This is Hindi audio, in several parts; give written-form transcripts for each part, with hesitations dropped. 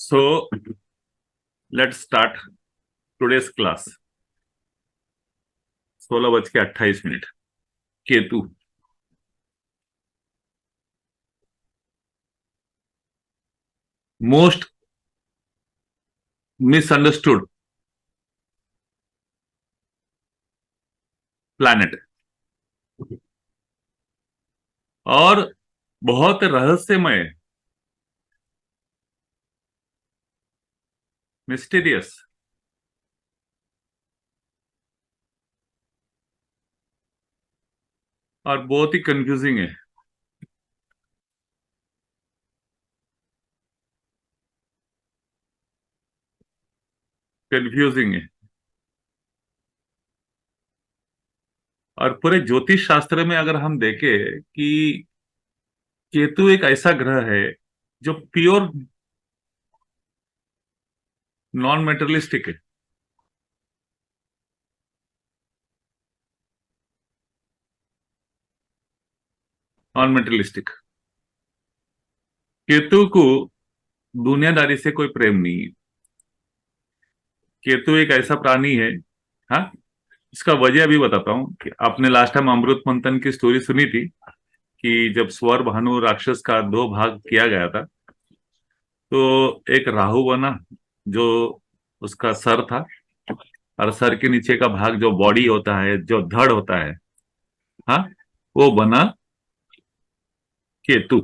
So let's start today's class. 16:28। Ketu. Most misunderstood planet और बहुत रहस्यमय, मिस्टीरियस और बहुत ही कंफ्यूजिंग है। कंफ्यूजिंग है। और पूरे ज्योतिष शास्त्र में अगर हम देखें कि केतु एक ऐसा ग्रह है जो प्योर नॉन मेटेरियलिस्टिक है। Non materialistic. केतु को दुनियादारी से कोई प्रेम नहीं है। केतु एक ऐसा प्राणी है। हाँ, इसका वजह अभी बताता हूँ कि आपने लास्ट टाइम अमृत मंथन की स्टोरी सुनी थी कि जब स्वर भानु राक्षस का दो भाग किया गया था, तो एक राहु बना जो उसका सर था, और सर के नीचे का भाग जो बॉडी होता है, जो धड़ होता है, हाँ, वो बना केतु।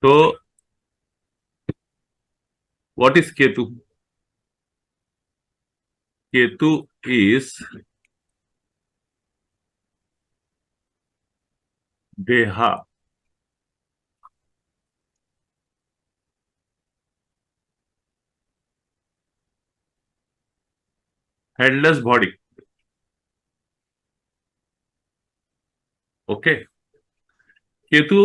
तो what is Ketu? Ketu is Deha, headless body. Okay. Ketu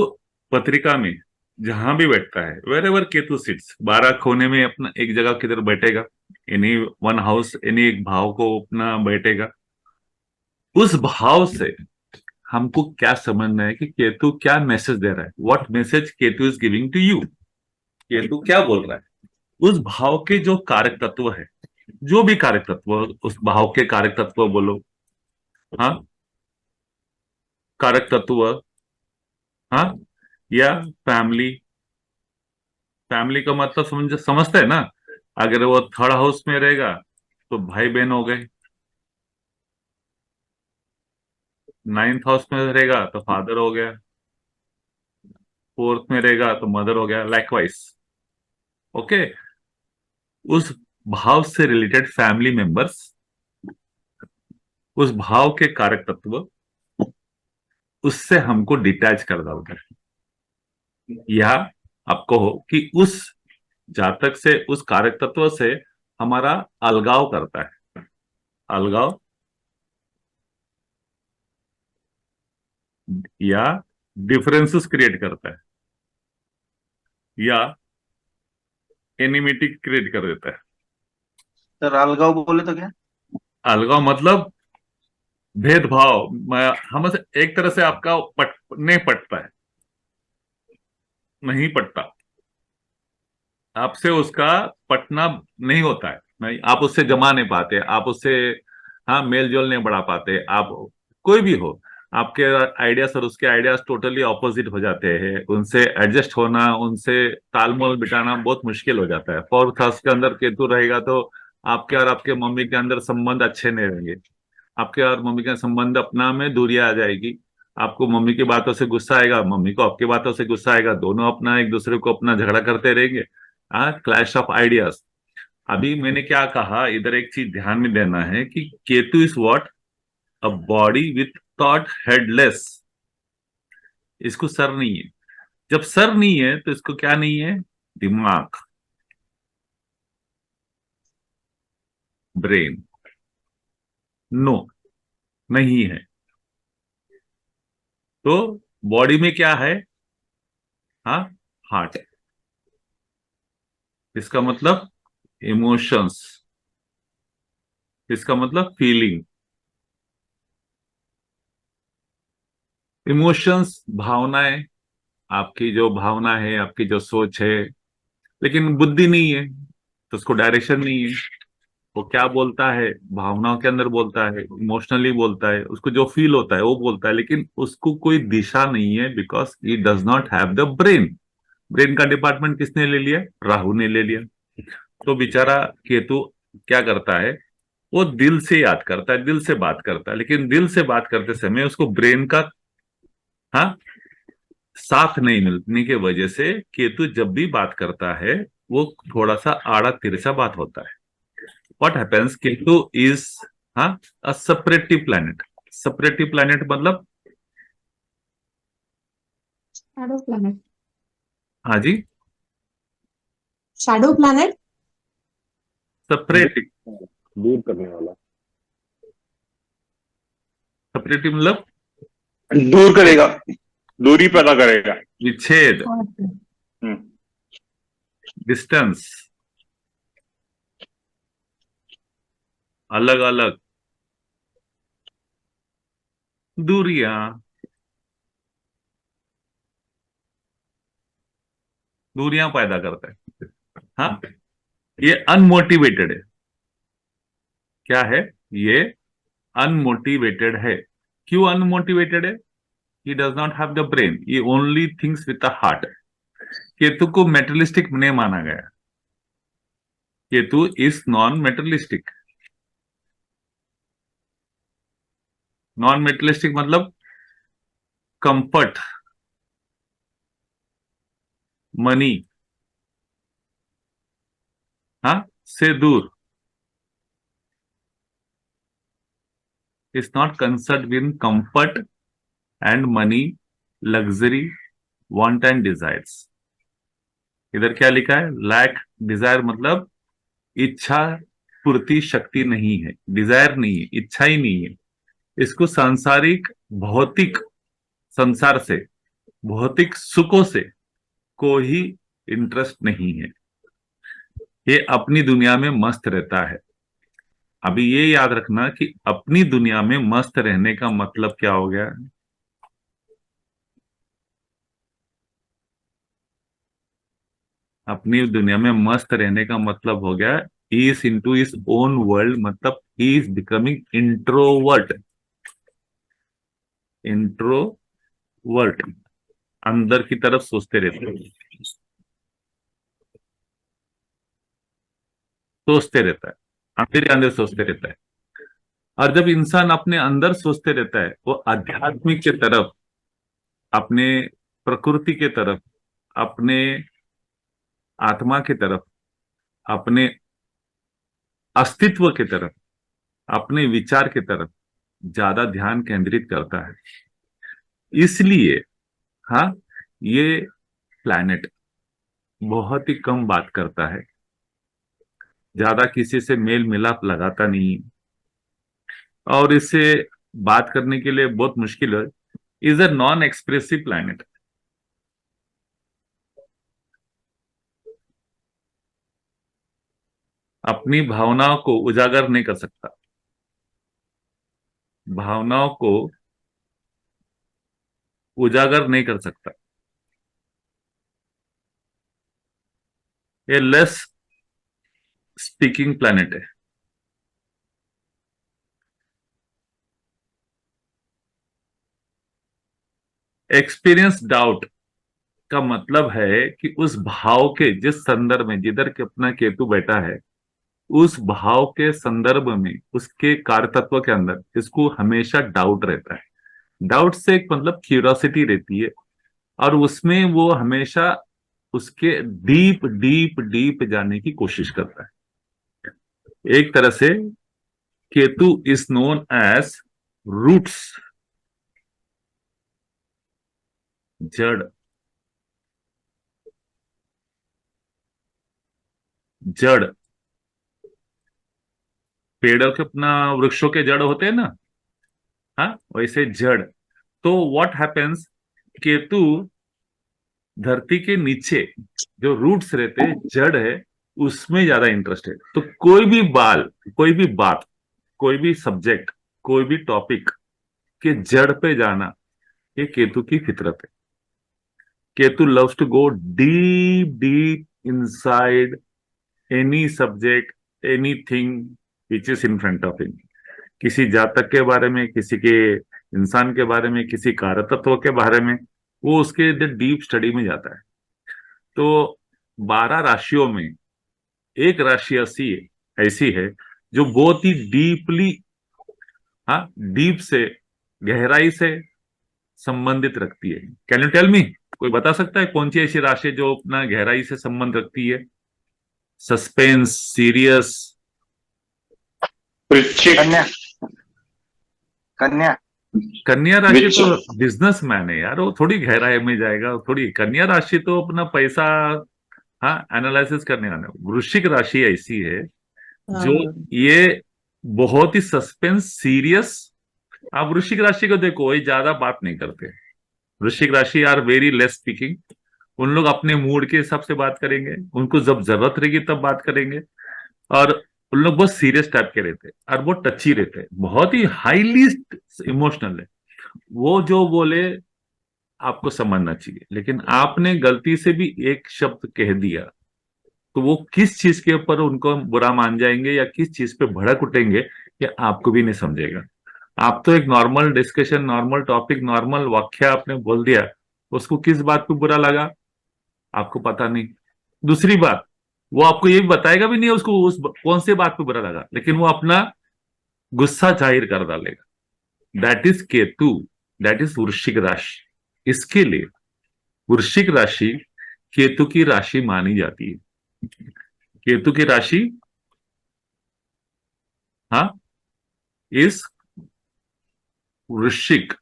पत्रिका में जहां भी बैठता है, वेर एवर केतु सिट्स, 12 कोने में अपना एक जगह किधर बैठेगा, एनी वन हाउस, एनी एक भाव को अपना बैठेगा। उस भाव से हमको क्या समझना है कि केतु क्या मैसेज दे रहा है, what message Ketu is giving to you. Ketu क्या बोल रहा है? उस भाव के जो कारक तत्व है, जो भी कारक तत्व, उस भाव के कारक तत्व बोलो, हाँ, कारक तत्व, हाँ, या फैमिली। फैमिली का मतलब समझते हैं ना। अगर वो थर्ड हाउस में रहेगा तो भाई बहन हो गए, नाइन्थ हाउस में रहेगा तो फादर हो गया, फोर्थ में रहेगा तो मदर हो गया, लाइकवाइज। ओके। उस भाव से रिलेटेड फैमिली मेंबर्स, उस भाव के कारक तत्व, उससे हमको डिटैच कर दोगे, या आपको हो कि उस जातक से, उस कारक तत्व से हमारा अलगाव करता है। अलगाव या डिफरेंसेस क्रिएट करता है, या एनिमिटी क्रिएट कर देता है। सर अलगाव बोले तो क्या? अलगाव मतलब भेदभाव। हम एक तरह से आपका नहीं पटता है, नहीं पटता आपसे, उसका पटना नहीं होता है, नहीं, आप उससे जमा नहीं पाते, आप उससे, हाँ, मेल जोल नहीं बढ़ा पाते आप। कोई भी हो, आपके आइडियाज और उसके आइडियाज टोटली ऑपोजिट हो जाते हैं, उनसे एडजस्ट होना, उनसे तालमेल बिठाना बहुत मुश्किल हो जाता है। फोर्थ हाउस के अंदर केतु रहेगा तो आपके और आपके मम्मी के अंदर संबंध अच्छे नहीं रहेंगे। आपके और मम्मी का संबंध अपना में दूरियां आ जाएगी। आपको मम्मी की बातों से गुस्सा आएगा, मम्मी को आपकी बातों से गुस्सा आएगा, दोनों अपना एक दूसरे को अपना झगड़ा करते रहेंगे। हाँ, क्लैश ऑफ आइडियाज। अभी मैंने क्या कहा, इधर एक चीज ध्यान में देना है कि Ketu is what? A body with thought headless. इसको सर नहीं है। जब सर नहीं है तो इसको क्या नहीं है? दिमाग, ब्रेन। नो, नहीं है। तो बॉडी में क्या है? हाँ, हार्ट। इसका मतलब इमोशंस, इसका मतलब फीलिंग। इमोशंस, भावनाएं, आपकी जो भावना है, आपकी जो सोच है, लेकिन बुद्धि नहीं है तो उसको डायरेक्शन नहीं है। वो क्या बोलता है, भावनाओं के अंदर बोलता है, इमोशनली बोलता है, उसको जो फील होता है वो बोलता है, लेकिन उसको कोई दिशा नहीं है, because he does not have the brain. Brain का डिपार्टमेंट किसने ले लिया? राहु ने ले लिया। तो बेचारा केतु क्या करता है, वो दिल से याद करता है, दिल से बात करता है, लेकिन दिल से बात करते समय उसको ब्रेन का, हाँ, साथ नहीं मिलने की वजह से केतु जब भी बात करता है वो थोड़ा सा आड़ा तिरछा बात होता है। व्हाट हैपेंस, केतु इज, हाँ, अ सेपरेटिव प्लैनेट। सेपरेटिव प्लैनेट मतलब, शैडो प्लैनेट। हाँ जी, शैडो प्लैनेट। सेपरेटिव। दूर करने वाला। सेपरेटिव मतलब दूर करेगा, दूरी पैदा करेगा। विच्छेद, हम्म। डिस्टेंस, अलग अलग दूरियां, दूरियां पैदा करता है। हाँ, ये अनमोटिवेटेड है। क्या है ये? अनमोटिवेटेड है। क्यों अनमोटिवेटेड है? He does not have the brain, he only thinks with the heart. Ketu को मेटलिस्टिक नहीं माना गया। Ketu is non materialistic. Non materialistic मतलब कंफर्ट, मनी, हाँ, से दूर। Is not concern with comfort and money, luxury, want and desires. इधर क्या लिखा है? लैक डिजायर मतलब इच्छा पूर्ति शक्ति नहीं है, डिजायर नहीं है, इच्छा ही नहीं है। इसको सांसारिक भौतिक संसार से, भौतिक सुखों से कोई इंटरेस्ट नहीं है। ये अपनी दुनिया में मस्त रहता है। अभी ये याद रखना कि अपनी दुनिया में मस्त रहने का मतलब क्या हो गया? अपनी दुनिया में मस्त रहने का मतलब हो गया is into his own world, मतलब he is becoming introvert. Introvert, अंदर की तरफ सोचते रहते हैं, सोचते रहता है, अंदर ही अंदर सोचते रहता है। और जब इंसान अपने अंदर सोचते रहता है वो आध्यात्मिक के तरफ, अपने प्रकृति के तरफ, अपने आत्मा की तरफ, अपने अस्तित्व की तरफ, अपने विचार की तरफ ज्यादा ध्यान केंद्रित करता है। इसलिए, हाँ, ये प्लैनेट बहुत ही कम बात करता है, ज्यादा किसी से मेल मिलाप लगाता नहीं, और इससे बात करने के लिए बहुत मुश्किल है। Is a non expressive planet. अपनी भावनाओं को उजागर नहीं कर सकता, भावनाओं को उजागर नहीं कर सकता। ये लेस स्पीकिंग प्लैनेट है। एक्सपीरियंस डाउट का मतलब है कि उस भाव के जिस संदर्भ में जिधर के अपना केतु बैठा है, उस भाव के संदर्भ में, उसके कार्य तत्व के अंदर इसको हमेशा डाउट रहता है। डाउट से एक मतलब क्यूरियोसिटी रहती है, और उसमें वो हमेशा उसके डीप डीप डीप जाने की कोशिश करता है। एक तरह से Ketu is known as roots, जड़। जड़, पेड़ों के अपना वृक्षों के जड़ होते हैं ना, हाँ, वैसे जड़। तो व्हाट हैपेंस, केतु धरती के नीचे जो रूट्स रहते हैं, जड़ है, उसमें ज्यादा इंटरेस्ट है। तो कोई भी बाल, कोई भी बात, कोई भी सब्जेक्ट, कोई भी टॉपिक के जड़ पे जाना, ये केतु की फितरत है। Ketu loves to go deep deep inside any subject, anything which is in front of him. किसी जातक के बारे में, किसी के इंसान के बारे में, किसी कार्य तत्व के बारे में, वो उसके डीप स्टडी में जाता है। तो 12 राशियों में एक राशि ऐसी ऐसी है जो बहुत ही डीपली, हाँ, डीप से, गहराई से संबंधित रखती है। कैन यू टेल मी, कोई बता सकता है कौन सी ऐसी राशि जो अपना गहराई से संबंध रखती है? Suspense, serious. वृश्चिक। कन्या। कन्या। कन्या राशि वृश्च। तो बिजनेसमैन है यार, वो थोड़ी गहराई में जाएगा, थोड़ी। कन्या राशि तो अपना पैसा, हाँ, एनालिसिस करने वाला। वृश्चिक राशि ऐसी है जो ये बहुत ही सस्पेंस, सीरियस। आप वृश्चिक राशि को देखो, ये ज्यादा बात नहीं करते। वृश्चिक राशि आर वेरी लेस स्पीकिंग। उन लोग अपने मूड के हिसाब से बात करेंगे, उनको जब जरूरत रहेगी तब बात करेंगे। और उन लोग बहुत सीरियस टाइप के रहते हैं और बहुत टची रहते हैं, बहुत ही हाईली इमोशनल है। वो जो बोले आपको समझना चाहिए, लेकिन आपने गलती से भी एक शब्द कह दिया तो वो किस चीज के ऊपर उनको बुरा मान जाएंगे या किस चीज पे भड़क उठेंगे, ये आपको भी नहीं समझेगा। आप तो एक normal discussion, normal topic, normal वाक्य आपने बोल दिया, उसको किस बात पे बुरा लगा आपको पता नहीं। दूसरी बात, वो आपको ये भी बताएगा भी नहीं उसको उस कौन से बात पे बुरा लगा, लेकिन वो अपना गुस्सा जाहिर कर डालेगा। That is Ketu, that is वृश्चिक राशि। इसके लिए वृश्चिक राशि केतु की राशि मानी जाती है। केतु की राशि, हाँ, इस वृश्चिक।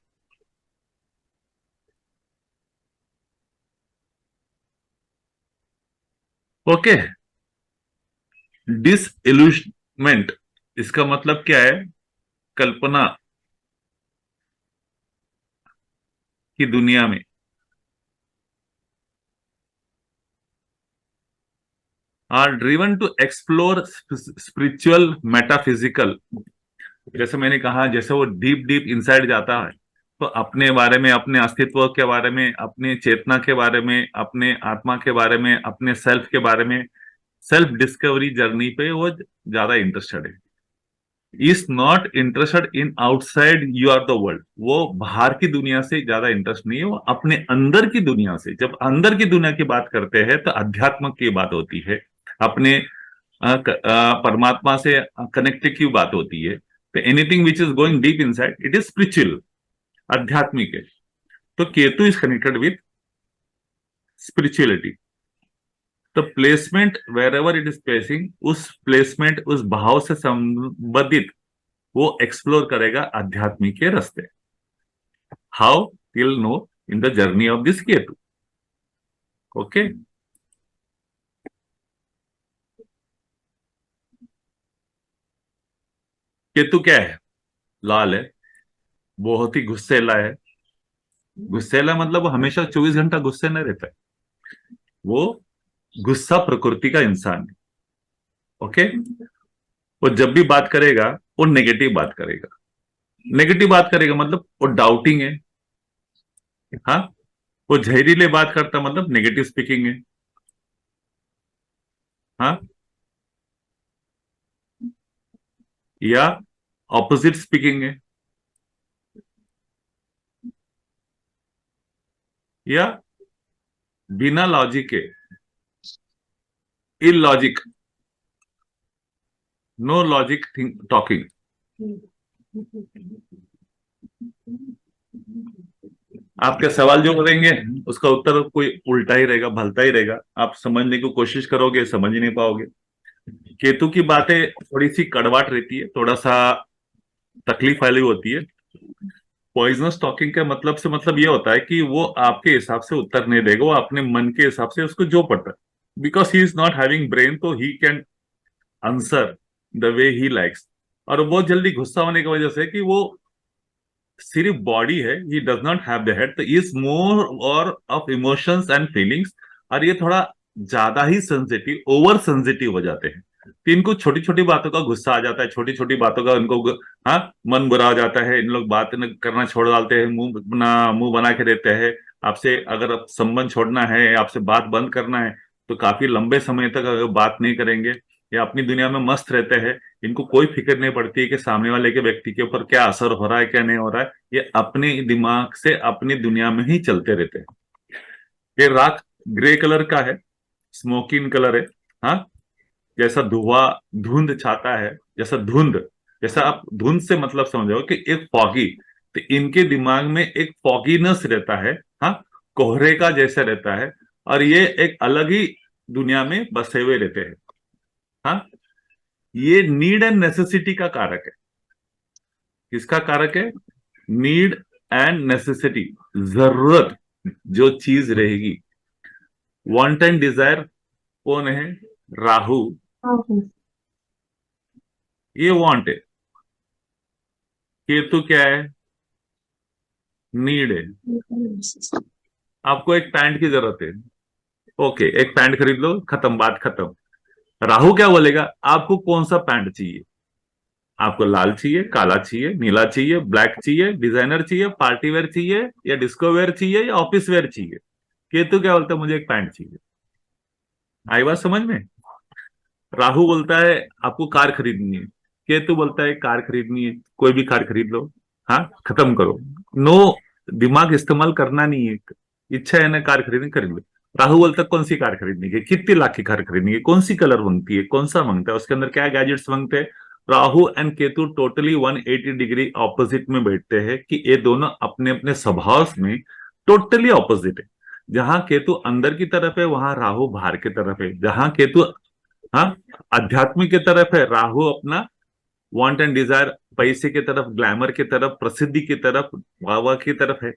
ओके। डिसइल्यूशमेंट, इसका मतलब क्या है? कल्पना की दुनिया में are driven to explore spiritual, metaphysical. जैसे मैंने कहा, जैसे वो डीप डीप इनसाइड जाता है तो अपने बारे में, अपने अस्तित्व के बारे में, अपने चेतना के बारे में, अपने आत्मा के बारे में, अपने सेल्फ के बारे में, सेल्फ डिस्कवरी जर्नी पे वो ज्यादा इंटरेस्टेड है। Is not interested in outside you are the world. वो बाहर की दुनिया से ज्यादा इंटरेस्ट नहीं है, वो अपने अंदर की दुनिया से। जब अंदर की दुनिया की बात करते हैं तो अध्यात्म की बात होती है, अपने परमात्मा से कनेक्टेड की बात होती है। तो anything which is going deep inside, it is spiritual, आध्यात्मिक है। तो Ketu is connected with spirituality. तो placement wherever it is placing, उस प्लेसमेंट, उस भाव से संबंधित वो एक्सप्लोर करेगा आध्यात्मिक के रास्ते। How will know in the journey of this Ketu. Okay. Ketu क्या है? लाल है, बहुत ही गुस्सेला है। गुस्सेला मतलब वो हमेशा 24 घंटा गुस्से में रहता है। वो गुस्सा प्रकृति का इंसान है। ओके। वो जब भी बात करेगा वो नेगेटिव बात करेगा। नेगेटिव बात करेगा मतलब वो डाउटिंग है, हाँ। वो जहरीले बात करता मतलब नेगेटिव स्पीकिंग है, हाँ। या ऑपोजिट स्पीकिंग है, या बिना लॉजिक के, इलॉजिक, नो लॉजिक टॉकिंग। आपके सवाल जो करेंगे उसका उत्तर कोई उल्टा ही रहेगा, भलता ही रहेगा। आप समझने की कोशिश करोगे, समझ नहीं पाओगे। केतु की बातें थोड़ी सी कड़वाट रहती है, थोड़ा सा तकलीफ वाली होती है। पॉइजनस टॉकिंग का मतलब से मतलब ये होता है कि वो आपके हिसाब से उत्तर नहीं देगा, वो अपने मन के हिसाब से उसको जो पड़ता है। Because he is not having brain, तो he can answer the way he likes. और बहुत जल्दी गुस्सा होने की वजह से कि वो सिर्फ बॉडी है, he does not have the head, तो इज मोर और ऑफ इमोशंस एंड फीलिंग्स। और ये थोड़ा ज्यादा ही सेंसिटिव, ओवर सेंसिटिव हो जाते हैं। तो इनको छोटी छोटी बातों का गुस्सा आ जाता है, छोटी छोटी बातों का इनको, हाँ, मन बुरा हो जाता है। इन लोग बात करना छोड़ डालते हैं, मुंह बना के रहते हैं। आपसे अगर संबंध छोड़ना है, आपसे बात बंद करना है तो काफी लंबे समय तक अगर बात नहीं करेंगे या अपनी दुनिया में मस्त रहते हैं, इनको कोई फिक्र नहीं पड़ती है कि सामने वाले के व्यक्ति के ऊपर क्या असर हो रहा है क्या नहीं हो रहा है, ये अपने दिमाग से अपनी दुनिया में ही चलते रहते हैं। ये राख ग्रे कलर का है, स्मोकिंग कलर है। हाँ, जैसा धुआं धुंध छाता है, जैसा धुंध, जैसा आप धुंध से मतलब समझो कि एक फॉगी, तो इनके दिमाग में एक फॉगीनेस रहता है। हाँ, कोहरे का जैसा रहता है, और ये एक अलग ही दुनिया में बसे हुए रहते हैं। हाँ, ये नीड एंड नेसेसिटी का कारक है। किसका कारक है? नीड एंड नेसेसिटी, जरूरत जो चीज रहेगी। वांट एंड डिजायर कौन है? राहु। राहु। ये वांट है। केतु क्या है? नीड है। आपको एक पैंट की जरूरत है, ओके, एक पैंट खरीद लो, खत्म, बात खत्म। राहु क्या बोलेगा? आपको कौन सा पैंट चाहिए? आपको लाल चाहिए, काला चाहिए, नीला चाहिए, ब्लैक चाहिए, डिजाइनर चाहिए, पार्टी वेयर चाहिए, या डिस्को वेयर चाहिए, या ऑफिस वेयर चाहिए? केतु क्या बोलता है? मुझे एक पैंट चाहिए। आई बात समझ में? राहु बोलता है आपको कार खरीदनी है, केतु बोलता है कार खरीदनी है, कोई भी कार खरीद लो। हाँ, खत्म करो। नो, दिमाग इस्तेमाल करना नहीं है। इच्छा है ना कार खरीदनी, खरीद लो। राहु बोलता है कौन सी कार खरीदनी है, कितने लाख की कार खरीदनी है, कौन सी कलर मांगती है, कौन सा मांगता है, उसके अंदर क्या गैजेट्स मांगते हैं। Rahu and Ketu totally 180 degree opposite में बैठते हैं, कि ये दोनों अपने अपने स्वभाव में टोटली ऑपोजिट है। जहां केतु अंदर की तरफ है, वहां राहु बाहर की तरफ है। जहां केतु, हाँ, आध्यात्मिक की तरफ है, राहु अपना वांट एंड डिजायर, पैसे की तरफ, ग्लैमर की तरफ, प्रसिद्धि की तरफ, वाह की तरफ है।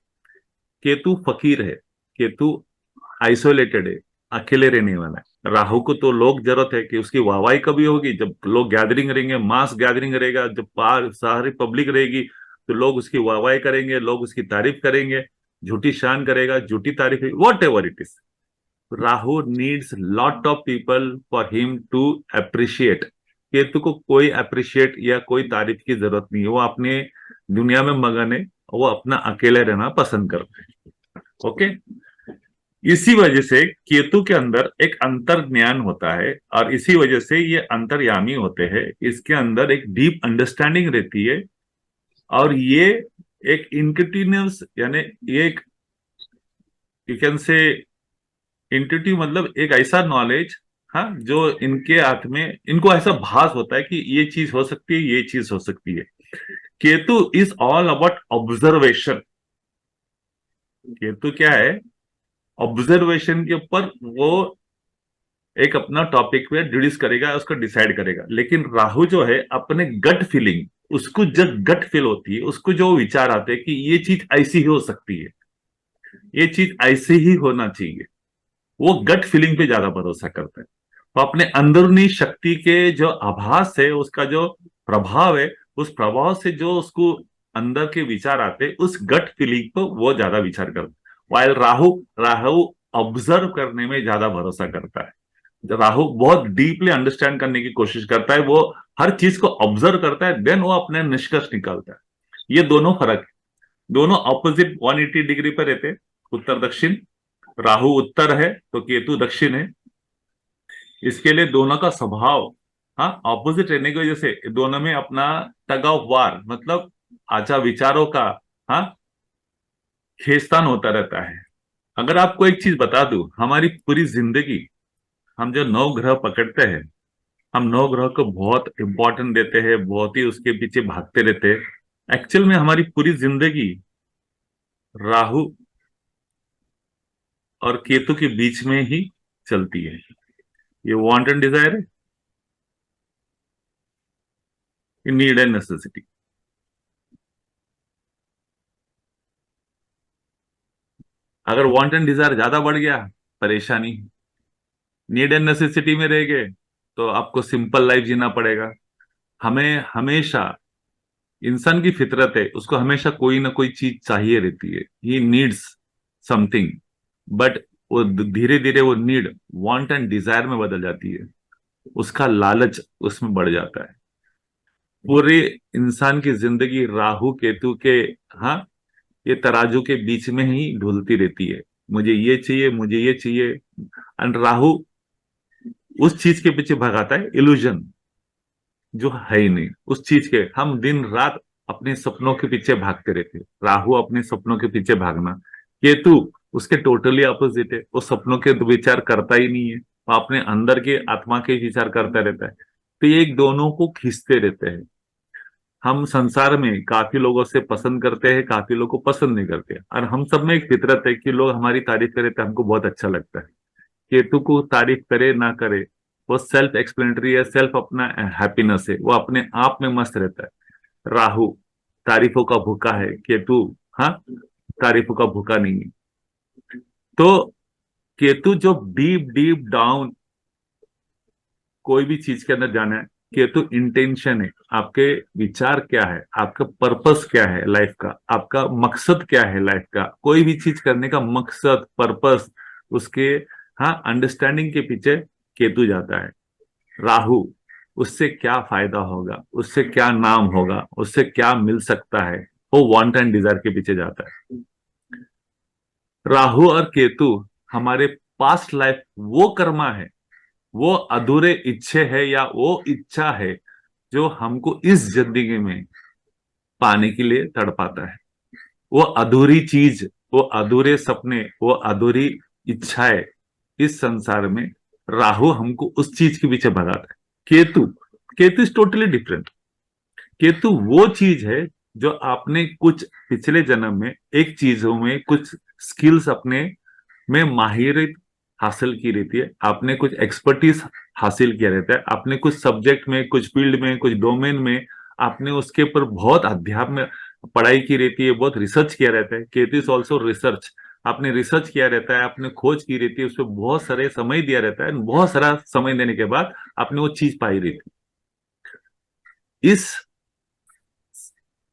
केतु फकीर है, केतु आइसोलेटेड है, अकेले रहने वाला है। राहु को तो लोग जरूरत है कि उसकी वाहवाही कभी होगी जब लोग गैदरिंग रहेंगे, मास गैदरिंग रहेगा, जब पार सारी पब्लिक रहेगी, तो लोग उसकी वाहवाही करेंगे, लोग उसकी तारीफ करेंगे, झूठी शान करेगा, झूठी तारीफ, whatever it is. Rahu needs lot of people for him to appreciate. Ketu को कोई अप्रिशिएट या कोई तारीफ की जरूरत नहीं है, वो अपने दुनिया में मगन है, वो अपना अकेले रहना पसंद करते हैं। ओके, इसी वजह से केतु के अंदर एक अंतर ज्ञान होता है, और इसी वजह से ये अंतर्यामी होते हैं। इसके अंदर एक डीप अंडरस्टैंडिंग रहती है, और ये एक इंकटिन्यूस, यानी ये एक, यू कैन से, इंट्यूटिव मतलब एक ऐसा नॉलेज, हाँ, जो इनके हाथ में, इनको ऐसा भास होता है कि ये चीज हो सकती है, ये चीज हो सकती है। Ketu is all about observation. Ketu क्या है? ऑब्जर्वेशन के ऊपर वो एक अपना टॉपिक पे डिड्यूस करेगा, उसको डिसाइड करेगा। लेकिन राहु जो है अपने गट फीलिंग, उसको जब गट फील होती है, उसको जो विचार आते हैं कि ये चीज ऐसी ही हो सकती है, ये चीज ऐसे ही होना चाहिए, वो गट फीलिंग पे ज्यादा भरोसा करता है। तो अपने अंदरूनी शक्ति के जो आभास है, उसका जो प्रभाव है, उस प्रभाव से जो उसको अंदर के विचार आते, उस गट फीलिंग पर वो ज्यादा विचार करता है। वाइल राहु राहु ऑब्जर्व करने में ज्यादा भरोसा करता है। राहु बहुत डीपली अंडरस्टैंड करने की कोशिश करता है, वो हर चीज को ऑब्जर्व करता है, देन वो अपने निष्कर्ष निकालता है। ये दोनों फर्क है, दोनों ऑपोजिट 180 डिग्री पर रहते, उत्तर दक्षिण। राहु उत्तर है तो केतु दक्षिण है। इसके लिए दोनों का स्वभाव, हाँ, ऑपोजिट रहने की वजह से दोनों में अपना टग ऑफ वार, मतलब आचार विचारों का, हाँ, खेस्तान होता रहता है। अगर आपको एक चीज बता दूं, हमारी पूरी जिंदगी, हम जो नौ ग्रह पकड़ते हैं, हम नौ ग्रह को बहुत इंपॉर्टेंट देते हैं, बहुत ही उसके पीछे भागते रहते हैं। एक्चुअल में हमारी पूरी जिंदगी राहु और केतु के बीच में ही चलती है। ये वांट एंड डिजायर है, ये नीड एंड नेसेसिटी। अगर वांट एंड डिजायर ज्यादा बढ़ गया, परेशानी। नीड एंड नेसेसिटी में रह गए तो आपको सिंपल लाइफ जीना पड़ेगा। हमें हमेशा, इंसान की फितरत है, उसको हमेशा कोई ना कोई चीज चाहिए रहती है, ही नीड्स समथिंग। बट वो धीरे धीरे वो नीड वांट एंड डिजायर में बदल जाती है, उसका लालच उसमें बढ़ जाता है। पूरे इंसान की जिंदगी राहु केतु के, हाँ, ये तराजू के बीच में ही ढुलती रहती है। मुझे ये चाहिए, मुझे ये चाहिए। एंड राहु उस चीज के पीछे भगाता है इल्यूजन, जो है ही नहीं उस चीज के। हम दिन रात अपने सपनों के पीछे भागते रहते हैं। राहु अपने सपनों के पीछे भागना, केतु उसके टोटली अपोजिट है, वो सपनों के तो विचार करता ही नहीं है, वो अपने अंदर के आत्मा के विचार करता रहता है। तो ये एक दोनों को खींचते रहते हैं। हम संसार में काफी लोगों से पसंद करते हैं, काफी लोगों को पसंद नहीं करते, और हम सब में एक फितरत है कि लोग हमारी तारीफ करें तो हमको बहुत अच्छा लगता है। केतु को तारीफ करे ना करे, वो सेल्फ एक्सप्लेनेटरी है, सेल्फ अपना हैप्पीनेस है, वो अपने आप में मस्त रहता है। राहु तारीफों का भूखा है, केतु हाँ तारीफों का भूखा नहीं है। तो केतु जो डीप डीप डाउन कोई भी चीज के अंदर जाना है, केतु इंटेंशन है, आपके विचार क्या है, आपका पर्पस क्या है लाइफ का, आपका मकसद क्या है लाइफ का, कोई भी चीज करने का मकसद पर्पस, उसके हाँ अंडरस्टैंडिंग के पीछे केतु जाता है। राहु उससे क्या फायदा होगा, उससे क्या नाम होगा, उससे क्या मिल सकता है, वो वांट एंड डिजायर के पीछे जाता है। राहु और केतु हमारे पास्ट लाइफ वो कर्मा है, वो अधूरे इच्छे है या वो इच्छा है जो हमको इस जिंदगी में पाने के लिए तड़पाता है। वो अधूरी चीज, वो अधूरे सपने, वो अधूरी इच्छाएं इस संसार में राहु हमको उस चीज के पीछे भगाता है। Ketu, Ketu is totally different. Ketu वो चीज है जो आपने कुछ पिछले जन्म में एक चीजों में कुछ स्किल्स अपने में माहिरियत हासिल की रहती है, आपने कुछ एक्सपर्टीज हासिल किया रहता है, आपने कुछ सब्जेक्ट में, कुछ फील्ड में, कुछ डोमेन में आपने उसके ऊपर बहुत अध्यात्म पढ़ाई की रहती है, बहुत रिसर्च किया रहता है। केतु इज ऑल्सो रिसर्च, आपने रिसर्च किया रहता है, आपने खोज की रहती है, उसमें बहुत सारे समय दिया रहता है, बहुत सारा समय देने के बाद आपने वो चीज पाई रहती है। इस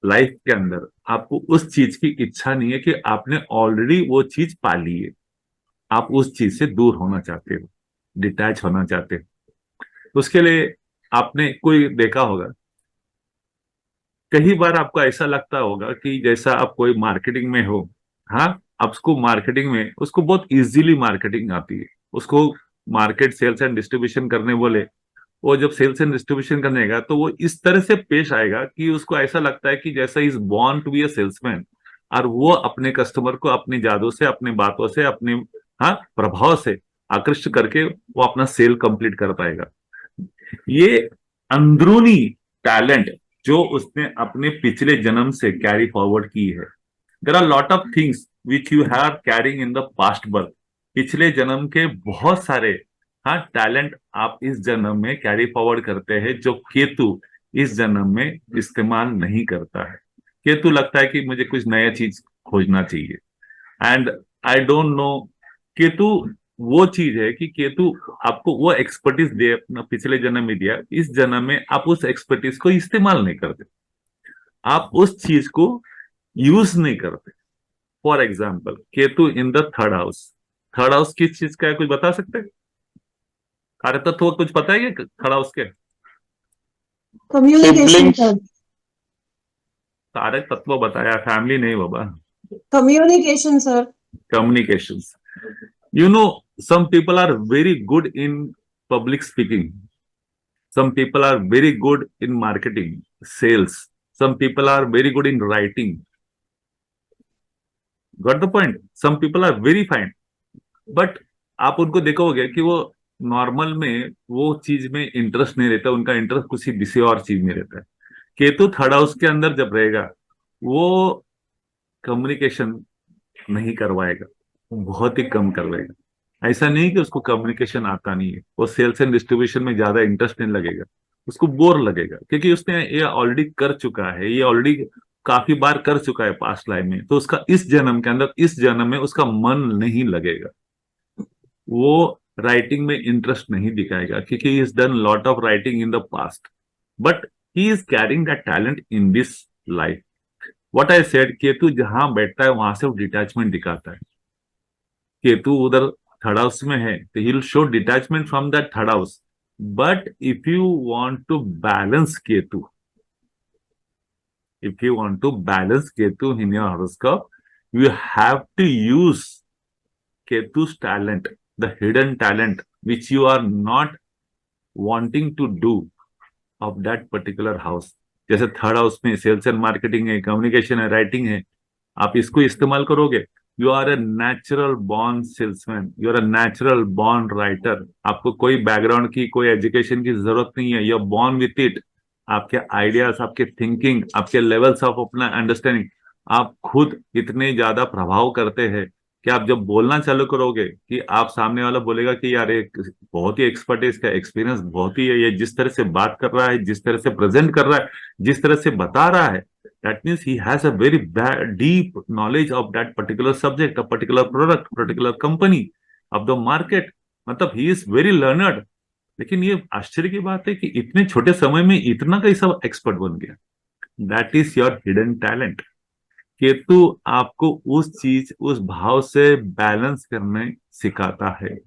लाइफ के अंदर आपको उस चीज की इच्छा नहीं है कि आपने ऑलरेडी वो चीज पा ली है, आप उस चीज से दूर होना चाहते हो, डिटैच होना चाहते हो। उसके लिए आपने कोई देखा होगा, कई बार आपको ऐसा लगता होगा कि जैसा आप कोई मार्केटिंग में हो, हाँ आपको मार्केटिंग में उसको बहुत इजीली मार्केटिंग आती है, उसको मार्केट सेल्स एंड डिस्ट्रीब्यूशन करने बोले, वो जब सेल्स एंड डिस्ट्रीब्यूशन करने का तो वो इस तरह से पेश आएगा कि उसको ऐसा लगता है कि जैसा is born to be a salesman, और वो अपने कस्टमर को अपनी जादू से, अपनी बातों से, अपने हाँ प्रभाव से आकृष्ट करके वो अपना सेल कंप्लीट कर पाएगा। ये अंदरूनी टैलेंट जो उसने अपने पिछले जन्म से कैरी फॉरवर्ड की है। There are lot of things which you have carrying in the past birth. पिछले जन्म के बहुत सारे हाँ टैलेंट आप इस जन्म में कैरी फॉरवर्ड करते हैं, जो केतु इस जन्म में इस्तेमाल नहीं करता है। केतु लगता है कि मुझे कुछ नया चीज खोजना चाहिए, and I don't know, Ketu वो चीज है कि केतु आपको वो एक्सपर्टीज दे, अपना पिछले जन्म में दिया, इस जन्म में आप उस एक्सपर्टीज को इस्तेमाल नहीं करते, आप उस चीज को यूज नहीं करते। For example Ketu in the third house, third house किस चीज का है, कुछ बता सकते हैं? कार्य तत्व कुछ पता है क्या थर्ड हाउस के? Communication Siblings. सर, कार्य तत्व बताया, फैमिली नहीं बाबा। Communication sir. Communications. You know, some people are very good in public speaking. Some people are very good in marketing, sales. Some people are very good in writing. Got the point? Some people are very fine. But आप उनको देखोगे कि वो नॉर्मल में वो चीज में इंटरेस्ट नहीं रहता, उनका इंटरेस्ट किसी और चीज में रहता है। केतु थर्ड हाउस के अंदर जब रहेगा, वो कम्युनिकेशन नहीं करवाएगा, वो बहुत ही कम करवाएगा। ऐसा नहीं कि उसको कम्युनिकेशन आता नहीं है, वो सेल्स एंड डिस्ट्रीब्यूशन में ज्यादा इंटरेस्ट नहीं लगेगा, उसको बोर लगेगा, क्योंकि उसने ये ऑलरेडी कर चुका है, ये ऑलरेडी काफी बार कर चुका है पास्ट लाइफ में, तो उसका इस जन्म के अंदर, इस जन्म में उसका मन नहीं लगेगा, वो राइटिंग में इंटरेस्ट नहीं दिखाएगा, क्योंकि he is done lot of writing in the past, but he is carrying that talent in this life. What I said, Ketu जहां बैठता है वहां से वो डिटैचमेंट दिखाता है। केतु उधर थर्ड हाउस में है तो he will show detachment from that third house. But if you want to balance Ketu, if you want to balance Ketu in your horoscope, you have to use Ketu's talent, the hidden talent which you are not wanting to do of that particular house. जैसे थर्ड हाउस में सेल्स एंड मार्केटिंग है, कम्युनिकेशन है, राइटिंग है, आप इसको इस्तेमाल करोगे। You are a natural born salesman, you are a natural born writer. आपको कोई बैकग्राउंड की, कोई एजुकेशन की जरूरत नहीं है, you are born with it. आपके आइडियाज, आपके थिंकिंग, आपके लेवल्स ऑफ अपना अंडरस्टैंडिंग, आप खुद इतने ज्यादा प्रभाव करते हैं कि आप जब बोलना चालू करोगे कि आप सामने वाला बोलेगा कि यार एक बहुत ही एक्सपर्ट है, इसका एक्सपीरियंस बहुत ही है, ये जिस तरह से बात कर रहा है, जिस तरह से प्रेजेंट कर रहा है, जिस तरह से बता रहा है, that means he has a very deep knowledge of that particular subject, a particular product, particular company of the market। मतलब he is very learned। लेकिन ये आश्चर्य की बात है कि इतने छोटे समय में इतना कैसा एक्सपर्ट बन गया। That is your hidden talent. Ketu आपको उस चीज, उस भाव से बैलेंस करने सिखाता है।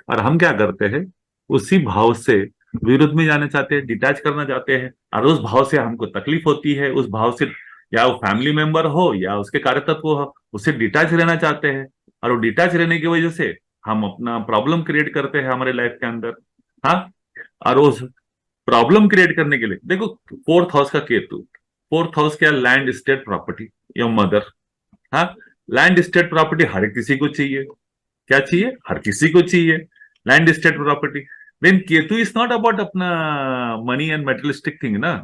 और हम क्या करते हैं, उसी भाव से विरुद्ध में जाना चाहते हैं, डिटैच करना चाहते हैं, और उस भाव से हमको तकलीफ होती है। उस भाव से, या वो फैमिली मेंबर हो या उसके कार्यतत्व हो, उससे डिटैच रहना चाहते हैं। और वो डिटैच रहने की वजह से हम अपना प्रॉब्लम क्रिएट करते हैं हमारे लाइफ के अंदर। हाँ, और उस प्रॉब्लम क्रिएट करने के लिए देखो, फोर्थ हाउस का केतु, फोर्थ हाउस क्या, land state property, your mother. हाँ, लैंड स्टेट प्रॉपर्टी हर किसी को चाहिए। क्या चाहिए? हर किसी को चाहिए land state property. Then Ketu is not about अपना मनी एंड मेटेरियलिस्टिक थिंग ना।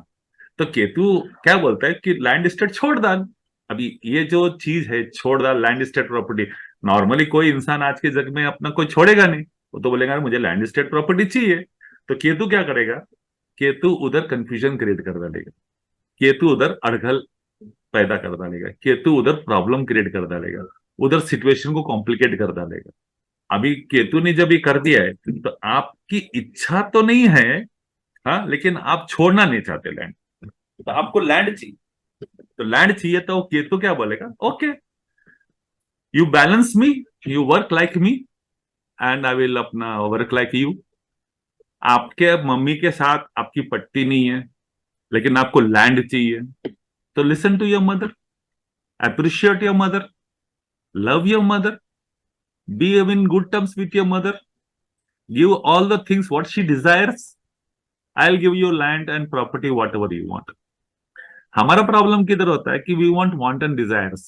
तो केतु क्या बोलता है कि लैंड स्टेट छोड़ डाल। अभी ये जो चीज है, छोड़ डाल लैंड स्टेट प्रॉपर्टी, नॉर्मली कोई इंसान आज के जग में अपना कोई छोड़ेगा नहीं। वो तो बोलेगा मुझे लैंड स्टेट प्रॉपर्टी चाहिए। तो केतु क्या करेगा? केतु उधर कंफ्यूजन क्रिएट कर डालेगा, केतु उधर अड़घल पैदा कर डालेगा, केतु उधर प्रॉब्लम क्रिएट कर डालेगा, उधर सिचुएशन को कॉम्प्लिकेट कर डालेगा। अभी केतु ने जब ये कर दिया है तो आपकी इच्छा तो नहीं है, हाँ, लेकिन आप छोड़ना नहीं चाहते लैंड, तो आपको लैंड चाहिए। तो लैंड चाहिए तो केतु क्या बोलेगा? Okay, you balance me, you work like me, and I will अपना वर्क लाइक यू। आपके मम्मी के साथ आपकी पट्टी नहीं है, लेकिन आपको लैंड चाहिए, तो listen to your mother, appreciate your mother, love your mother, be in good terms with your mother, give all the things what she desires, I'll give you land and property whatever you want। हमारा प्रॉब्लम किधर होता है कि वी वांट एंड डिजायर्स।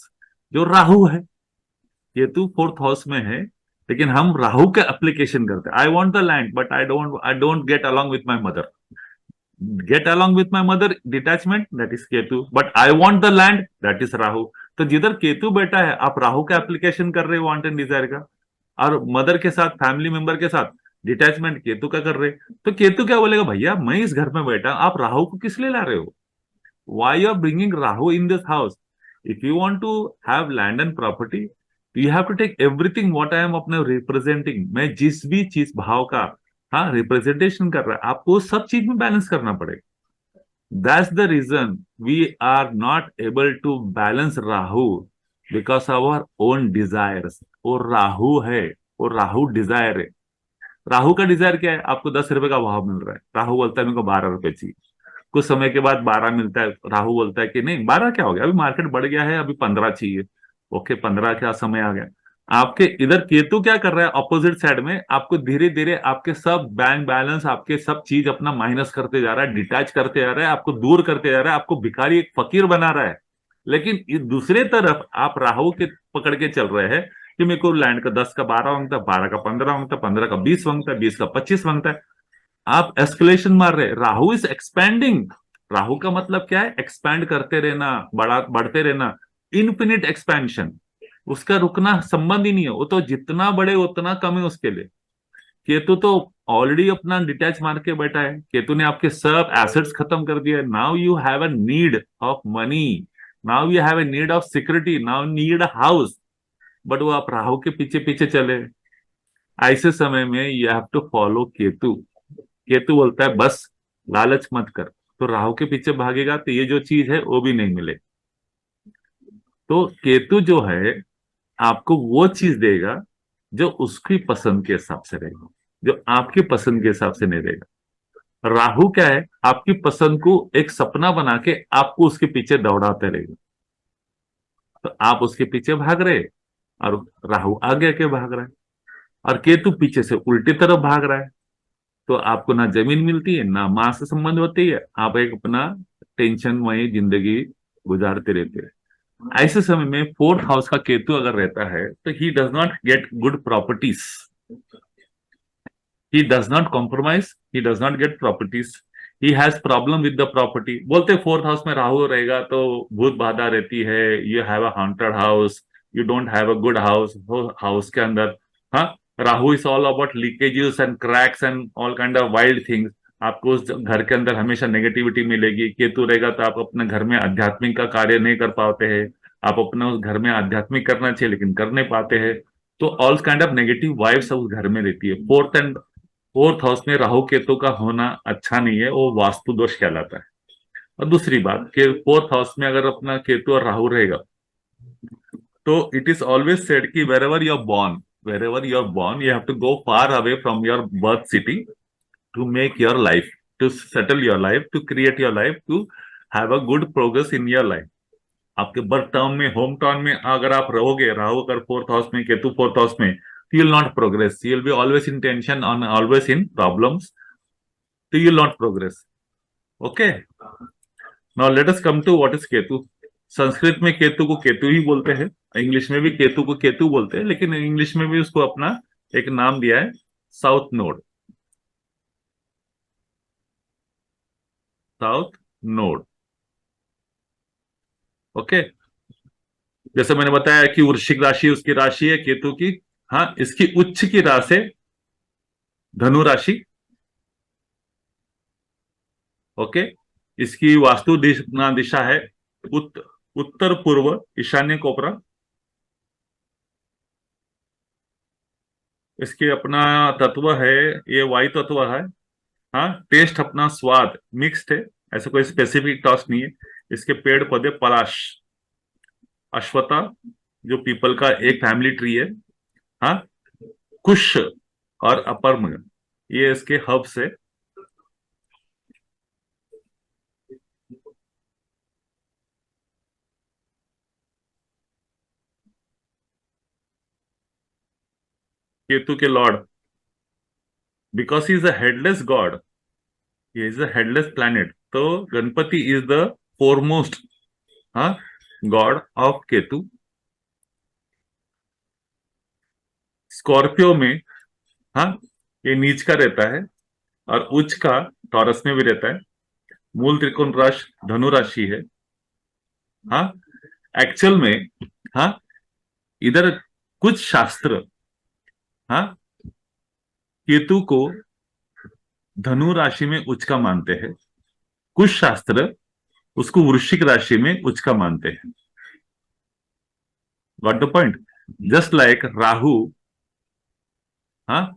जो राहु है, केतु फोर्थ हाउस में है, लेकिन हम राहु का एप्लीकेशन करते हैं। I want the land but I don't get along with my mother. Get along with my mother, detachment, that is Ketu. But I want the land, that is Rahu. तो जिधर केतु बैठा है, आप राहु का एप्लीकेशन कर रहे हो वांट एंड डिजायर का, और मदर के साथ, फैमिली मेंबर के साथ डिटैचमेंट केतु का कर रहे। तो केतु क्या बोलेगा? भैया मैं इस घर में बैठा, आप राहु को किस लिए ला रहे हो? Why you are bringing Rahu in this house? If you want to have land and property, you have to take everything what I am अपने रिप्रेजेंटिंग। मैं जिस भी चीज भाव का, हाँ, रिप्रेजेंटेशन कर रहा है, आपको सब चीज में बैलेंस करना पड़ेगा। That's the reason we are not able to balance Rahu, because our own desires. वो राहु है, वो राहु डिजायर है। राहु का डिजायर क्या है? आपको 10 रुपए का भाव मिल रहा है, राहु बोलता है मेरे को 12 रुपए चाहिए। कुछ समय के बाद 12 मिलता है, राहु बोलता है कि नहीं 12 क्या हो गया, अभी मार्केट बढ़ गया है, अभी 15 चाहिए। ओके, 15 का समय आ गया। आपके इधर केतु क्या कर रहा है? ऑपोजिट साइड में आपको धीरे धीरे आपके सब बैंक बैलेंस, आपके सब चीज अपना माइनस करते जा रहा है, डिटैच करते जा रहा है, आपको दूर करते जा रहा है, आपको भिखारी, एक फकीर बना रहा है। लेकिन दूसरे तरफ आप राहु के पकड़ के चल रहे हैं कि मेरे को लैंड का 10 का 12 मांगता है, 12 का 15 मांगता है, 15 का 20 मांगता है, 20 का 25 मांगता है। आप एस्केलेशन मार रहे हैं। Rahu is expanding. राहु का मतलब क्या है? एक्सपैंड करते रहना, बढ़ते रहना, इनफिनिट एक्सपेंशन। उसका रुकना संबंध ही नहीं है। वो तो जितना बढ़े उतना कम है उसके लिए। केतु तो ऑलरेडी अपना डिटैच मार के बैठा है। केतु ने आपके सब एसेट्स खत्म कर दिया है। Now you have a need of money, now you have a need of security, now need a house. But वो आप राहु के पीछे पीछे चले। ऐसे समय में you have to follow Ketu. Ketu बोलता है बस लालच मत कर, तो राहु के पीछे भागेगा तो ये जो चीज है वो भी नहीं मिले। तो केतु जो है आपको वो चीज देगा जो उसकी पसंद के हिसाब से रहेगा, जो आपकी पसंद के हिसाब से नहीं रहेगा। राहु क्या है? आपकी पसंद को एक सपना बना के आपको उसके पीछे दौड़ाते रहेगा। तो आप उसके पीछे भाग रहे और राहु आगे आगे भाग रहा है, और केतु पीछे से उल्टी तरफ भाग रहा है। तो आपको ना जमीन मिलती है, ना माँ से संबंध होती है, आप एक अपना टेंशन वही जिंदगी गुजारते रहते हैं। ऐसे समय में फोर्थ हाउस का केतु अगर रहता है तो ही does not get good properties, he does not compromise, he does not get properties, he has problem with the property। बोलते फोर्थ हाउस में राहु रहेगा तो भूत बाधा रहती है, you have a haunted house, you don't have a good house. House के अंदर, हाँ, Rahu is all about leakages and cracks and all kind of wild things. आपको उस घर के अंदर हमेशा नेगेटिविटी मिलेगी। केतु रहेगा तो आप अपने घर में आध्यात्मिक का कार्य नहीं कर पाते हैं, आप अपना उस घर में आध्यात्मिक करना चाहिए लेकिन कर नहीं पाते हैं। तो all kind of negative vibes उस घर में रहती है। फोर्थ हाउस में राहु केतु का होना अच्छा नहीं है, वो वास्तु दोष कहलाता है। और दूसरी बात कि फोर्थ हाउस में अगर अपना केतु और राहु रहेगा तो इट इज ऑलवेज सेड कि wherever you are born you have to go far away from your birth city to make your life, to settle your life, to create your life, to have a good progress in your life. आपके बर्थ टाउन में, होम टाउन में अगर आप रहोगे, राहु अगर फोर्थ हाउस में, केतु फोर्थ हाउस में, you will not progress, you will be always in tension and always in problems, so you will not progress। okay, now let us come to what is Ketu. Sanskrit में केतु को केतु ही बोलते हैं, इंग्लिश में भी केतु को केतु बोलते हैं, लेकिन इंग्लिश में भी उसको अपना एक नाम दिया है, south node. South node, okay. जैसे मैंने बताया कि वृश्चिक राशि उसकी राशि है केतु की, हाँ, इसकी उच्च की राशि धनु राशि, ओके। इसकी वास्तु दिशा है उत्तर पूर्व ईशान्य कोपरा। इसके अपना तत्व है, ये वायु तत्व है, हाँ। टेस्ट अपना स्वाद मिक्स्ड है, ऐसा कोई स्पेसिफिक टॉस नहीं है। इसके पेड़ पौधे पलाश, अश्वत्था जो पीपल का एक फैमिली ट्री है, हाँ। कुश और अपर्म, ये इसके हब्स है। केतु के Lord, because he is a headless God, he is a headless planet, तो गणपति इज द फोरमोस्ट, हाँ, गॉड ऑफ केतु। स्कॉर्पियो में, हाँ, ये नीच का रहता है और उच्च का टॉरस में भी रहता है। मूल त्रिकोण राशि धनु राशि है, हाँ। एक्चुअल में, हाँ, इधर कुछ शास्त्र, हाँ, केतु को धनु राशि में उच्च का मानते हैं, कुछ शास्त्र उसको वृश्चिक राशि में उच्च का मानते हैं। Got the point? Just like Rahu, हाँ,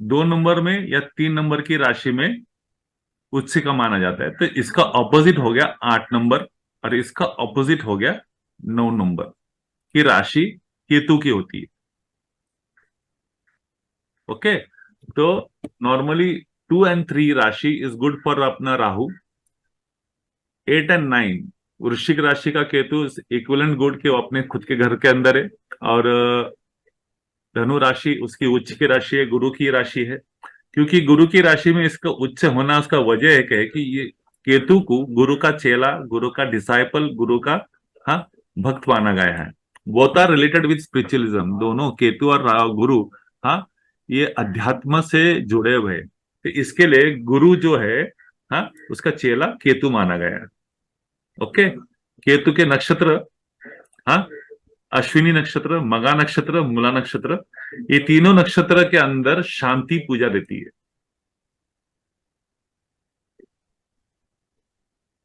2 नंबर में या 3 नंबर की राशि में उच्च का माना जाता है, तो इसका ऑपोजिट हो गया 8 नंबर और इसका ऑपोजिट हो गया 9 नंबर की राशि केतु की होती है। ओके, तो नॉर्मली 2 और 3 राशि इज गुड फॉर अपना राहु। 8 और 9 वृश्चिक राशि का केतु इक्विवेलेंट गुड के वो अपने खुद के घर के अंदर है। और धनु राशि उसकी उच्च की राशि है, गुरु की राशि है। क्योंकि गुरु की राशि में इसका उच्च होना, उसका वजह है कि ये केतु को गुरु का चेला, गुरु का डिसाइपल, गुरु का, हाँ, भक्त माना गया है। Both are related with spiritualism, दोनों केतु और गुरु, हाँ, ये अध्यात्म से जुड़े हुए हैं। तो इसके लिए गुरु जो है, हाँ, उसका चेला केतु माना गया है। ओके, केतु के नक्षत्र, हाँ, अश्विनी नक्षत्र, मगा नक्षत्र, मूला नक्षत्र, ये तीनों नक्षत्र के अंदर शांति पूजा देती है।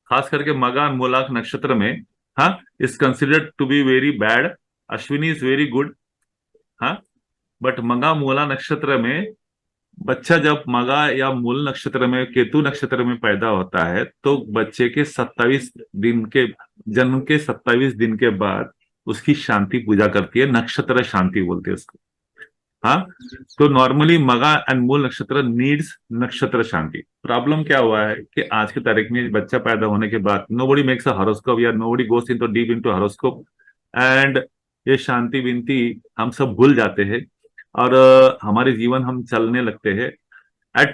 खास करके मगा और मूला नक्षत्र में, हाँ, is considered to be very bad, Ashwini is very good, हाँ। बट मगा मूला नक्षत्र में बच्चा जब मगा या मूल नक्षत्र में, केतु नक्षत्र में पैदा होता है तो बच्चे के 27 दिन के, जन्म के 27 दिन के बाद उसकी शांति पूजा करती है, नक्षत्र शांति बोलते हैं उसको, हाँ। तो नॉर्मली मगा एंड मूल नक्षत्र नीड्स नक्षत्र शांति। प्रॉब्लम क्या हुआ है कि आज की तारीख में बच्चा पैदा होने के बाद नोबडी मेक्स अ हॉरोस्कोप या nobody goes into deep into horoscope, and ये शांति विनती हम सब भूल जाते हैं और हमारे जीवन हम चलने लगते हैं। At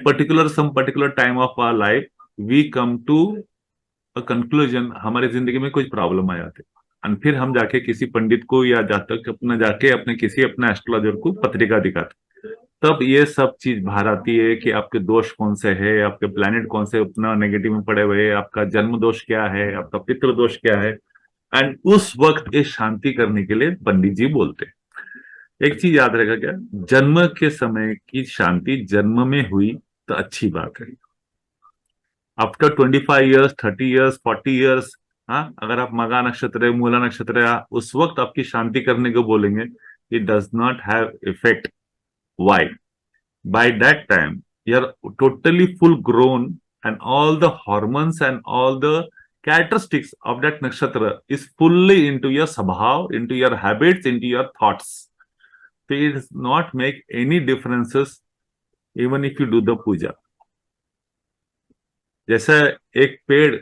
some particular time of our life, we come to a conclusion, हमारे जिंदगी में कुछ प्रॉब्लम आ जाते और फिर हम जाके किसी पंडित को या जातक अपने जाके अपने किसी अपने एस्ट्रोलॉजर को पत्रिका दिखाते, तब ये सब चीज बाहर आती है कि आपके दोष कौन से है, आपके प्लैनेट कौन से उतना नेगेटिव में पड़े हुए हैं, आपका जन्म दोष क्या है, आपका पितृ दोष क्या है। एंड उस वक्त ये शांति करने के लिए पंडित जी बोलते हैं। एक चीज याद रहेगा क्या, जन्म के समय की शांति जन्म में हुई तो अच्छी बात है। आफ्टर 25 ईयर्स, 30 ईयर्स, 40 ईयर्स, हाँ, अगर आप मगा नक्षत्र है, मूला नक्षत्र है, उस वक्त आपकी शांति करने को बोलेंगे, it does not have effect. Why? By that time you are totally full grown and all the hormones and all the characteristics of that nakshatra is fully into your sabhav, into your habits, into your thoughts. So it does not make any differences even if you do the puja. जैसे एक पेड़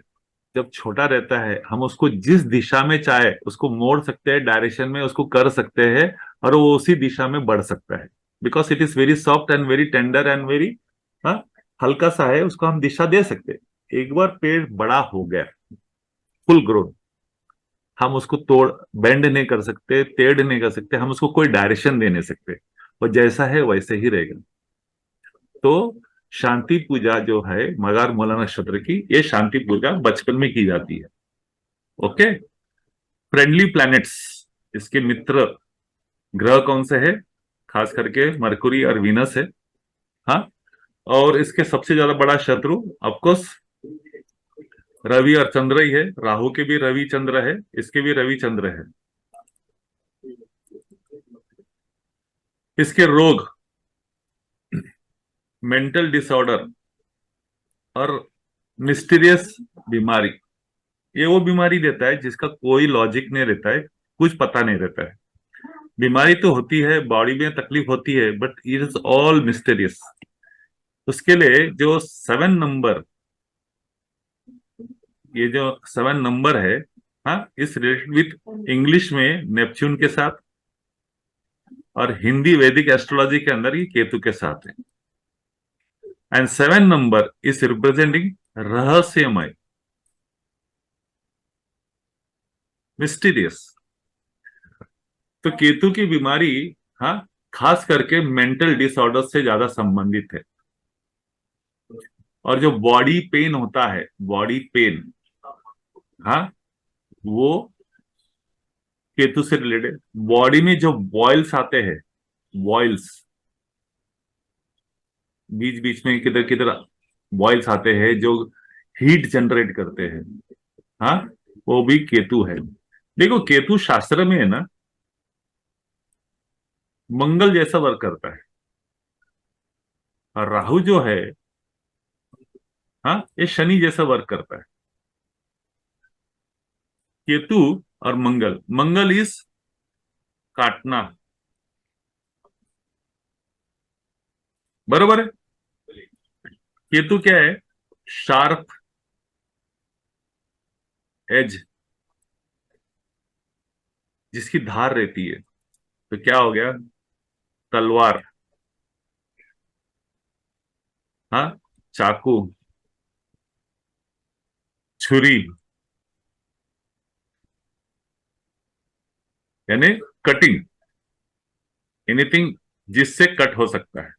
जब छोटा रहता है, हम उसको जिस दिशा में चाहे उसको मोड़ सकते हैं, डायरेक्शन में उसको कर सकते हैं और वो उसी दिशा में बढ़ सकता है, because it is very soft and very tender and very हल्का सा है, उसको हम दिशा दे सकते हैं। एक बार पेड़ बड़ा हो गया, फुल ग्रोन, हम उसको तोड़ बेंड नहीं कर सकते, टेढ़ नहीं कर सकते, हम उसको कोई डायरेक्शन दे नहीं सकते, वो जैसा है वैसे ही रहेगा। तो शांति पूजा जो है मगार मूला नक्षत्र की, ये शांति पूजा बचपन में की जाती है। ओके। फ्रेंडली प्लैनेट्स, इसके मित्र ग्रह कौन से है? खास करके मरकुरी और वीनस है। हाँ, और इसके सबसे ज्यादा बड़ा शत्रु ऑफकोर्स रवि और चंद्र ही है। राहु के भी रवि चंद्र है, इसके भी रवि चंद्र है। इसके रोग, मेंटल डिसऑर्डर और मिस्टीरियस बीमारी, ये वो बीमारी देता है जिसका कोई लॉजिक नहीं रहता है, कुछ पता नहीं रहता है। बीमारी तो होती है, बॉडी में तकलीफ होती है, but it is all mysterious. उसके लिए जो 7 नंबर, ये जो 7 नंबर है, हाँ, इस रिलेटेड विथ इंग्लिश में नेपच्यून के साथ और हिंदी वैदिक एस्ट्रोलॉजी के अंदर ये केतु के साथ है। एंड 7 नंबर इज रिप्रेजेंटिंग रहस्यमय, मिस्टीरियस। तो केतु की बीमारी, हाँ, खास करके मेंटल डिसऑर्डर से ज्यादा संबंधित है। और जो बॉडी पेन होता है, बॉडी पेन, हाँ, वो केतु से रिलेटेड। बॉडी में जो बॉयल्स आते हैं, बॉयल्स बीच बीच में किधर किधर बॉयल्स आते हैं जो हीट जनरेट करते हैं, हाँ, वो भी केतु है। देखो, केतु शास्त्र में है ना, मंगल जैसा वर्क करता है, और राहु जो है, हाँ, ये शनि जैसा वर्क करता है। केतु और मंगल, मंगल इज काटना, बरोबर है। केतु क्या है? शार्प एज, जिसकी धार रहती है। तो क्या हो गया? तलवार, हाँ, चाकू, छुरी, यानी कटिंग, एनीथिंग जिससे कट हो सकता है।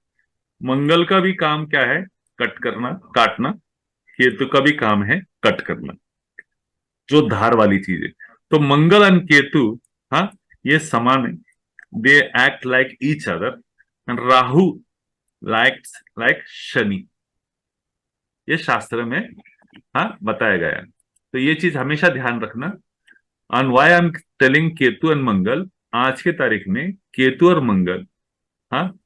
मंगल का भी काम क्या है? कट करना, काटना। केतु का भी काम है कट करना, जो धार वाली चीज है। तो मंगल एंड केतु, हाँ, ये समान है, they act like each other, and Rahu like Shani, ये शास्त्र में, हाँ, बताया गया है। तो ये चीज हमेशा ध्यान रखना। On why I am telling Ketu and Mangal, आज के तारीख में केतु और मंगल, हाँ,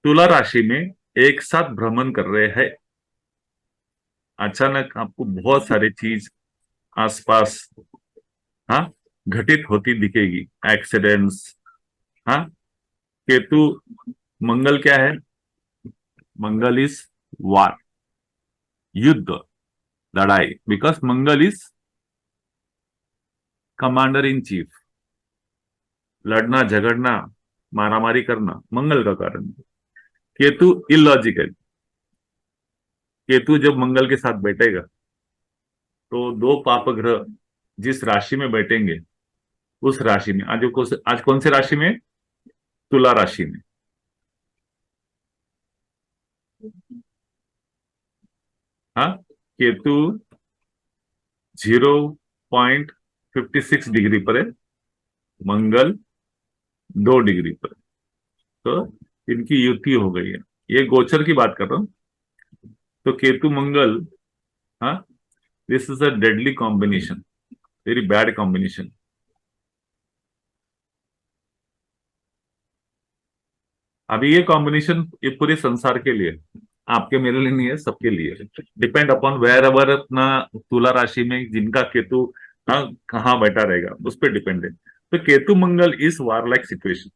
तुला राशि में एक साथ भ्रमण कर रहे हैं। अचानक आपको बहुत सारी चीज आसपास, हाँ, घटित होती दिखेगी, एक्सीडेंट्स, हाँ। केतु, मंगल क्या है? मंगल इज वार, युद्ध, लड़ाई, because Mangal is commander in chief. लड़ना, झगड़ना, मारामारी करना मंगल का कारण है। केतु इलॉजिकल। केतु जब मंगल के साथ बैठेगा तो दो पाप ग्रह जिस राशि में बैठेंगे उस राशि में, आज कौन सी राशि में? तुला राशि में। हाँ, केतु 0.56 डिग्री पर है, मंगल 2 डिग्री पर है। तो इनकी युति हो गई है। ये गोचर की बात कर रहा हूं। तो केतु मंगल, हाँ, this is a deadly combination, very bad combination. अभी ये कॉम्बिनेशन ये पूरे संसार के लिए, आपके मेरे लिए नहीं है, सबके लिए। डिपेंड अपॉन वेयर एवर अपना तुला राशि में जिनका केतु, हाँ, कहाँ बैठा रहेगा उस पर डिपेंड है। तो Ketu Mangal is war like situation.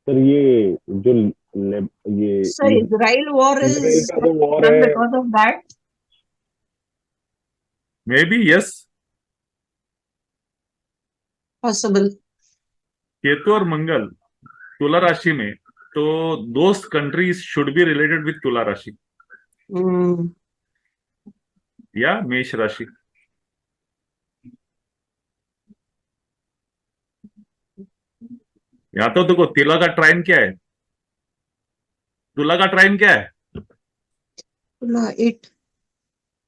Sir ये जो ये Sir, Israel war Israel is का जो वॉर done है, because of that. May be yes. Possible. Ketu और मंगल तुला राशि में, तो दोस्त countries should be related with तुला राशि Hmm. या मेष राशि। या तो देखो तुला का ट्राइन क्या है, तुला का ट्राइन क्या है? It.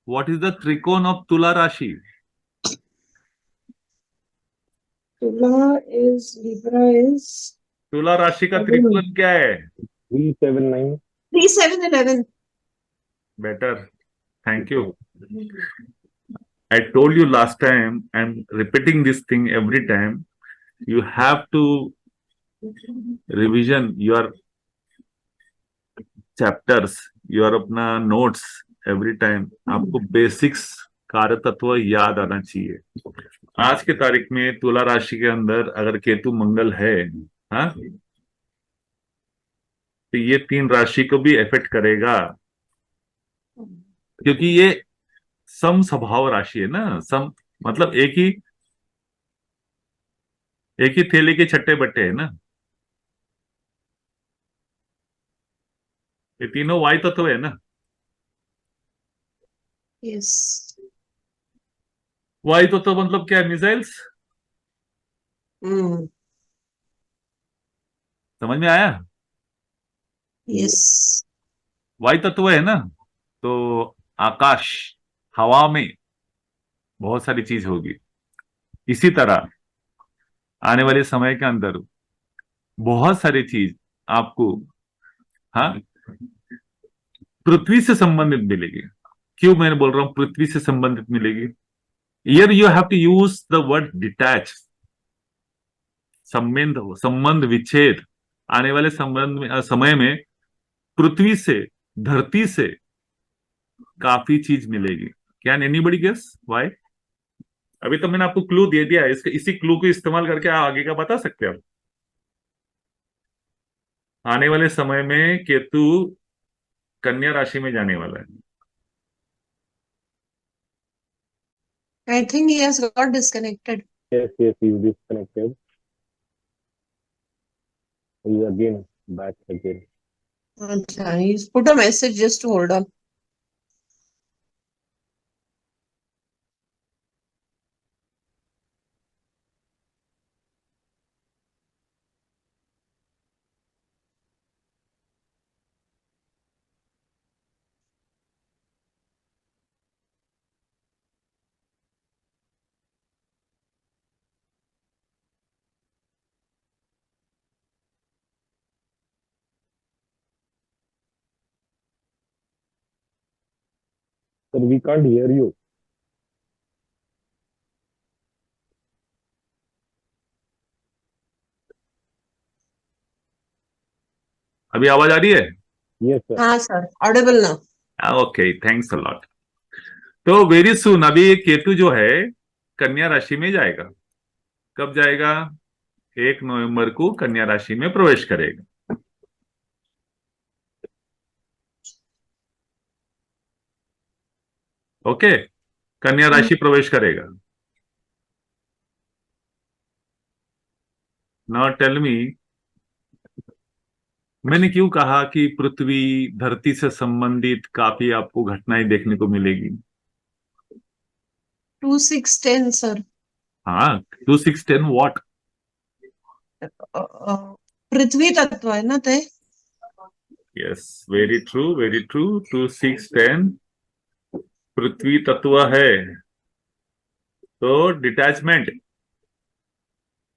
व्हाट इज द त्रिकोण ऑफ तुला राशि? Tula is Libra is तुला राशि का त्रिकोण क्या है? 379। 3, 7, 11. Better, thank you. I told you last time, I'm repeating this thing every time. You have to revision your chapters, your अपना notes every time. आपको बेसिक्स कार्य तत्व याद आना चाहिए। आज के तारीख में तुला राशि के अंदर अगर केतु मंगल है, हाँ, तो ये 3 राशि को भी इफेक्ट करेगा, क्योंकि ये सम स्वभाव राशि है ना। सम मतलब एक ही थैली के छट्टे बट्टे है ना। ये तीनों वायु तत्व है ना। Yes. वायु तत्व मतलब क्या है? मिसाइल्स। Hmm. समझ में आया? Yes. वायु तत्व है ना, तो आकाश, हवा में बहुत सारी चीज होगी। इसी तरह आने वाले समय के अंदर बहुत सारी चीज आपको, हाँ, पृथ्वी से संबंधित मिलेगी। क्यों मैंने बोल रहा हूं पृथ्वी से संबंधित मिलेगी? Here you have to use the word detach. संबंध विच्छेद। आने वाले समय में पृथ्वी से, धरती से काफी चीज मिलेगी। Can anybody guess why? अभी तो मैंने आपको क्लू दे दिया है, इसी क्लू को इस्तेमाल करके आप आगे का बता सकते हो। आने वाले समय में केतु कन्या राशि में जाने वाला है। I think he has got disconnected. Yes, yes, he's disconnected. He's again back again. Acha, he's put a message just to hold on. Sir, we can't hear you. अभी आवाज आ रही है? Yes, sir. हाँ सर, ऑडिबल ना। Okay, thanks a lot. तो वेरी सुन अभी ये केतु जो है कन्या राशि में जाएगा। कब जाएगा? 1 नवंबर को कन्या राशि में प्रवेश करेगा। ओके, कन्या राशि प्रवेश करेगा। नाउ टेल मी, मैंने क्यों कहा कि पृथ्वी धरती से संबंधित काफी आपको घटनाएं देखने को मिलेगी? 2, 6, 10, sir. हाँ, 2, 6, 10 वॉट? पृथ्वी तत्व है ना ते? Yes, very true, very true. 2, 6, 10 पृथ्वी तत्व है। तो डिटैचमेंट,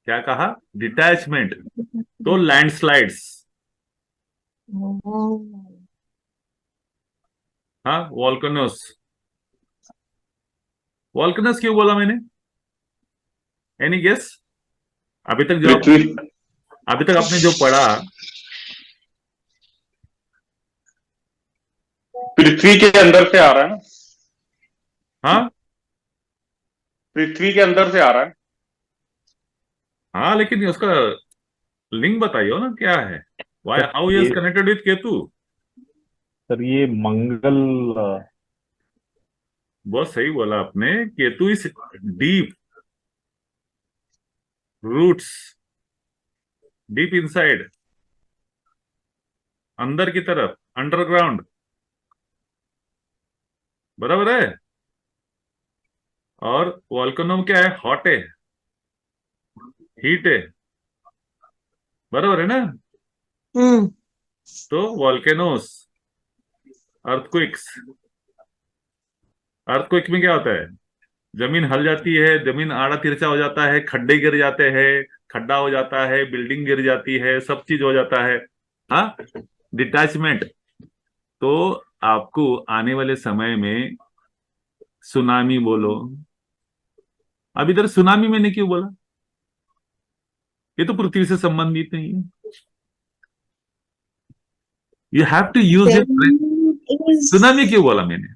क्या कहा? डिटैचमेंट। तो लैंडस्लाइड्स। Oh. हाँ, वॉल्कनोस। वॉल्कनोस क्यों बोला मैंने? Any guess? अभी तक जो पृथ्वी अभी तक आपने जो पढ़ा, पृथ्वी के अंदर से आ रहा है ना, हाँ पृथ्वी के अंदर से आ रहा है। हाँ, लेकिन उसका लिंक बताइए ना, क्या है? वाई, सर हाउ इज ये कनेक्टेड विथ केतु? सर ये मंगल बहुत सही बोला आपने। Ketu is deep roots, deep inside, अंदर की तरफ, अंडरग्राउंड। बराबर है। और वॉल्केनो क्या है? हॉट है, हीट है। बराबर है ना? हम्म। तो वॉल्केनोस, अर्थक्वेक्स। अर्थक्वेक में क्या होता है? जमीन हिल जाती है, जमीन आड़ा तिरछा हो जाता है, खड्डे गिर जाते हैं, खड्डा हो जाता है, बिल्डिंग गिर जाती है, सब चीज हो जाता है। हाँ, डिटैचमेंट। तो आपको आने वाले समय में सुनामी बोलो। अब इधर सुनामी मैंने क्यों बोला? ये तो पृथ्वी से संबंधित नहीं है। You have to use it. Then tsunami is क्यों बोला मैंने?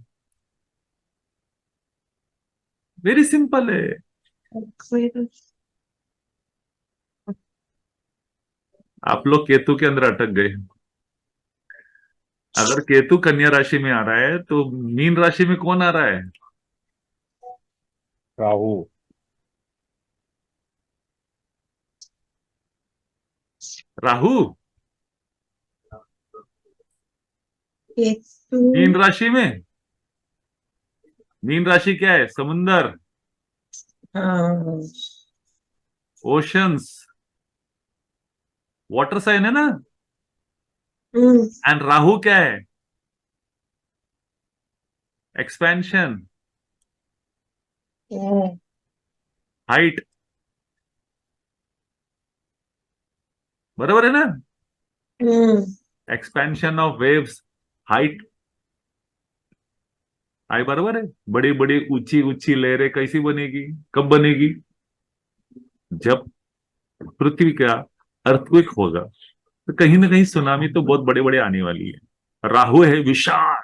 वेरी सिंपल है। आप लोग केतु के अंदर अटक गए। अगर केतु कन्या राशि में आ रहा है तो मीन राशि में कौन आ रहा है? राहु। राहु। केतु। मीन राशि में। मीन राशि क्या है? समुंदर, हाँ। ओशंस, वाटर साइन है ना। हम्म। एंड राहु क्या है? Expansion, Yeah. हाइट। बराबर है ना? Hmm. Expansion of waves, height. आई बराबर है। बड़ी बड़ी ऊंची ऊंची लहरें कैसी बनेगी? कब बनेगी? जब पृथ्वी का अर्थक्वेक होगा। तो कहीं ना कहीं सुनामी तो बहुत बड़े बड़े आने वाली है। राहु है विशाल,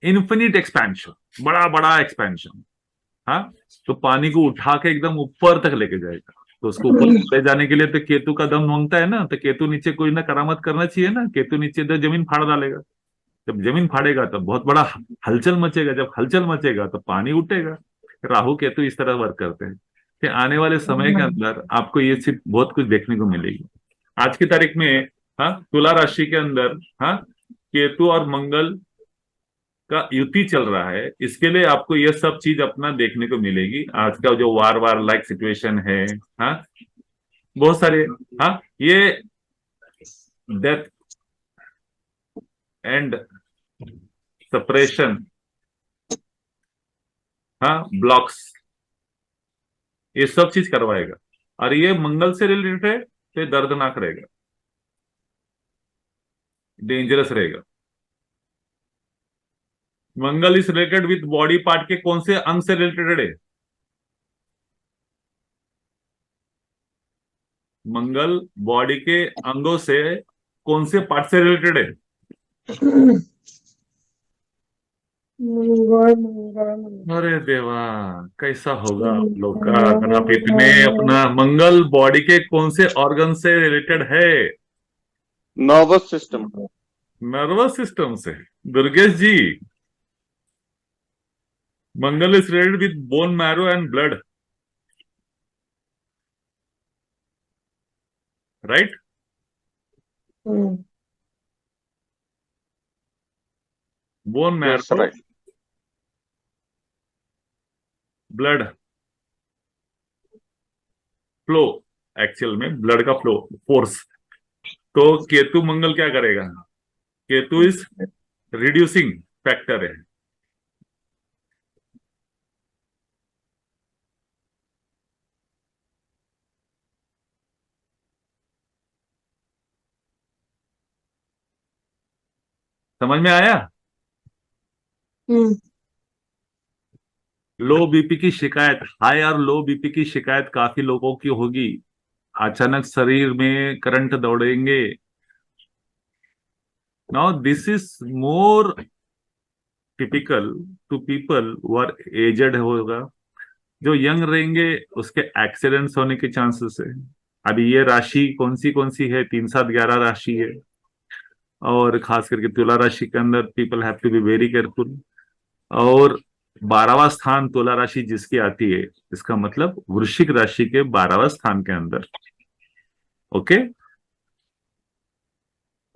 इन्फिनिट एक्सपेंशन, बड़ा बड़ा एक्सपेंशन। हाँ, तो पानी को उठा के एकदम ऊपर तक लेके जाएगा। तो उसको ऊपर ले जाने के लिए तो केतु का दम मांगता है ना। तो केतु नीचे कोई ना करामत करना चाहिए ना। केतु नीचे तो जमीन फाड़ डालेगा। जब जमीन फाड़ेगा तो बहुत बड़ा हलचल मचेगा। जब हलचल मचेगा तो पानी उठेगा। राहु केतु इस तरह वर्क करते हैं कि आने वाले समय के अंदर आपको ये चीज बहुत कुछ देखने को मिलेगी। आज की तारीख में, हाँ, तुला राशि के अंदर, हाँ, केतु और मंगल का युति चल रहा है। इसके लिए आपको ये सब चीज अपना देखने को मिलेगी। आज का जो वार वार लाइक सिचुएशन है, हाँ, बहुत सारे, हाँ, ये डेथ एंड सेपरेशन, हाँ, ब्लॉक्स, ये सब चीज करवाएगा। और ये मंगल से रिलेटेड है तो ये दर्दनाक रहेगा, डेंजरस रहेगा। Mangal is related with body part के कौन से अंग से रिलेटेड है? मंगल बॉडी के अंगों से कौन से पार्ट से रिलेटेड है? अरे देवा, कैसा होगा आप लोग का अगर आप इतने अपना मंगल बॉडी के कौन से ऑर्गन से रिलेटेड है? Nervous system. नर्वस सिस्टम से। Durgesh ji, Mangal is related with bone marrow and blood, right? Hmm. Bone yes marrow, right. Blood flow, actual में ब्लड का फ्लो, फोर्स। तो केतु मंगल क्या करेगा? केतु इज रिड्यूसिंग फैक्टर है। समझ में आया? Hmm. लो बीपी की शिकायत, हाई और लो बीपी की शिकायत काफी लोगों की होगी। अचानक शरीर में करंट दौड़ेंगे। Now this is more typical to people who are aged होगा। जो यंग रहेंगे उसके एक्सीडेंट्स होने के चांसेस है। अभी ये राशि कौन सी है? 3 7 11 राशि है। और खास करके तुला राशि के अंदर people have to be very careful. और 12वां स्थान तुला राशि जिसकी आती है, इसका मतलब वृश्चिक राशि के 12वां स्थान के अंदर। ओके।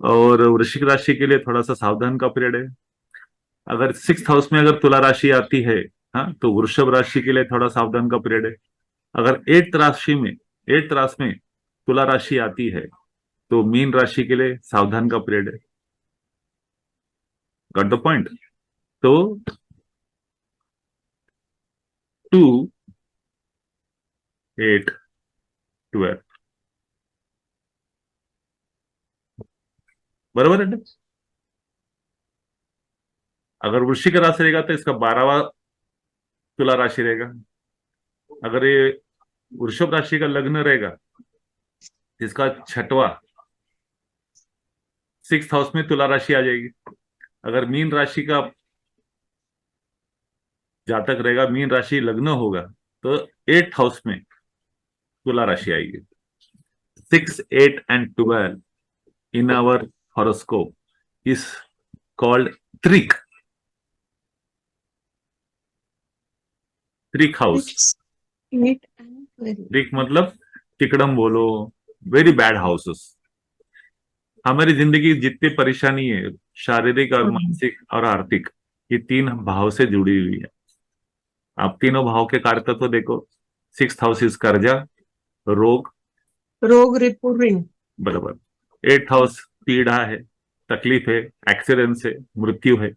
और वृश्चिक राशि के लिए थोड़ा सा सावधान का पीरियड है। अगर 6th हाउस में अगर तुला राशि आती है, हाँ, तो वृषभ राशि के लिए थोड़ा सावधान का पीरियड है। अगर 8th राशि में तुला राशि आती है, तो मीन राशि के लिए सावधान का पीरियड है। Got the point? तो 2 8 12 बराबर है ना? अगर वृश्चिक राशि रहेगा तो इसका 12वां तुला राशि रहेगा। अगर ये वृषभ राशि का लग्न रहेगा, इसका 6वां 6th हाउस में तुला राशि आ जाएगी। अगर मीन राशि का जातक रहेगा, मीन राशि लग्न होगा, तो 8th हाउस में तुला राशि आएगी। 6 8 and 12 in our horoscope is called त्रिक। त्रिक हाउस। 6, 8 and 12. त्रिक मतलब तिकड़म बोलो, वेरी बैड हाउसेस। हमारी जिंदगी जितनी परेशानी है, शारीरिक और मानसिक और आर्थिक, ये 3 भाव से जुड़ी हुई है। आप तीनों भाव के कारक तो देखो। 6th हाउस इज कर्जा, रोग, रोग, रिपु, ऋण. बराबर। 8th हाउस पीड़ा है, तकलीफ है, एक्सीडेंस है, मृत्यु है।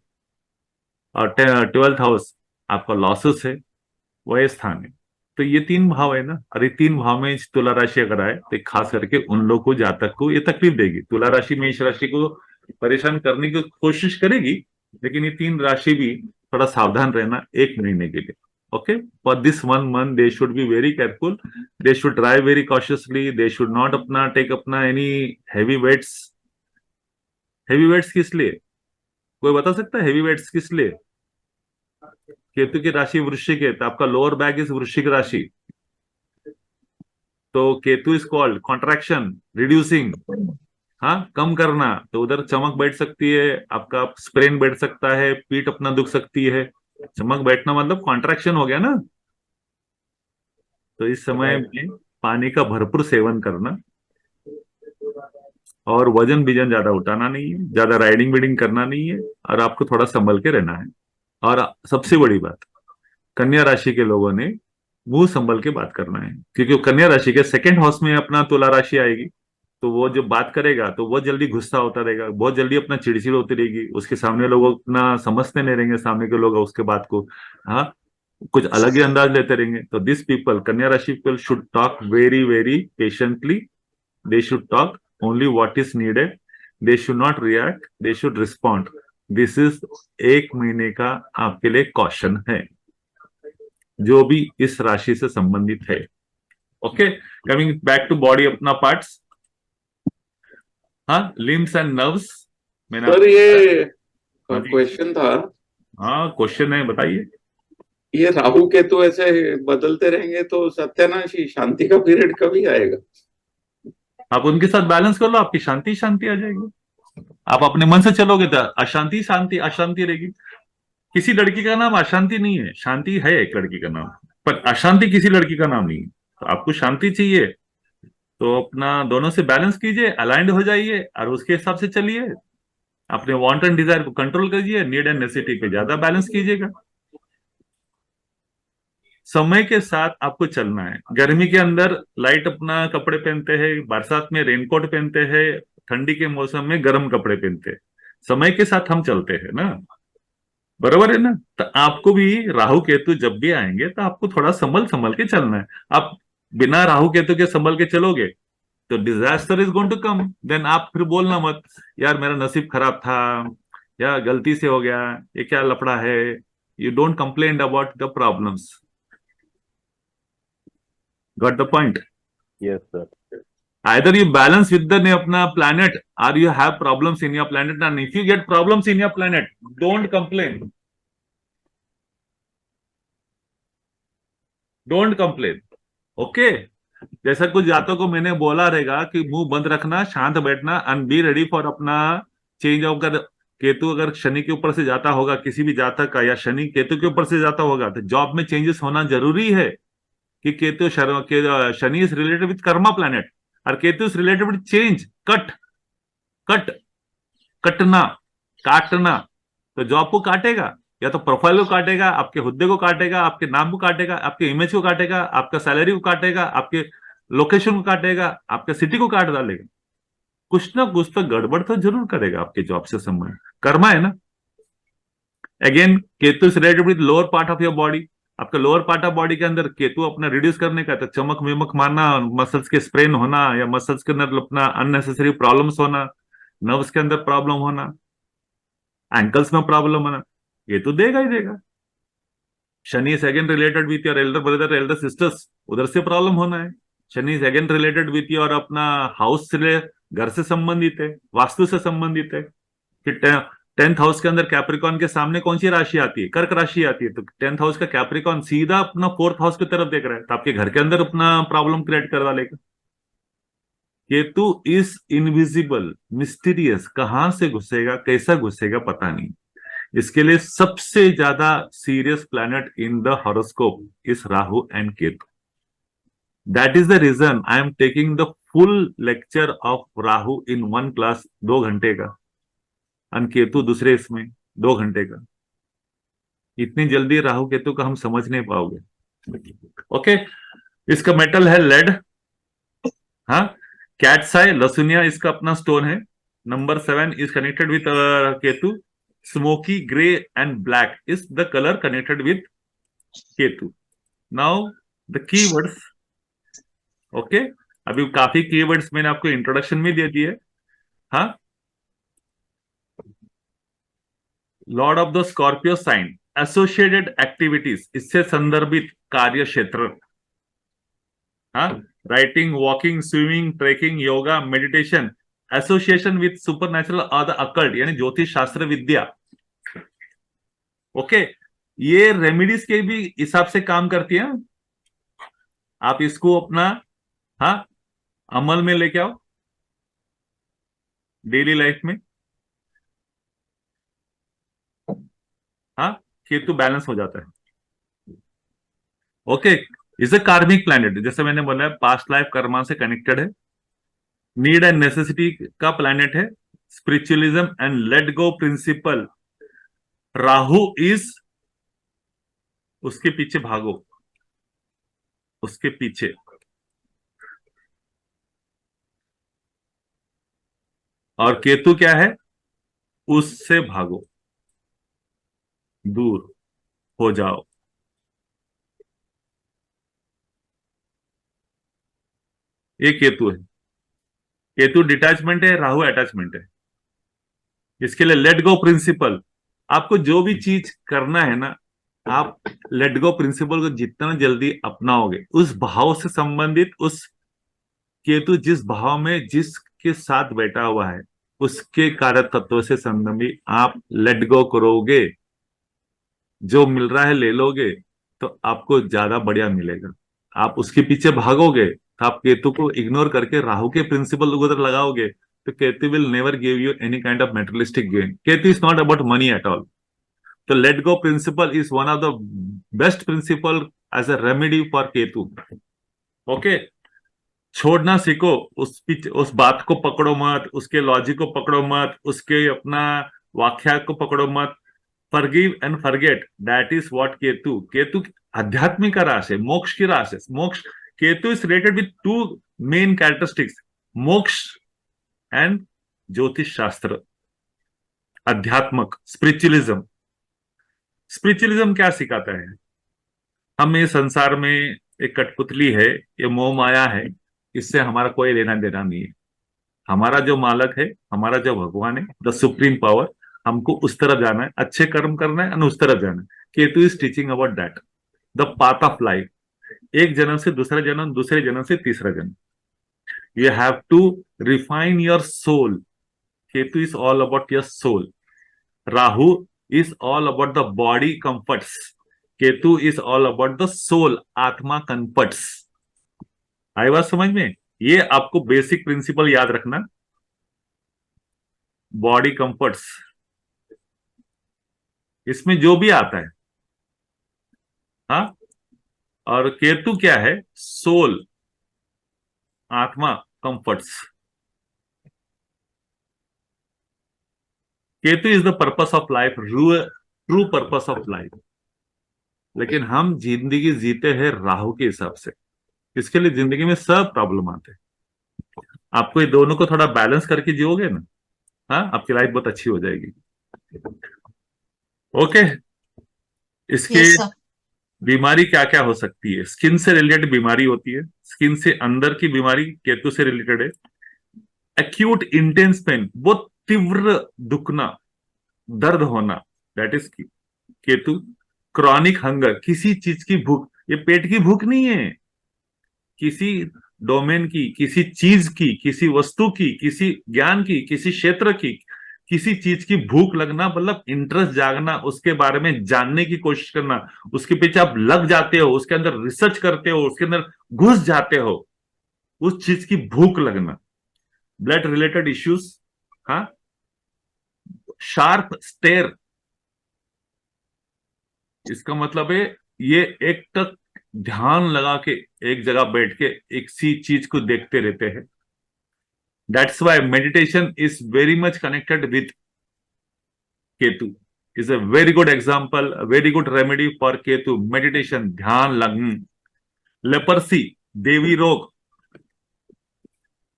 और 12th हाउस आपका लॉसेस है, वह स्थान है। तो ये 3 भाव है ना। और ये 3 भाव में तुला राशि अगर आए तो खास करके उन लोग को, जातक को ये तकलीफ देगी। तुला राशि मेष राशि को परेशान करने की कोशिश करेगी, लेकिन ये 3 राशि भी थोड़ा सावधान रहना 1 महीने के लिए। Okay, for this 1 month they should be very careful, they should drive very cautiously, they should not take अपना any heavy weights. Heavy weights किस लिए? कोई बता सकता है हैवी वेट्स किस लिए? केतु की राशि वृश्चिक है, तो आपका लोअर बैक इज वृश्चिक राशि। तो Ketu is called contraction, reducing. हाँ, कम करना। तो उधर चमक बैठ सकती है, आपका स्प्रेन बैठ सकता है, पीठ अपना दुख सकती है। चमक बैठना मतलब कॉन्ट्रैक्शन हो गया ना। तो इस समय में पानी का भरपूर सेवन करना, और वजन बिजन ज्यादा उठाना नहीं है, ज्यादा राइडिंग बीडिंग करना नहीं है, और आपको थोड़ा संभल के रहना है। और सबसे बड़ी बात, कन्या राशि के लोगों ने मुंह संभल के बात करना है, क्योंकि कन्या राशि के 2nd हाउस में अपना तुला राशि आएगी। तो वो जो बात करेगा तो बहुत जल्दी गुस्सा होता रहेगा, बहुत जल्दी अपना चिड़चिड़ होती रहेगी, उसके सामने लोग अपना समझते नहीं रहेंगे, सामने के लोग उसके बात को, हाँ, कुछ अलग ही अंदाज लेते रहेंगे। तो दिस पीपल, कन्या राशि people should talk very very patiently. They should talk only what is needed, they should not react, they should respond. This is 1 महीने का आपके लिए कॉशन है, जो भी इस राशि से संबंधित है। Okay, coming back to body, अपना पार्ट्स। हाँ, लिम्स एंड नर्व्स। मैंने सर ये हाँ जी, क्वेश्चन था, हाँ क्वेश्चन है, बताइए। ये राहु केतु ऐसे बदलते रहेंगे तो सत्यानाशी शांति का पीरियड कभी आएगा? आप उनके साथ बैलेंस कर लो, आपकी शांति शांति आ जाएगी। आप अपने मन से चलोगे तो अशांति शांति अशांति रहेगी। किसी लड़की का नाम अशांति नहीं है, शांति है एक लड़की का नाम, पर अशांति किसी लड़की का नाम नहीं है। तो आपको शांति चाहिए तो अपना दोनों से बैलेंस कीजिए, अलाइंड हो जाइए और उसके हिसाब से चलिए। अपने वांट एंड डिजायर को कंट्रोल कीजिए, नीड एंड नेसेसिटी पे ज्यादा बैलेंस कीजिएगा। समय के साथ आपको चलना है। गर्मी के अंदर लाइट अपना कपड़े पहनते हैं, बरसात में रेनकोट पहनते हैं, ठंडी के मौसम में गर्म कपड़े पहनते हैं। समय के साथ हम चलते हैं ना, बराबर है ना। तो आपको भी राहु केतु जब भी आएंगे तो आपको थोड़ा संभल संभल के चलना है। आप बिना राहु केतु के संभल के चलोगे तो disaster is going to come. Then आप फिर बोलना मत, यार मेरा नसीब खराब था, या गलती से हो गया, ये क्या लफड़ा है। You don't complain about the problems. Got the point? Yes sir. Either you balance with the अपना planet or you have problems in your planet, and if you get problems in your planet, don't complain. Don't complain. Okay? जैसा कुछ जातों को मैंने बोला रहेगा कि मुंह बंद रखना, शांत बैठना, एंड बी रेडी फॉर अपना चेंज ऑफ कर। केतु अगर शनि के ऊपर से जाता होगा, किसी भी जातक का, या शनि केतु के ऊपर से जाता होगा, तो जॉब में चेंजेस होना जरूरी है। कि Ketu Shani is related with karma planet, और Ketu is related with change, cut कटना, काटना। तो जॉब को काटेगा, या तो प्रोफाइल को काटेगा, आपके हुद्दे को काटेगा, आपके नाम को काटेगा, आपके इमेज को काटेगा, आपका सैलरी को काटेगा, आपके लोकेशन को काटेगा, आपके सिटी को काट डालेगा। कुछ ना कुछ तो गड़बड़ तो जरूर करेगा आपके जॉब से संबंध, कर्मा है ना। Again Ketu is related with lower part of your body. आपका लोअर पार्ट ऑफ बॉडी के अंदर केतु अपना रिड्यूस करने का, तो चमक विमक मारना, मसल्स के स्प्रेन होना, या मसल्स के अंदर अपना अननेसेसरी प्रॉब्लम्स होना, नर्व्स के अंदर प्रॉब्लम होना, एंकल्स में प्रॉब्लम होना, ये तो देगा ही देगा। Shani is again related with your Elder brother, Elder sisters, उधर से प्रॉब्लम होना है। Shani is again related with your अपना हाउस से, घर से संबंधित है, वास्तु से संबंधित है। फिर 10th हाउस के अंदर कैप्रिकॉन के सामने कौन सी राशि आती है? कर्क राशि आती है। तो 10th हाउस का कैप्रिकॉन सीधा अपना 4th हाउस की तरफ देख रहा है, तो आपके घर के अंदर अपना प्रॉब्लम क्रिएट कर डालेगा। केतु इज इनविजिबल, मिस्टीरियस, कहां से घुसेगा, कैसा घुसेगा, पता नहीं। इसके लिए सबसे ज्यादा serious planet in the horoscope is Rahu and Ketu. That is the reason I am taking the full lecture of Rahu in 1 class, 2 घंटे का, और केतु दूसरे इसमें 2 घंटे का। इतनी जल्दी राहु केतु का हम समझ नहीं पाओगे। ओके, इसका मेटल है लेड। हाँ, कैट्स आई, लसुनिया इसका अपना स्टोन है। Number 7 is connected with Ketu. Smoky grey and black is the colour connected with Ketu. Now the keywords. Okay, अभी काफी कीवर्ड्स मैंने आपको इंट्रोडक्शन में दे दिए। हाँ, lord of the Scorpio sign, associated activities, इससे संदर्भित कार्य क्षेत्र। हाँ, writing, walking, swimming, trekking, yoga, meditation, association with supernatural और द अकल्ट, यानी ज्योतिष शास्त्र विद्या। ओके, ये रेमेडीज के भी हिसाब से काम करती है। आप इसको अपना हाँ अमल में लेके आओ डेली लाइफ में। हाँ, केतु बैलेंस हो जाता है। ओके, इज अ कार्मिक प्लैनेट, जैसे मैंने बोला पास्ट लाइफ कर्मा से कनेक्टेड है। नीड एंड नेसेसिटी का प्लैनेट है। Spiritualism and let go principle. Rahu is, उसके पीछे भागो, उसके पीछे। और केतु क्या है? उससे भागो, दूर हो जाओ। ये केतु है। केतु डिटैचमेंट है, राहु अटैचमेंट है। इसके लिए लेट गो प्रिंसिपल। आपको जो भी चीज करना है ना, आप लेट गो प्रिंसिपल को जितना जल्दी अपनाओगे, उस भाव से संबंधित, उस केतु जिस भाव में जिसके साथ बैठा हुआ है उसके कार्य तत्व से संबंधित आप लेट गो करोगे, जो मिल रहा है ले लोगे, तो आपको ज्यादा बढ़िया मिलेगा। आप उसके पीछे भागोगे तो आप केतु को इग्नोर करके राहु के प्रिंसिपल उधर लगाओगे, तो Ketu will never give you any kind of materialistic gain. Ketu is not about money at all. तो let go principle is one of the best principle as a remedy for Ketu. Okay, छोड़ना सीखो, उस बात को पकड़ो मत, उसके लॉजिक को पकड़ो मत, उसके अपना वाक्या को पकड़ो मत। Forgive and forget, that is what Ketu. Ketu आध्यात्मिक का राशि है, मोक्ष की राशि है। मोक्ष, Ketu is related with two main characteristics, मोक्ष एंड ज्योतिष शास्त्र, अध्यात्मक, स्पिरिचुअलिज्म। स्पिरिचुअलिज्म क्या सिखाता है? हम इस संसार में एक कठपुतली है, ये मोह माया है, इससे हमारा कोई लेना देना नहीं है। हमारा जो मालक है, हमारा जो भगवान है, द सुप्रीम पावर, हमको उस तरफ जाना है, अच्छे कर्म करना है और उस तरफ जाना है। Ketu is teaching about that, the path of life. एक जन्म से दूसरा जन्म, दूसरे जन्म से तीसरा जन्म, you have to refine your soul. Ketu is all about your soul. Rahu is all about the body comforts, Ketu is all about the soul, आत्मा कंफर्ट्स। आई बात समझ में? ये आपको बेसिक प्रिंसिपल याद रखना, बॉडी कंफर्ट्स, इसमें जो भी आता है। हाँ, और केतु क्या है? सोल, आत्मा, comforts. Ketu is the purpose of life, true purpose of life. लेकिन हम जिंदगी जीते हैं राहु के हिसाब से, इसके लिए जिंदगी में सब प्रॉब्लम आते हैं। आपको ये दोनों को थोड़ा बैलेंस करके जियोगे ना, हाँ, आपकी लाइफ बहुत अच्छी हो जाएगी। ओके, इसके Yes, sir. बीमारी क्या क्या हो सकती है? स्किन से रिलेटेड बीमारी होती है, स्किन से अंदर की बीमारी केतु से रिलेटेड है। एक्यूट इंटेंस पेन, बहुत तीव्र दुखना, दर्द होना, that is Ketu. Chronic hunger, किसी चीज की भूख, ये पेट की भूख नहीं है, किसी डोमेन की, किसी चीज की, किसी वस्तु की, किसी ज्ञान की, किसी क्षेत्र की, किसी चीज की भूख लगना, मतलब इंटरेस्ट जागना, उसके बारे में जानने की कोशिश करना, उसके पीछे आप लग जाते हो, उसके अंदर रिसर्च करते हो, उसके अंदर घुस जाते हो, उस चीज की भूख लगना। ब्लड रिलेटेड इश्यूज, हाँ, शार्प स्टेयर, इसका मतलब है ये एक तक ध्यान लगा के एक जगह बैठ के एक सी चीज को देखते रहते हैं। That's why meditation is very much connected with Ketu, is a very good example, very good remedy for Ketu, meditation, ध्यान लगन। लेपर्सी, देवी रोग,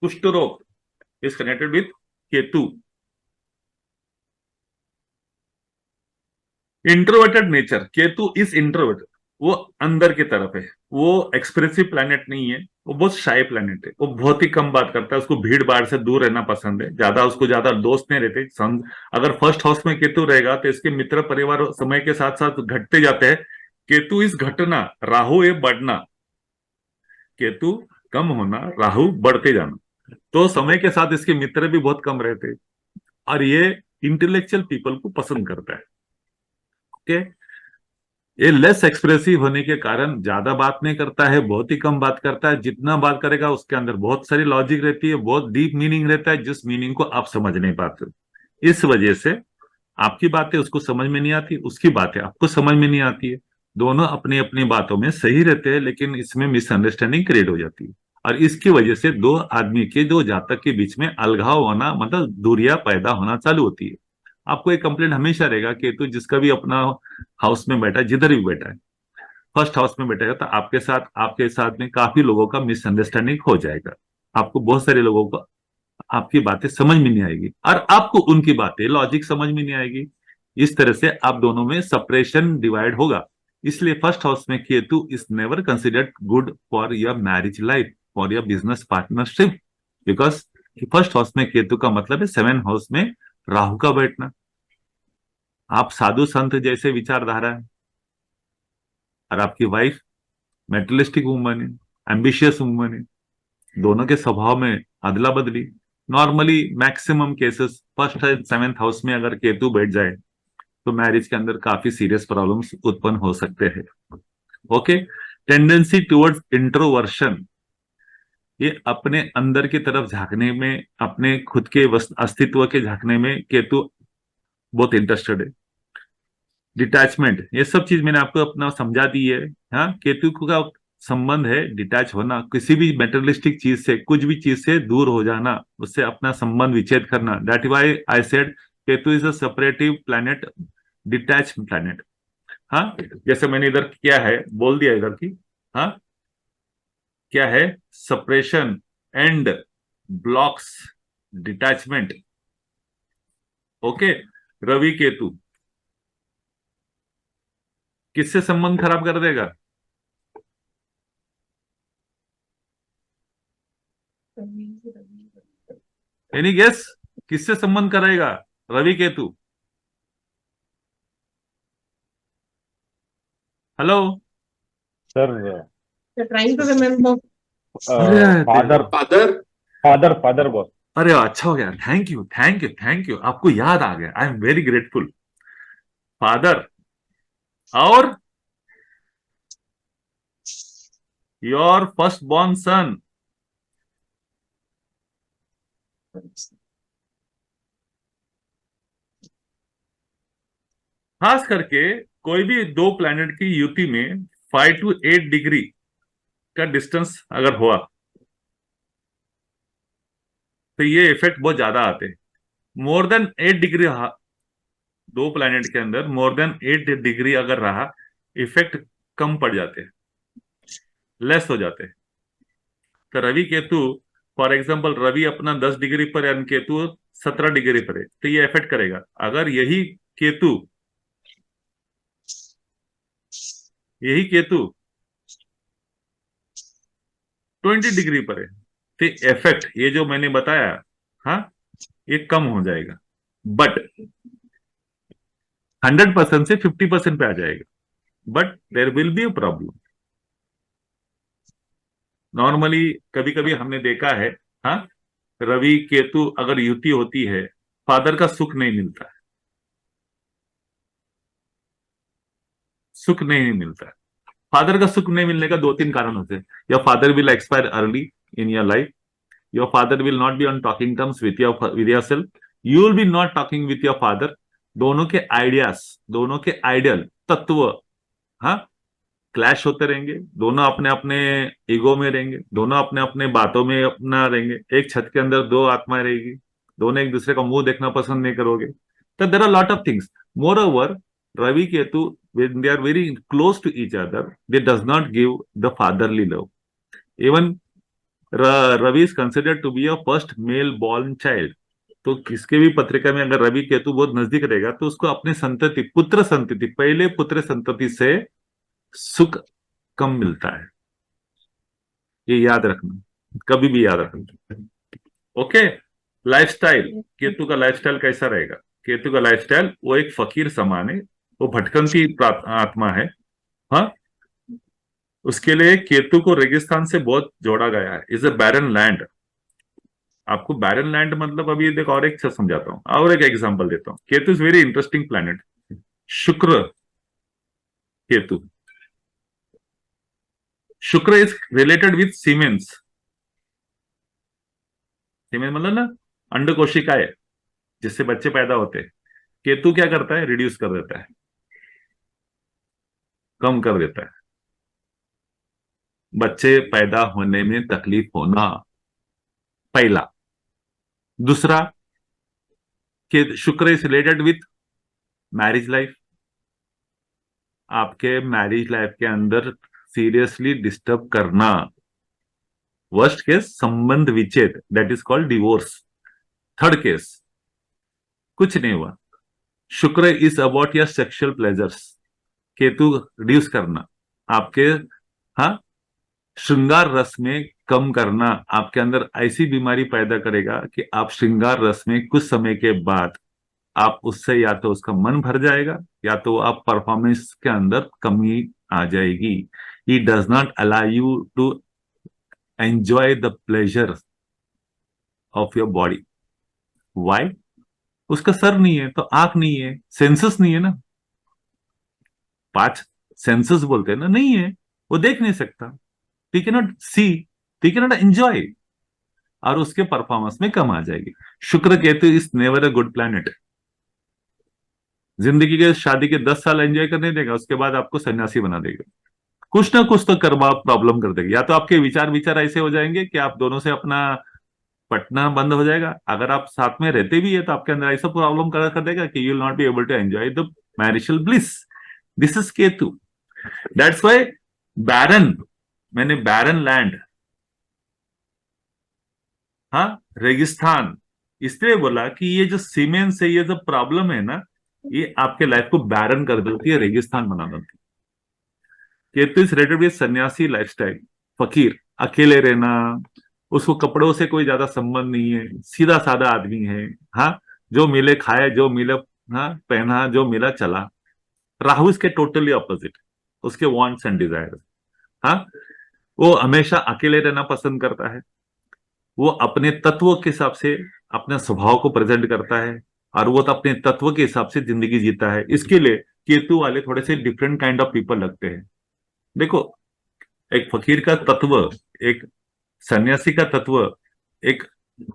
कुष्ठ रोग is connected with Ketu. Introverted nature, Ketu is introverted, वो अंदर की तरफ है, वो एक्सप्रेसिव प्लैनेट नहीं है, वो बहुत शाय प्लैनेट है, वो बहुत ही कम बात करता है, उसको भीड़ भाड़ से दूर रहना पसंद है, उसको ज्यादा दोस्त नहीं रहते। अगर फर्स्ट हाउस में केतु रहेगा तो इसके मित्र परिवार समय के साथ साथ घटते जाते हैं। केतु इस घटना, राहु ये बढ़ना, केतु कम होना, राहु बढ़ते जाना। तो समय के साथ इसके मित्र भी बहुत कम रहते, और ये इंटेलेक्चुअल पीपल को पसंद करता है। ओके, ये लेस एक्सप्रेसिव होने के कारण ज्यादा बात नहीं करता है, बहुत ही कम बात करता है। जितना बात करेगा उसके अंदर बहुत सारी लॉजिक रहती है, बहुत डीप मीनिंग रहता है, जिस मीनिंग को आप समझ नहीं पाते। इस वजह से आपकी बातें उसको समझ में नहीं आती, उसकी बातें आपको समझ में नहीं आती है। दोनों अपनी अपनी बातों में सही रहते हैं, लेकिन इसमें मिसअंडरस्टैंडिंग क्रिएट हो जाती है, और इसकी वजह से दो आदमी के, दो जातक के बीच में अलगाव होना, मतलब दूरियां पैदा होना चालू होती है। आपको एक कंप्लेंट हमेशा रहेगा कि तो जिसका भी अपना हाउस में बैठा है, जिधर भी बैठा है, फर्स्ट हाउस में बैठेगा, तो आपके साथ में काफी लोगों का मिसअंडरस्टैंडिंग हो जाएगा। आपको बहुत सारे लोगों को आपकी बातें समझ में नहीं आएगी, और आपको उनकी बातें, लॉजिक समझ में नहीं आएगी। इस तरह से आप दोनों में सेपरेशन, डिवाइड होगा। इसलिए फर्स्ट हाउस में Ketu is never considered good for your marriage life, for your business partnership, because first house में केतु का मतलब है 7th हाउस में राहु का बैठना। आप साधु संत जैसे विचारधारा है, और आपकी वाइफ मेटलिस्टिक वुमन है, एम्बिशियस वुमन है, दोनों के स्वभाव में अदला बदली। Normally maximum cases first and 7th house में अगर केतु बैठ जाए तो मैरिज के अंदर काफी सीरियस प्रॉब्लम्स उत्पन्न हो सकते हैं। ओके, टेंडेंसी टुवर्ड्स इंट्रोवर्शन, ये अपने अंदर की तरफ झांकने में, अपने खुद के अस्तित्व के झांकने में केतु बहुत इंटरेस्टेड है। डिटैचमेंट, ये सब चीज मैंने आपको अपना समझा दी है। हाँ, केतु का संबंध है डिटैच होना, किसी भी मेटेरियलिस्टिक चीज से, कुछ भी चीज से दूर हो जाना, उससे अपना संबंध विच्छेद करना। That why I said Ketu is a separative planet, detach planet. हाँ, जैसे मैंने इधर किया है, बोल दिया इधर की। हाँ, क्या है? Separation and blocks, detachment. Okay, Ravi Ketu किससे संबंध खराब कर देगा? एनी गेस, किससे संबंध कराएगा Ravi Ketu? Hello? Sir You're trying to remember. अरे father father. Father father boss. अरे अच्छा हो गया, thank you thank you thank you, आपको याद आ गया, I am very grateful. Father और योर फर्स्ट बॉर्न सन। खास करके कोई भी दो प्लैनेट की युति में 5 to 8 डिग्री का डिस्टेंस अगर हुआ तो ये इफेक्ट बहुत ज्यादा आते हैं। मोर देन 8 डिग्री, दो प्लैनेट के अंदर मोर देन 8 डिग्री अगर रहा, इफेक्ट कम पड़ जाते हैं, लेस हो जाते हैं। तो रवि केतु, फॉर एग्जाम्पल रवि अपना 10 डिग्री पर है, केतु 17 डिग्री पर है, तो ये इफेक्ट करेगा। अगर केतु यही केतु 20 डिग्री पर है, तो इफेक्ट ये जो मैंने बताया, हाँ, ये कम हो जाएगा, बट 100% से 50% पे आ जाएगा, but there will be a problem. Normally कभी कभी हमने देखा है, हाँ, रवि केतु अगर युति होती है, फादर का सुख नहीं मिलता है, सुख नहीं मिलता है। फादर का सुख नहीं मिलने का 2-3 कारण होते हैं। Your father will expire early in your life, your father will not be on talking terms with your self, you will be not talking with your father. दोनों के आइडियाज, दोनों के आइडियल तत्व, हाँ, क्लैश होते रहेंगे। दोनों अपने अपने ईगो में रहेंगे, दोनों अपने अपने बातों में अपना रहेंगे। एक छत के अंदर दो आत्माएं रहेगी, दोनों एक दूसरे का मुंह देखना पसंद नहीं करोगे। तो there are lot of things. Moreover, Ravi Ketu, when they are very close to each other, they does not give the fatherly love. Even Ravi is considered to be a first male born child. तो किसके भी पत्रिका में अगर रवि केतु बहुत नजदीक रहेगा तो उसको अपनी संतति, पुत्र संतति, पहले पुत्र संतति से सुख कम मिलता है। ये याद रखना, कभी भी याद रखना। ओके, लाइफस्टाइल, केतु का लाइफस्टाइल कैसा रहेगा? केतु का लाइफस्टाइल, वो एक फकीर समान है, वो भटकंती आत्मा है। हाँ, उसके लिए केतु को रेगिस्तान से बहुत जोड़ा गया है। Is a barren land. आपको बैरन लैंड मतलब, अभी देखो और एक समझाता हूं, और एक एग्जांपल देता हूं। Ketu is very interesting planet. शुक्र केतु, शुक्र is related with siemens. Siemens मतलब ना अंड कोशिकाएं जिससे बच्चे पैदा होते हैं। केतु क्या करता है? रिड्यूस कर देता है, कम कर देता है, बच्चे पैदा होने में तकलीफ होना, पहला। दूसरा, कि शुक्र is related with marriage life. आपके मैरिज लाइफ के अंदर सीरियसली डिस्टर्ब करना। वर्स्ट केस संबंध विच्छेद, that is called divorce. Third case, कुछ नहीं हुआ, शुक्र is about your sexual pleasures. Ketu reduce करना, आपके, हाँ, श्रृंगार रस में कम करना। आपके अंदर ऐसी बीमारी पैदा करेगा कि आप श्रृंगार रस में कुछ समय के बाद आप उससे या तो उसका मन भर जाएगा या तो आप परफॉर्मेंस के अंदर कमी आ जाएगी। He does not allow you to enjoy the pleasure of your body. Why? उसका सर नहीं है तो आंख नहीं है, सेंसस नहीं है ना, 5 सेंसस बोलते हैं ना, नहीं है, वो देख नहीं सकता। he cannot see, he cannot enjoy, और उसके परफॉर्मेंस में कम आ जाएगी। शुक्र Ketu is never a good planet. जिंदगी के शादी के 10 साल एंजॉय करने देगा, उसके बाद आपको सन्यासी बना देगा। कुछ ना कुछ तो कर्मा प्रॉब्लम कर देगी। या तो आपके विचार विचार ऐसे हो जाएंगे कि आप दोनों से अपना पटना बंद हो जाएगा। अगर आप साथ में रहते भी है तो आपके अंदर ऐसा प्रॉब्लम कर देगा कि you will not be able to enjoy the marital bliss. This is Ketu. That's why barren, मैंने बैरन लैंड, हाँ, रेगिस्तान, इसलिए बोला कि ये जो सीमेंट से ये जो प्रॉब्लम है ना, ये आपके लाइफ को बैरन कर देती है, रेगिस्तान बना देती है। केतु इज रिलेटेड विद सन्यासी लाइफस्टाइल, फकीर, अकेले रहना, उसको कपड़ों से कोई ज्यादा संबंध नहीं है, सीधा साधा आदमी है। हाँ, जो मिले खाए, जो मिले हाँ पहना, जो मिला चला। राहु इसके टोटली ऑपोजिट, उसके वांट्स एंड डिजायर। हाँ, वो हमेशा अकेले रहना पसंद करता है, वो अपने तत्व के हिसाब से अपने स्वभाव को प्रेजेंट करता है, और वो तो अपने तत्व के हिसाब से जिंदगी जीता है। इसके लिए केतु वाले थोड़े से डिफरेंट काइंड ऑफ पीपल लगते हैं। देखो, एक फकीर का तत्व, एक सन्यासी का तत्व, एक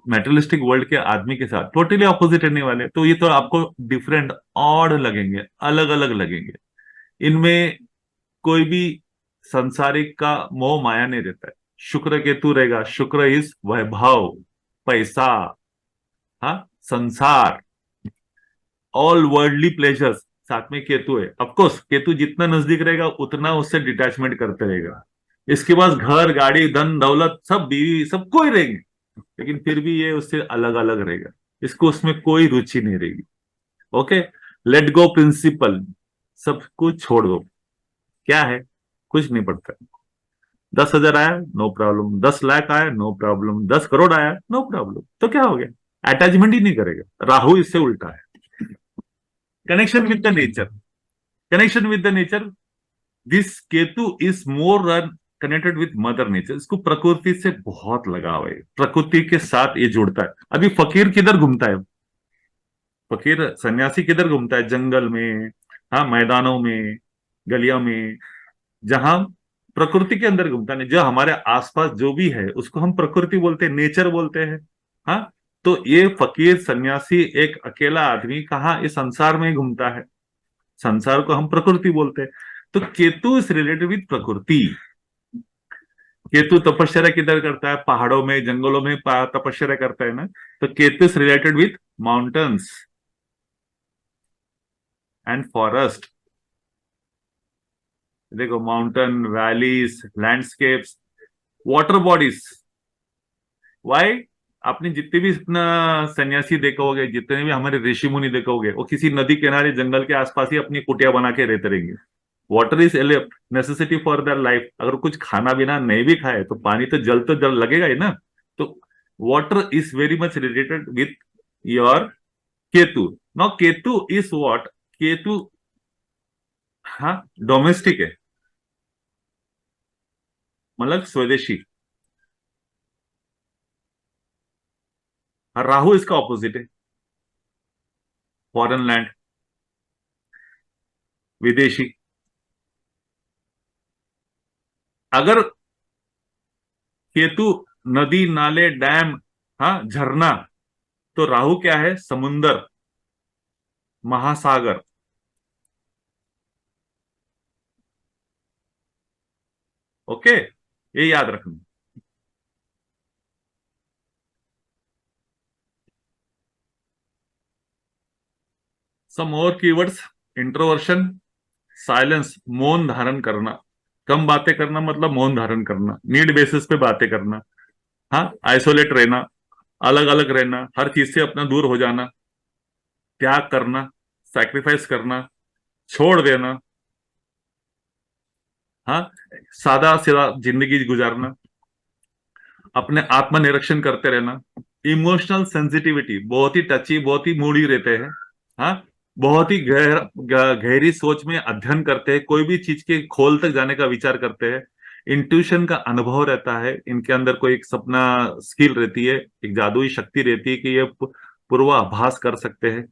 मेटलिस्टिक वर्ल्ड के आदमी के साथ टोटली ऑपोजिट रहने वाले, तो ये तो आपको डिफरेंट ऑड लगेंगे, अलग अलग लगेंगे। इनमें कोई भी संसारिक का मोह माया नहीं रहता है। शुक्र केतु रहेगा, शुक्र इज वैभव, पैसा, हाँ, संसार, ऑल वर्ल्डली प्लेजर्स, साथ में केतु है। ऑफकोर्स केतु जितना नजदीक रहेगा उतना उससे डिटैचमेंट करते रहेगा। इसके पास घर, गाड़ी, धन दौलत, सब बीवी, सब कोई रहेंगे, लेकिन फिर भी ये उससे अलग अलग रहेगा। इसको उसमें कोई रुचि नहीं रहेगी। ओके, लेट गो प्रिंसिपल, सब कुछ छोड़ दो। क्या है, कुछ नहीं पड़ता। 10,000 आया, नो प्रॉब्लम। 10 लाख आया, नो प्रॉब्लम। 10 करोड़ आया, नो प्रॉब्लम। तो क्या हो गया, अटैचमेंट ही नहीं करेगा। राहु इससे उल्टा है। Connection with the nature, connection with the nature, this Ketu is more connected with mother nature. इसको प्रकृति से बहुत लगाव है, प्रकृति के साथ ये जुड़ता है। अभी फकीर किधर घूमता है, फकीर सन्यासी किधर घूमता है, जंगल में, हाँ, मैदानों में, गलियों में, जहां प्रकृति के अंदर घूमता है। जो हमारे आसपास जो भी है उसको हम प्रकृति बोलते हैं, नेचर बोलते हैं। हाँ, तो ये फकीर सन्यासी एक अकेला आदमी कहाँ, इस संसार में घूमता है। संसार को हम प्रकृति बोलते हैं। तो केतु इज रिलेटेड विद प्रकृति। केतु तपस्या किधर करता है, पहाड़ों में, जंगलों में तपस्या करता है ना। तो Ketu is related with mountains and forest. देखो, mountain, valleys, landscapes, water bodies. Why, आपने जितने भी अपना सन्यासी देखोगे, जितने भी हमारे ऋषि मुनि देखोगे, वो किसी नदी किनारे, जंगल के आसपास ही अपनी कुटिया बना के रहते रहेंगे। Water is necessity for their life. अगर कुछ खाना बिना नहीं भी खाए तो पानी तो जल लगेगा ही ना। तो water is very much related with your Ketu. Now Ketu is what, Ketu, हाँ, डोमेस्टिक है, मतलब स्वदेशी। राहु इसका ऑपोजिट है, फॉरेन लैंड, विदेशी। अगर केतु नदी, नाले, डैम, हाँ, झरना, तो राहु क्या है, समुंदर, महासागर। ओके, ये याद रखना। सम और कीवर्ड्स, इंट्रोवर्शन, साइलेंस, मौन धारण करना, कम बातें करना, मतलब मौन धारण करना, नीड बेसिस पे बातें करना, हाँ, आइसोलेट रहना, अलग अलग रहना, हर चीज से अपना दूर हो जाना, त्याग करना, सैक्रिफाइस करना, छोड़ देना, हाँ, सादा सीधा जिंदगी गुजारना, अपने आत्मनिरीक्षण करते रहना, इमोशनल सेंसिटिविटी, बहुत ही टची, बहुत ही मूडी रहते हैं, हाँ, बहुत ही गहरी सोच में अध्ययन करते हैं, कोई भी चीज के खोल तक जाने का विचार करते हैं, इंट्यूशन का अनुभव रहता है इनके अंदर, कोई एक सपना स्किल रहती है, एक जादुई शक्ति रहती है कि ये पूर्वाभास कर सकते हैं,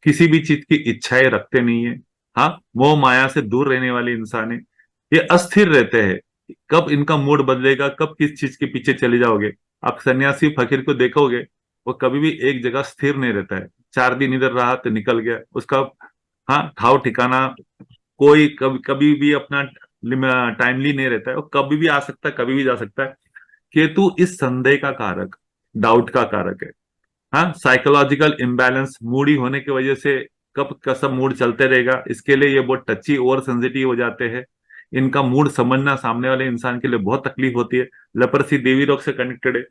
किसी भी चीज की इच्छाएं रखते नहीं है, हाँ, मोह माया से दूर रहने वाले इंसान है, ये अस्थिर रहते हैं, कब इनका मूड बदलेगा, कब किस चीज के पीछे चले जाओगे। आप सन्यासी फकीर को देखोगे, वो कभी भी एक जगह स्थिर नहीं रहता है। 4 दिन इधर रहा तो निकल गया उसका, हाँ, ठाव ठिकाना, कोई कभी कभी भी अपना टाइमली नहीं रहता है, वो कभी भी आ सकता है, कभी भी जा सकता है। केतु इस संदेह का कारक, डाउट का कारक है। हाँ, साइकोलॉजिकल इम्बैलेंस, मूडी होने की वजह से कब कैसा मूड चलते रहेगा, इसके लिए ये बहुत टची, ओवर सेंसिटिव हो जाते हैं। इनका मूड समझना सामने वाले इंसान के लिए बहुत तकलीफ होती है। लेप्रोसी देवी रोग से कनेक्टेड है।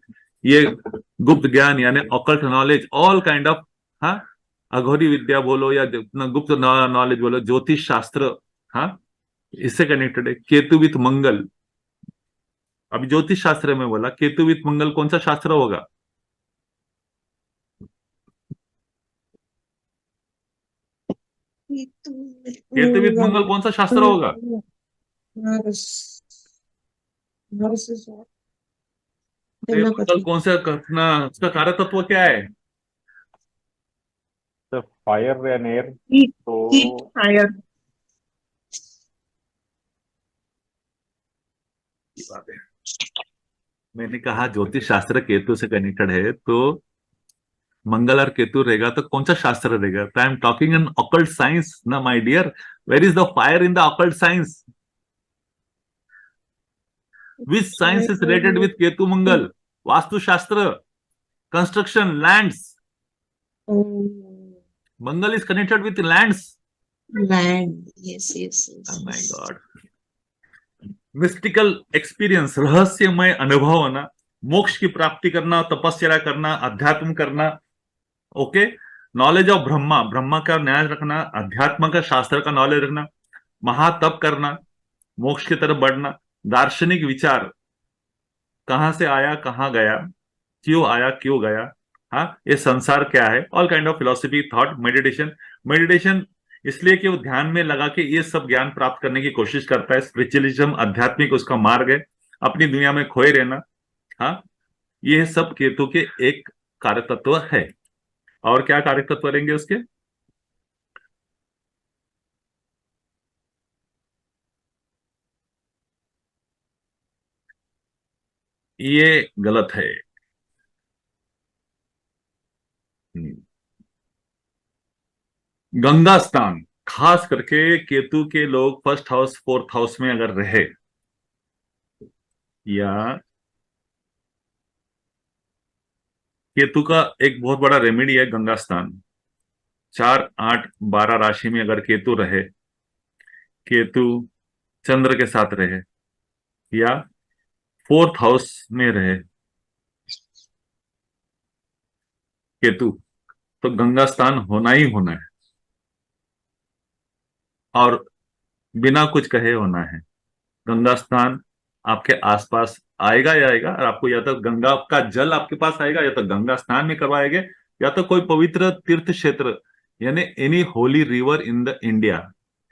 ये गुप्त ज्ञान यानी occult knowledge, all kind of, हाँ, अघोरी विद्या बोलो या गुप्त नॉलेज बोलो, ज्योतिष शास्त्र, हाँ, इससे कनेक्टेड है। केतु विथ मंगल, अभी ज्योतिष शास्त्र में बोला, केतु विथ मंगल कौन सा शास्त्र होगा? केतु विथ मंगल कौन सा शास्त्र होगा? ये मंगल कौन सा घटना, उसका कारक तत्व क्या है? Sir fire and air, Heat, तो heat, fire. ये बात है। मैंने कहा ज्योतिष शास्त्र केतु से कनेक्टेड है, तो मंगल और केतु रहेगा तो कौन सा शास्त्र रहेगा? तो I am talking in occult science ना my dear. Where is the fire in the occult science? Which science is related with Ketu Mangal? वास्तुशास्त्र, construction, lands. Mangal is connected with lands. Land. Yes, yes, yes. Oh my God. Mystical experience, रहस्यमय अनुभव होना, मोक्ष की प्राप्ति करना, तपस्या करना, अध्यात्म करना। Okay, knowledge of Brahma, Brahma का न्याय रखना, अध्यात्म का शास्त्र का नॉलेज रखना, महातप करना, मोक्ष की तरफ बढ़ना, दार्शनिक विचार, कहां से आया कहां गया, क्यों आया क्यों गया, हाँ, ये संसार क्या है, all kind of philosophy, thought, meditation. Meditation इसलिए कि वो ध्यान में लगा के ये सब ज्ञान प्राप्त करने की कोशिश करता है। स्पिरिचुअलिज्म, आध्यात्मिक उसका मार्ग है, अपनी दुनिया में खोए रहना। हाँ, ये सब केतु के एक कारक तत्व है। और क्या कारक तत्व रहेंगे उसके? ये गलत है। गंगा स्नान, खास करके केतु के लोग फर्स्ट हाउस, फोर्थ हाउस में अगर रहे, या केतु का एक बहुत बड़ा रेमेडी है गंगा स्नान। 4, 8, 12 राशि में अगर केतु रहे, केतु चंद्र के साथ रहे, या फोर्थ हाउस में रहे केतु, तो गंगा स्नान होना ही होना है, और बिना कुछ कहे होना है। गंगा स्नान आपके आसपास आएगा ही आएगा, और आपको या तो गंगा का जल आपके पास आएगा, या तो गंगा स्नान में करवाएंगे, या तो कोई पवित्र तीर्थ क्षेत्र यानी any Holi river in the India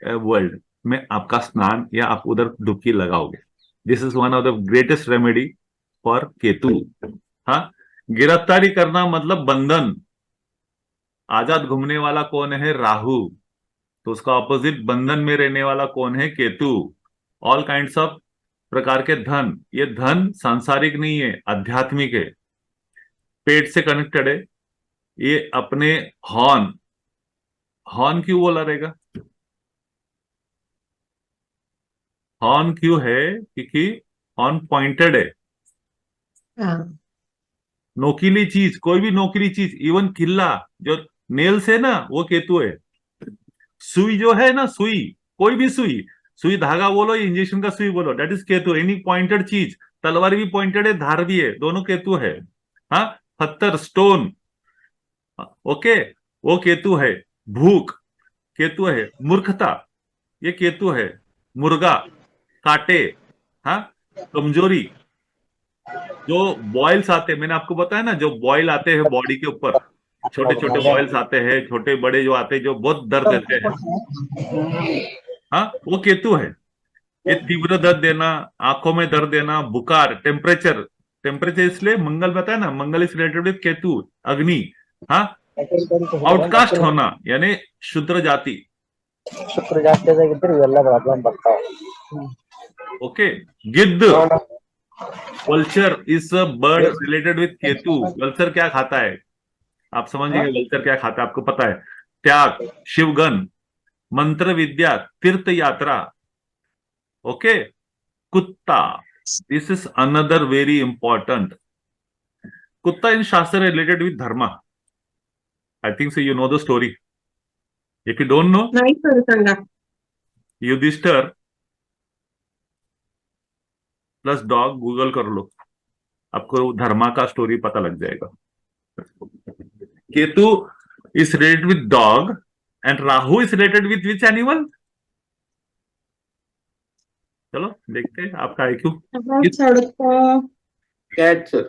world में आपका स्नान, या आप उधर डुबकी लगाओगे। This is one of the greatest remedy for Ketu. हाँ, गिरफ्तारी करना मतलब बंधन। आजाद घूमने वाला कौन है? राहु। तो उसका ऑपोजिट बंधन में रहने वाला कौन है? केतु। ऑल काइंड्स ऑफ प्रकार के धन, ये धन सांसारिक नहीं है, आध्यात्मिक है, पेट से कनेक्टेड है। ये अपने हॉर्न, हॉर्न क्यों बोला रहेगा? हॉर्न क्यों है? क्योंकि हॉर्न पॉइंटेड है। हाँ. नोकीली चीज, कोई भी नोकीली चीज, इवन किल्ला जो नेल्स है ना, वो केतु है। सुई जो है ना, सुई, कोई भी सुई, सुई धागा बोलो, इंजेक्शन का सुई बोलो, that is Ketu. Any pointed चीज, तलवार भी पॉइंटेड है, धार भी है, दोनों केतु है। हाँ, पत्थर, स्टोन, ओके, वो केतु है। भूख केतु है। मूर्खता ये केतु है। मुर्गा, कांटे, हाँ, कमजोरी, जो बॉयल्स आते हैं, मैंने आपको बताया ना, जो बॉयल आते हैं बॉडी के ऊपर, छोटे छोटे बॉयल्स आते हैं, छोटे बड़े जो आते हैं, जो बहुत दर्द देते हैं, हाँ, वो केतु है। ये तीव्र दर्द देना, आंखों में दर्द देना, बुखार, टेम्परेचर, टेम्परेचर इसलिए मंगल बताया ना, मंगल इज रिलेटेड विद केतु, अग्नि, हाँ, आउटकास्ट होना यानी शूद्र जाति, ಶುಕ್ರ ಜಾಸ್ತಿ ಆಗಿದ್ರೆ ಇವೆಲ್ಲ ಪ್ರಾಬ್ಲಮ್ ಬರ್ತಾವ. ओके। गिद्ध, vulture is a bird related with Ketu. Vulture क्या खाता है? आप समझिएगा वल्चर क्या खाता है, आपको पता है। त्याग, शिवगन, मंत्र विद्या, तीर्थ यात्रा, ओके, कुत्ता, this is another very important. कुत्ता इन शास्त्र related with dharma. I think so you know the story. If you don't know, नाही सर सांगा. युधिष्ठिर प्लस डॉग गूगल कर लो, आपको धर्मा का स्टोरी पता लग जाएगा. Ketu is related with dog and Rahu is related with which animal. चलो देखते हैं आपका आईक्यू. सड़का. Cat sir.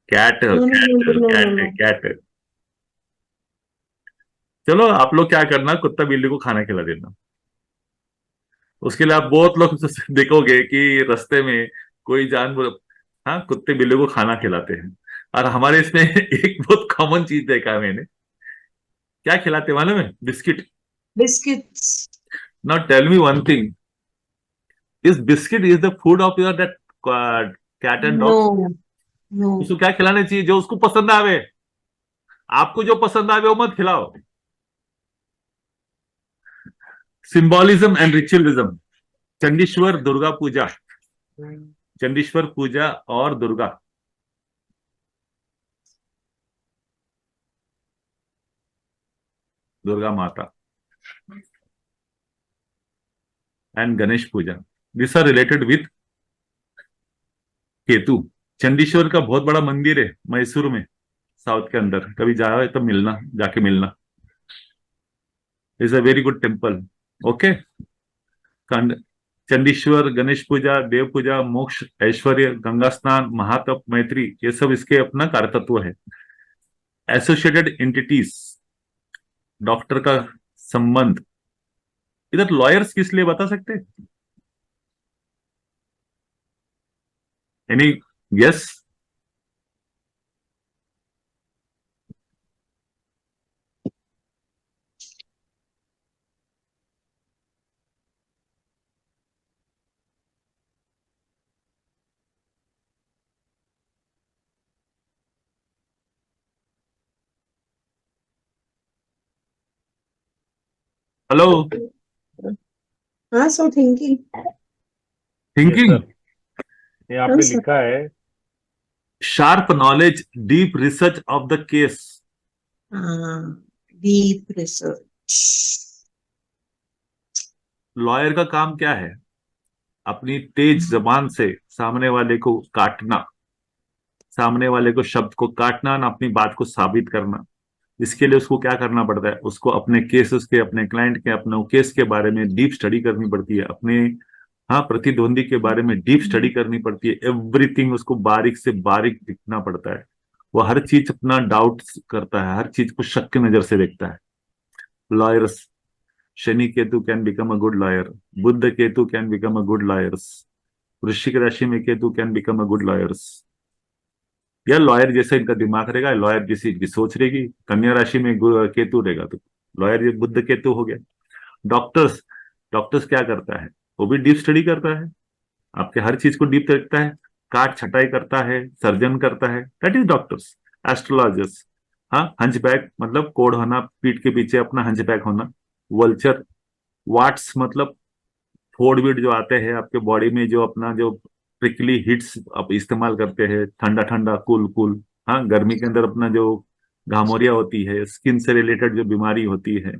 Cat No, no, cat no, no, no, cat no. Cat. चलो आप लोग क्या करना, कुत्ता बिल्ली को खाना खिला देना. उसके लिए आप बहुत लोग देखोगे कि रास्ते में कोई जानवर, हाँ, कुत्ते बिल्ली को खाना खिलाते हैं. और हमारे इसमें एक बहुत कॉमन चीज देखा है मैंने. क्या खिलाते हैं मालूम है? Biscuit. Biscuits. Now tell me one thing, इस biscuit is the food of your that cat and dog. No, no. उसको क्या खिलाना चाहिए? जो उसको पसंद आवे. आपको जो पसंद आवे वो मत खिलाओ. Symbolism and ritualism. Chandishwar Durga puja. Chandishwar puja और दुर्गा. दुर्गा माता and Ganesh puja, this are related with Ketu. Chandishwar का बहुत बड़ा मंदिर है मैसूर में, साउथ के अंदर. कभी जाओ तो मिलना, जाके मिलना. Is a very good temple. Okay. Chandishwar, Ganesh puja, देव पूजा, मोक्ष, ऐश्वर्य, गंगा स्नान, महातप, मैत्री, ये सब इसके अपना कार्यतत्व है. एसोसिएटेड एंटिटीज, डॉक्टर का संबंध. इधर लॉयर्स किस लिए बता सकते? Any guess? हेलो, हाँ सो थिंकिंग. थिंकिंग. यहाँ हाँ पे सर. लिखा है sharp knowledge, deep research of the case. Deep research. Lawyer का काम क्या है? अपनी तेज जबान से सामने वाले को काटना, सामने वाले को शब्द को काटना ना अपनी बात को साबित करना. इसके लिए उसको क्या करना पड़ता है? उसको अपने केसेस के, अपने क्लाइंट के, अपने केस के बारे में डीप स्टडी करनी पड़ती है. अपने, हाँ, प्रतिद्वंदी के बारे में डीप स्टडी करनी पड़ती है. एवरीथिंग उसको बारीक से बारीक दिखना पड़ता है. वो हर चीज अपना डाउट करता है, हर चीज को शक की नजर से देखता है. Lawyers. Shani Ketu can become a good lawyer. Buddha Ketu can become a good lawyers. वृश्चिक राशि में Ketu can become a good lawyers. या लॉयर जैसे इनका दिमाग रहेगा, लॉयर जैसी इनकी सोच रहेगी. कन्या राशि में केतु रहेगा तो लॉयर, ये बुद्ध केतु हो गया. डॉक्टर्स. डॉक्टर्स क्या करता है? वो भी डीप स्टडी करता है, आपके हर चीज को डीप देखता है. काट छटाई करता है, सर्जन करता है, दैट इज डॉक्टर्स. एस्ट्रोलॉजर्स. हाँ, हंचबैक मतलब कोढ़ होना, पीठ के पीछे अपना हंचबैक होना. वल्चर. वाट्स मतलब फोड़ बीट जो आते हैं आपके बॉडी में, जो अपना जो प्रिकली हिट्स आप इस्तेमाल करते हैं, ठंडा ठंडा, कूल कूल. हाँ, गर्मी के अंदर अपना जो घामोरिया होती है, स्किन से रिलेटेड जो बीमारी होती है,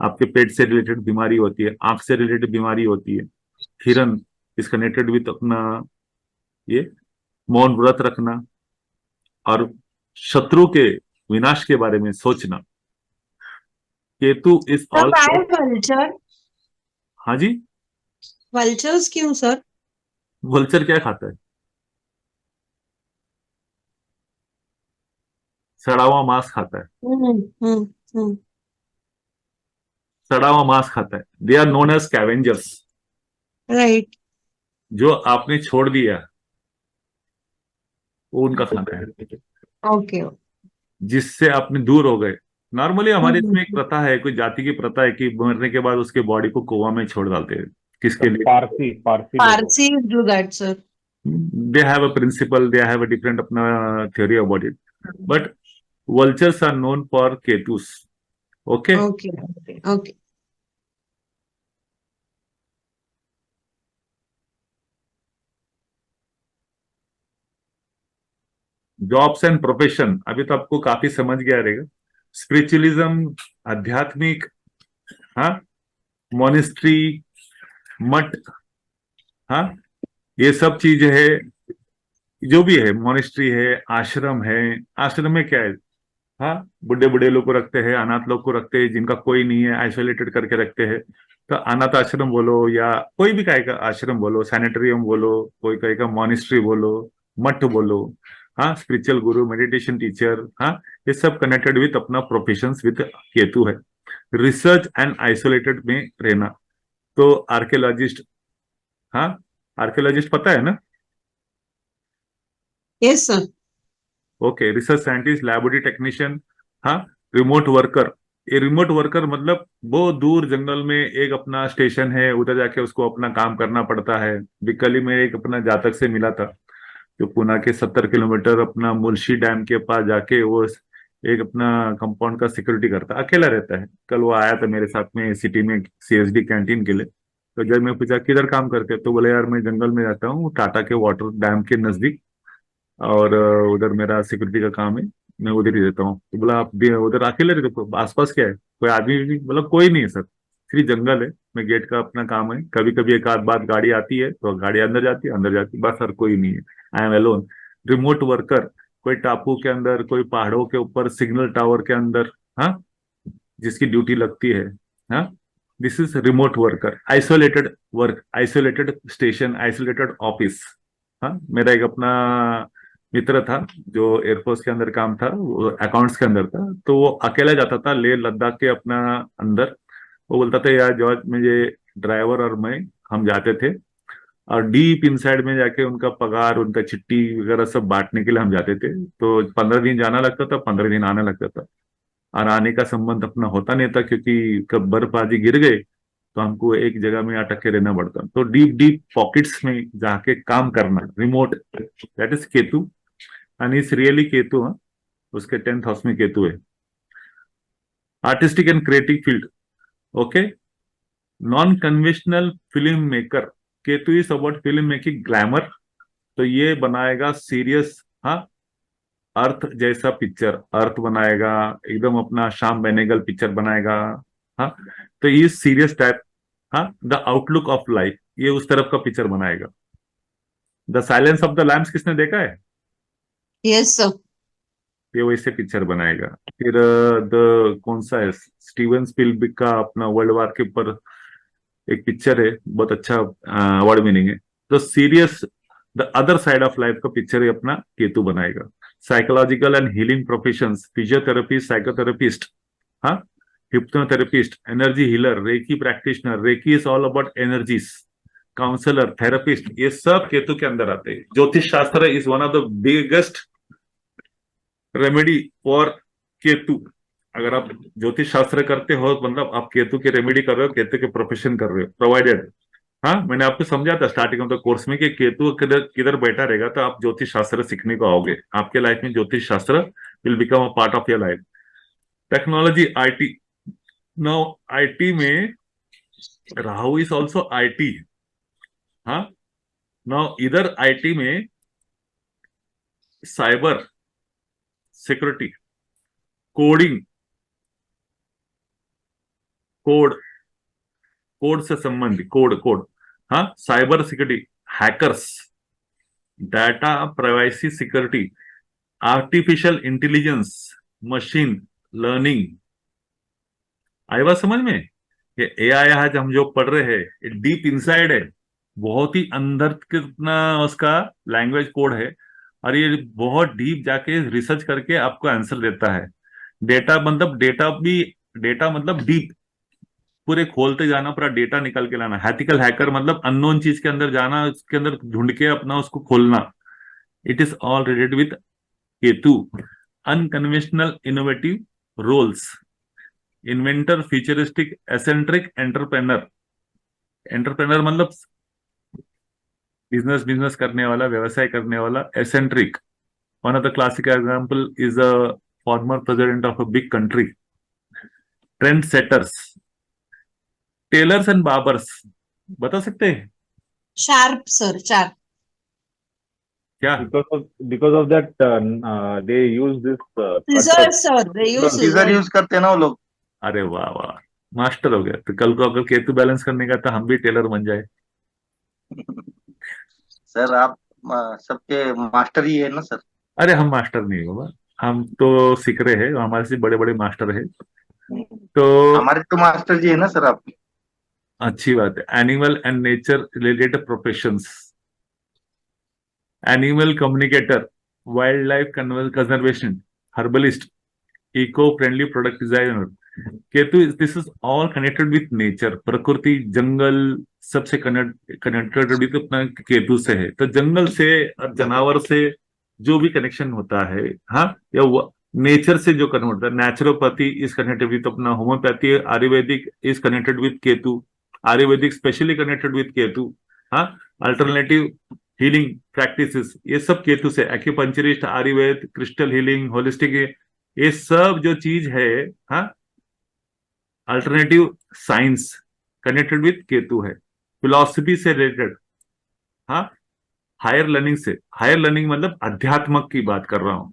आपके पेट से रिलेटेड बीमारी होती है, आंख से रिलेटेड बीमारी होती है. हिरन इज कनेक्टेड विथ अपना ये मौन व्रत रखना और शत्रु के विनाश के बारे में सोचना. Ketu is sir also. काय वल्चर. हाँ जी. वल्चर्स क्यों सर. वल्चर क्या खाता है? सड़ा हुआ मांस खाता है. हम्म. सड़ा हुआ मांस खाता है. They are known as scavengers. Right. जो आपने छोड़ दिया वो उनका खाना है, ओके. जिससे आपने दूर हो गए. नॉर्मली हमारे इसमें एक प्रथा है, कोई जाति की प्रथा है कि मरने के बाद उसके बॉडी को कुआं में छोड़ डालते हैं. किसके लिए? पारसी पारसी लोग। Parsis do that sir. They have a principle, they have a different अपना theory about it. But vultures are known for ketus. Okay. Okay. Jobs and profession, अभी तो आपको काफी समझ गया रहेगा। स्पिरिचुअलिज्म, आध्यात्मिक, हाँ, मोनिस्ट्री, मठ, हाँ, ये सब चीज है। जो भी है, मोनिस्ट्री है, आश्रम है। आश्रम में क्या है, हाँ, बुढ़े बुढ़े लोग को रखते हैं, अनाथ लोग को रखते हैं, जिनका कोई नहीं है, आइसोलेटेड करके रखते हैं। तो अनाथ आश्रम बोलो या कोई भी कहेगा आश्रम बोलो, सैनिटरियम बोलो, कोई कहेगा मॉनेस्ट्री बोलो, मठ बोलो, हाँ, स्पिरिचुअल गुरु, मेडिटेशन टीचर, हाँ, ये सब कनेक्टेड विथ अपना प्रोफेशन विथ केतु है। रिसर्च एंड आइसोलेटेड में रहना, तो आर्कियोलॉजिस्ट, हाँ, आर्कियोलॉजिस्ट पता है ना? Yes, sir. Okay, research scientist, laboratory technician, हाँ, रिमोट वर्कर। ये रिमोट वर्कर मतलब बहुत दूर जंगल में एक अपना स्टेशन है, उधर जाके उसको अपना काम करना पड़ता है। बिकली में एक अपना जातक से मिला था, जो पुणे के 70 किलोमीटर अपना मुल्शी डैम के पास जाके वो एक अपना कंपाउंड का सिक्योरिटी करता है, अकेला रहता है। कल वो आया था मेरे साथ में सिटी में सीएसडी कैंटीन के लिए। तो जब मैं पूछा किधर काम करते हैं, तो बोले यार मैं जंगल में जाता हूँ, टाटा के वाटर डैम के नजदीक, और उधर मेरा सिक्योरिटी का काम है, मैं उधर ही रहता हूँ। तो बोला आप भी उधर अकेले रहते हो? आसपास क्या है, कोई आदमी भी? बोला कोई नहीं है सर, सिर्फ जंगल है, मैं गेट का अपना काम है, कभी कभी एक आध बात गाड़ी आती है तो गाड़ी अंदर जाती है, अंदर जाती है, बस, सर कोई नहीं है, I am alone. Remote worker, कोई टापू के अंदर, कोई पहाड़ों के ऊपर, सिग्नल टावर के अंदर, हाँ, जिसकी ड्यूटी लगती है, हाँ, this is remote worker. Isolated work, isolated station, isolated office. हाँ, मेरा एक अपना मित्र था जो एयरफोर्स के अंदर काम था, वो अकाउंट्स के अंदर था, तो वो अकेला जाता था लेह लद्दाख के अपना अंदर। वो बोलता था यार जॉर्ज, मुझे ड्राइवर और मैं, हम जाते थे और डीप इनसाइड में जाके उनका पगार, उनका चिट्ठी वगैरह सब बांटने के लिए हम जाते थे। तो 15 दिन जाना लगता था, 15 दिन आने लगता था, और आने का संबंध अपना होता नहीं था, क्योंकि कब बर्फबाजी गिर गए तो हमको एक जगह में अटक के रहना पड़ता। तो डीप डीप पॉकेट्स में जाके काम करना, remote, that is Ketu. And is really Ketu, हाँ, उसके 10th हाउस में केतु है। Artistic and creative field, okay. Non conventional film maker, Ketu is about film making glamour, तो ये बनाएगा सीरियस, हाँ, अर्थ जैसा पिक्चर, अर्थ बनाएगा एकदम, अपना शाम बेनेगल पिक्चर बनाएगा, हाँ। तो ये सीरियस टाइप, हाँ, द आउटलुक ऑफ लाइफ, ये उस तरफ का पिक्चर बनाएगा। The silence of the lambs किसने देखा है? Yes, sir. ये वैसे पिक्चर बनाएगा। फिर द कौन सा है, स्टीवन स्पिलबर्ग का अपना वर्ल्ड वार के ऊपर एक पिक्चर है, बहुत अच्छा अवार्ड विनिंग है। तो serious, the other side of life का पिक्चर है अपना केतु बनाएगा। Psychological and healing professions, physiotherapist, psychotherapist, हाँ, hypnotherapist, energy healer, reiki practitioner, reiki is all about energies, counsellor, therapist, ये सब केतु के अंदर आते हैं। ज्योतिष शास्त्र is one of the biggest remedy for Ketu. अगर आप ज्योतिष शास्त्र करते हो मतलब आप केतु की रेमेडी कर रहे हो, केतु के प्रोफेशन कर रहे हो, प्रोवाइडेड, हाँ, मैंने आपको समझा था स्टार्टिंग ऑफ द कोर्स में कि केतु किधर किधर बैठा रहेगा तो आप ज्योतिष शास्त्र सीखने को आओगे, आपके लाइफ में ज्योतिष शास्त्र will become a part of your life. Technology, IT, now IT में राहु इज ऑल्सो आईटी, हाँ। नाउ इधर आईटी में cyber security, coding, code, code से संबंधित, कोड, हाँ, cyber security, hackers, data privacy security, artificial intelligence, machine learning. आई बात समझ में? ये एआई आज हम जो पढ़ रहे हैं ये डीप इनसाइड है, बहुत ही अंदर कितना उसका लैंग्वेज कोड है, और ये बहुत डीप जाके रिसर्च करके आपको आंसर देता है। डेटा मतलब डेटा भी, डेटा मतलब डीप, पूरे खोलते जाना, पूरा डेटा निकल के लाना। एथिकल हैकर मतलब अननोन चीज के अंदर जाना, उसके अंदर ढूंढ के अपना उसको खोलना। It is all related with Ketu. Unconventional innovative roles, inventor, futuristic, eccentric, entrepreneur. Entrepreneur मतलब बिजनेस करने वाला, व्यवसाय करने वाला। Eccentric, one of the classic example is a former president of a big country. Trend setters, tailors and barbers, बता सकते हैं? Sharp, sir. Sharp. क्या? because of that they use this Scissors, sir. They use scissor scissors. Use करते हैं ना वो लोग। अरे वाह वाह, मास्टर हो गया। तो कल को अगर केतु बैलेंस करने का तो हम भी टेलर बन जाए। सर आप सबके मास्टर ही है ना सर। अरे हम मास्टर नहीं होगा, हम तो सीख रहे हैं, हमारे से बड़े बड़े मास्टर है। तो हमारे तो मास्टर जी है ना सर आप। अच्छी बात है। Animal and nature related professions, animal communicator, wildlife conservation, herbalist, eco friendly product designer. Ketu, this is all connected with nature, प्रकृति, जंगल, सबसे कनेक्टेड विथ अपना केतु से है। तो जंगल से और जानवर से जो भी कनेक्शन होता है, हाँ, या नेचर से जो कनेक्ट होता है, नेचुरोपैथी इज कनेक्टेड विथ अपना homeopathy, Ayurvedic is connected with Ketu, Ayurvedic specially connected with Ketu, हाँ, अल्टरनेटिव हीलिंग प्रैक्टिसेस ये सब केतु से, एक्यूपंचरिस्ट, आयुर्वेद, क्रिस्टल हीलिंग, होलिस्टिक, ये सब जो चीज है, हाँ, alternative science connected with Ketu है। फिलॉसफी से रिलेटेड, हाँ, हायर लर्निंग से, हायर लर्निंग मतलब अध्यात्मक की बात कर रहा हूं,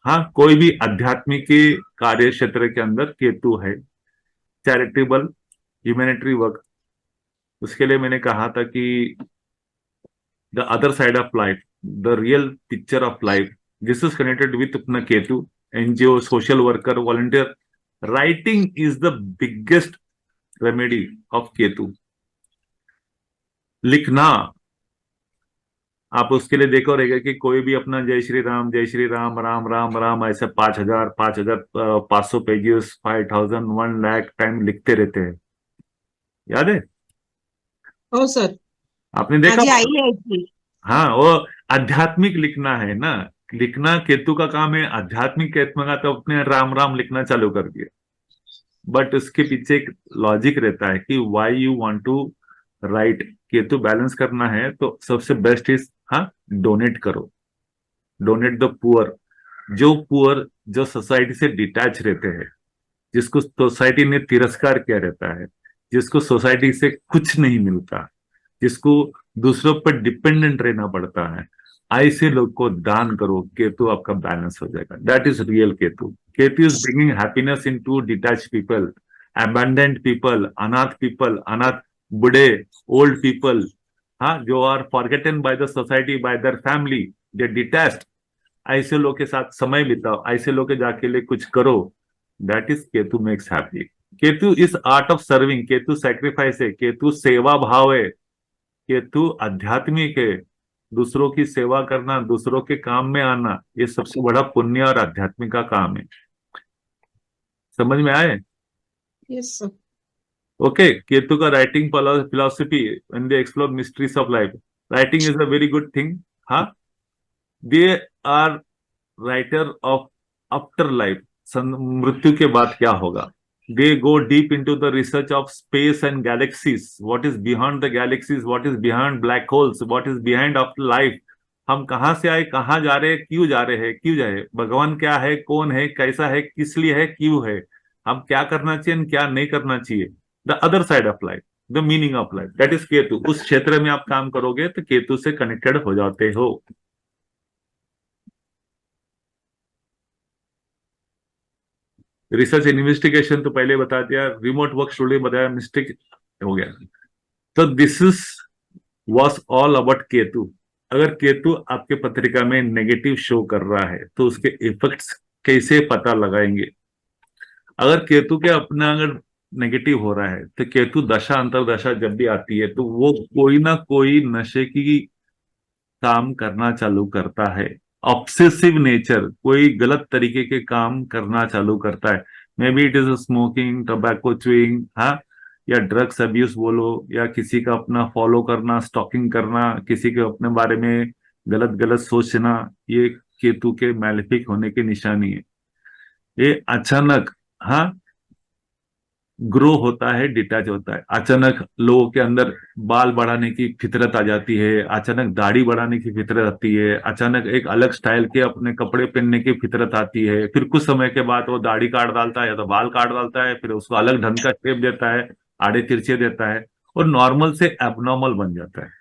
हाँ, कोई भी आध्यात्मिक के कार्य क्षेत्र के अंदर केतु है। चैरिटेबल, ह्यूमैनिटरी वर्क, उसके लिए मैंने कहा था कि the other side of life, the real picture of life, this is connected with अपना Ketu. NGO, social worker, volunteer, writing is the biggest remedy of Ketu. लिखना, आप उसके लिए देखो रहेगा कि कोई भी अपना जय श्री राम, जय श्री राम, राम राम राम, ऐसे 5,500 पेजेस, 5,000, 1 लाख टाइम लिखते रहते हैं, याद है? Oh, sir. आपने हाँ देखा? जी, आई है actually. हाँ, वो आध्यात्मिक लिखना है ना, लिखना केतु का काम है। आध्यात्मिक केतु का तो अपने राम राम लिखना चालू कर दिया, बट उसके पीछे एक लॉजिक रहता है कि why you want to write. Ketu balance करना है तो सबसे बेस्ट इज, हाँ, डोनेट करो, डोनेट द पुअर। जो पुअर, जो सोसाइटी से डिटैच रहते हैं, जिसको सोसाइटी ने तिरस्कार किया रहता है, जिसको सोसाइटी से कुछ नहीं मिलता, जिसको दूसरों पर डिपेंडेंट रहना पड़ता है, ऐसे लोग को दान करो, केतु आपका बैलेंस हो जाएगा। That is real Ketu. Ketu is bringing happiness into detach people, abundant people, अनाथ बूढ़े, ओल्ड पीपल, हाँ, जो are forgotten by the society, by their family, they detached. ऐसे लोग के साथ समय बिताओ, ऐसे लोग के जाके लिए कुछ करो। That is Ketu makes happy. Ketu is art of serving, Ketu sacrifice है, केतु सेवा भाव है, केतु आध्यात्मिक है। दूसरों की सेवा करना, दूसरों के काम में आना, ये सबसे बड़ा पुण्य और आध्यात्मिक का काम है। समझ में आए? Yes, sir. ओके, केतु का writing philosophy, when they explore mysteries of life, writing is a very good thing. हाँ, they are writer of after life, मृत्यु के बाद क्या होगा। They go deep into the research of space and galaxies. What is beyond the galaxies? What is beyond black holes? What is behind of life? हम कहाँ से आए, कहाँ जा रहे हैं, क्यों जा रहे हैं, क्यों जाए, भगवान क्या है, कौन है, कैसा है, किस लिए है, क्यों है, हम क्या करना चाहिए, क्या नहीं करना चाहिए। The other side of life, the meaning of life, that is Ketu. उस क्षेत्र में आप काम करोगे तो केतु से कनेक्टेड हो जाते हो। रिसर्च इन्वेस्टिगेशन तो पहले बता दिया, रिमोट वर्क स्टूडियो बताया, मिस्टेक हो गया। तो this is was all about Ketu. अगर केतु आपके पत्रिका में नेगेटिव शो कर रहा है तो उसके इफेक्ट्स कैसे पता लगाएंगे। अगर केतु के अपना अगर नेगेटिव हो रहा है तो केतु दशा अंतरदशा जब भी आती है तो वो कोई ना कोई नशे की काम करना चालू करता है। ऑब्सेसिव नेचर, कोई गलत तरीके के काम करना चालू करता है। May be it is smoking, tobacco chewing, हाँ, या ड्रग्स अब्यूज बोलो, या किसी का अपना फॉलो करना, स्टॉकिंग करना, किसी के अपने बारे में गलत गलत सोचना, ये केतु के मैलेफिक होने की निशानी है। ये अचानक, हाँ, ग्रो होता है, डिटैच होता है। अचानक लोगों के अंदर बाल बढ़ाने की फितरत आ जाती है, अचानक दाढ़ी बढ़ाने की फितरत आती है, अचानक एक अलग स्टाइल के अपने कपड़े पहनने की फितरत आती है। फिर कुछ समय के बाद वो दाढ़ी काट डालता है या तो बाल काट डालता है, फिर उसको अलग ढंग का शेप देता है, आड़े तिरछे देता है, और नॉर्मल से एबनॉर्मल बन जाता है।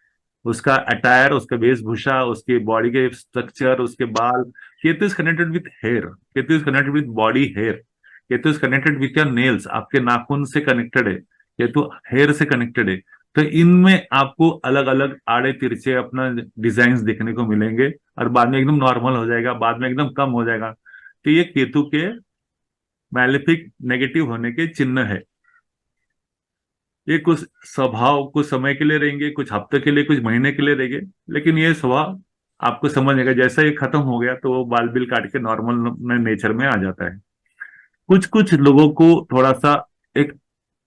उसका अटायर, उसका वेशभूषा, उसके बॉडी के स्ट्रक्चर, उसके बाल। Ketu is connected with hair, Ketu is connected with body hair, Ketu is connected with your nails, आपके नाखून से कनेक्टेड है, केतु हेयर से कनेक्टेड है। तो इनमें आपको अलग अलग आड़े तिरछे अपना डिजाइन देखने को मिलेंगे, और बाद में एकदम नॉर्मल हो जाएगा, बाद में एकदम कम हो जाएगा। तो ये केतु के मैलेफिक नेगेटिव होने के चिन्ह है। ये कुछ स्वभाव कुछ समय के लिए रहेंगे, कुछ हफ्ते के लिए, कुछ महीने के लिए रहेंगे, लेकिन ये स्वभाव आपको समझेगा। जैसा ये खत्म हो गया तो वो बाल बिल काट के नॉर्मल नेचर में आ जाता है। कुछ कुछ लोगों को थोड़ा सा एक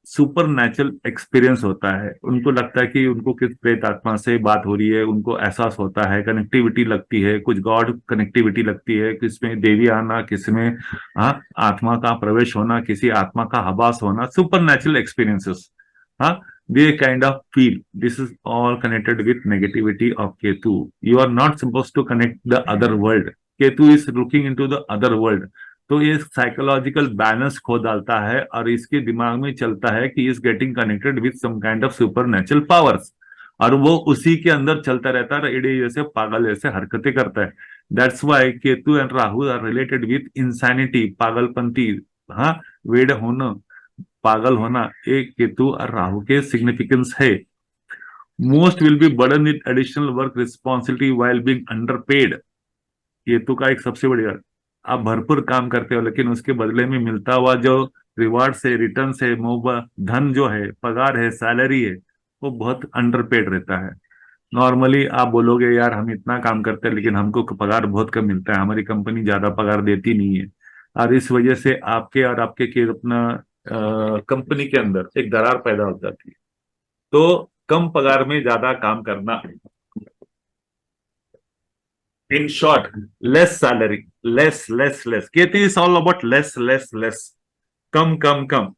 सुपर नेचुरल एक्सपीरियंस होता है, उनको लगता है कि उनको किस प्रेत आत्मा से बात हो रही है, उनको एहसास होता है, कनेक्टिविटी लगती है, कुछ गॉड कनेक्टिविटी लगती है, किसमें देवी आना, किसमें आत्मा का प्रवेश होना, किसी आत्मा का आभास होना, super natural experiences. They kind of feel this is all connected with negativity of Ketu. You are not supposed to connect the other world. Ketu is looking into the other world. तो ये साइकोलॉजिकल बैलेंस खो डालता है, और इसके दिमाग में चलता है कि is getting connected with some kind of supernatural powers, और वो उसी के अंदर चलता रहता है, एडे जैसे पागल जैसे हरकतें करता है। That's why Ketu and Rahu are related with insanity, पागलपंती, वेड होना, पागल होना, एक केतु और राहु के सिग्निफिकेंस है। Most will be burden with additional work responsibility while being underpaid. Ketu का एक सबसे बड़ी, आप भरपूर काम करते हो लेकिन उसके बदले में मिलता हुआ जो रिवार्ड से, रिटर्न से, धन जो है, पगार है, सैलरी है, वो बहुत अंडरपेड रहता है। नॉर्मली आप बोलोगे यार हम इतना काम करते हैं लेकिन हमको पगार बहुत कम मिलता है, हमारी कंपनी ज्यादा पगार देती नहीं है, और इस वजह से आपके और आपके के अपना कंपनी के अंदर एक दरार पैदा हो जाती है। तो कम पगार में ज्यादा काम करना, in short less salary, less less less. Ketu is all about less less less, कम कम कम।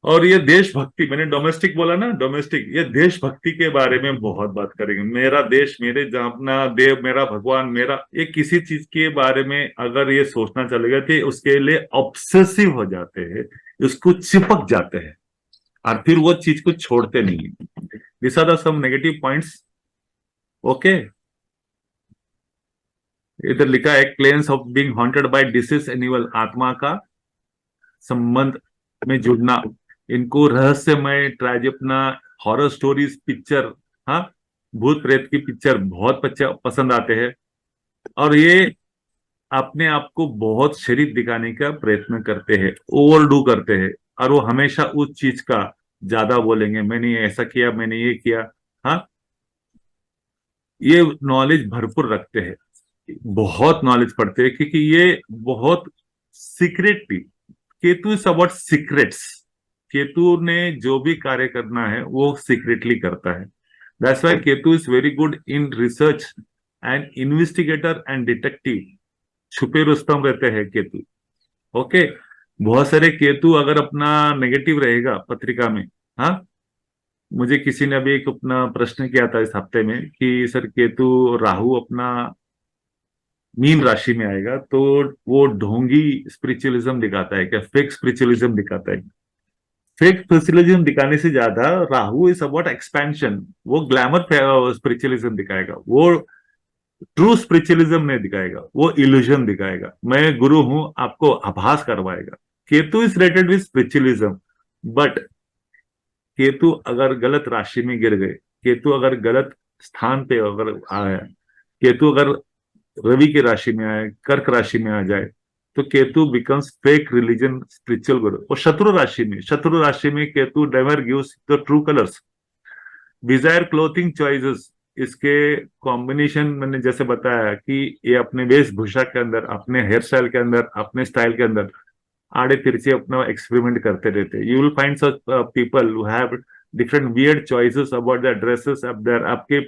और ये देशभक्ति, मैंने डोमेस्टिक बोला ना, डोमेस्टिक, ये देशभक्ति के बारे में बहुत बात करेंगे। मेरा देश, मेरे अपना देव, मेरा भगवान, मेरा, ये किसी चीज के बारे में अगर ये सोचना चलेगा कि उसके लिए ऑब्सेसिव हो जाते हैं, उसको चिपक जाते हैं, और फिर वो चीज को छोड़ते नहीं है। This are the some negative points. Okay, इधर लिखा है claims of being haunted by disease animal, आत्मा का संबंध में जुड़ना, इनको रहस्यमय ट्रेजेडी, अपना हॉरर स्टोरीज, पिक्चर, भूत प्रेत की पिक्चर बहुत पसंद आते हैं, और ये अपने आप को बहुत शरीफ दिखाने का प्रयत्न करते हैं, ओवरडू करते हैं, और वो हमेशा उस चीज का ज्यादा बोलेंगे, मैंने ऐसा किया, मैंने ये किया। ये नॉलेज भरपूर रखते हैं, बहुत नॉलेज पढ़ते हैं, क्योंकि ये बहुत secretly, Ketu is about secrets. Ketu ने जो भी कार्य करना है वो सीक्रेटली करता है। That's why Ketu is very good in research and investigator and detective. छुपे रुस्तम रहते हैं केतु। ओके, बहुत सारे केतु अगर अपना नेगेटिव रहेगा पत्रिका में, मुझे किसी ने अभी एक अपना प्रश्न किया था इस हफ्ते में कि सर केतु राहु अपना मीन राशि में आएगा तो वो ढोंगी स्पिरिचुअलिज्म दिखाता है क्या, फेक स्पिरिचुअलिज्म दिखाता है? फेक स्पिरिचुअलिज्म दिखाने से ज्यादा राहु इज अबाउट एक्सपेंशन, वो ग्लैमर स्पिरिचुअलिज्म दिखाएगा, वो ट्रू स्पिरिचुअलिज्म नहीं दिखाएगा, वो इल्यूजन दिखाएगा, मैं गुरु हूं आपको आभास करवाएगा। Ketu is related with spiritualism, but Ketu अगर गलत राशि में गिर गए, केतु अगर गलत स्थान पे अगर आया, केतु अगर रवि की राशि में आए, कर्क राशि में आ जाए, तो Ketu becomes fake religion spiritual guru. और शत्रु राशि में Ketu never gives the true colours. Desire clothing choices, इसके कॉम्बिनेशन मैंने जैसे बताया कि ये अपने वेशभूषा के अंदर, अपने हेयर स्टाइल के अंदर, अपने स्टाइल के अंदर आड़े तिरछे अपना एक्सपेरिमेंट करते रहते हैं। You will find such people who have different weird choices about the dresses of their. आपके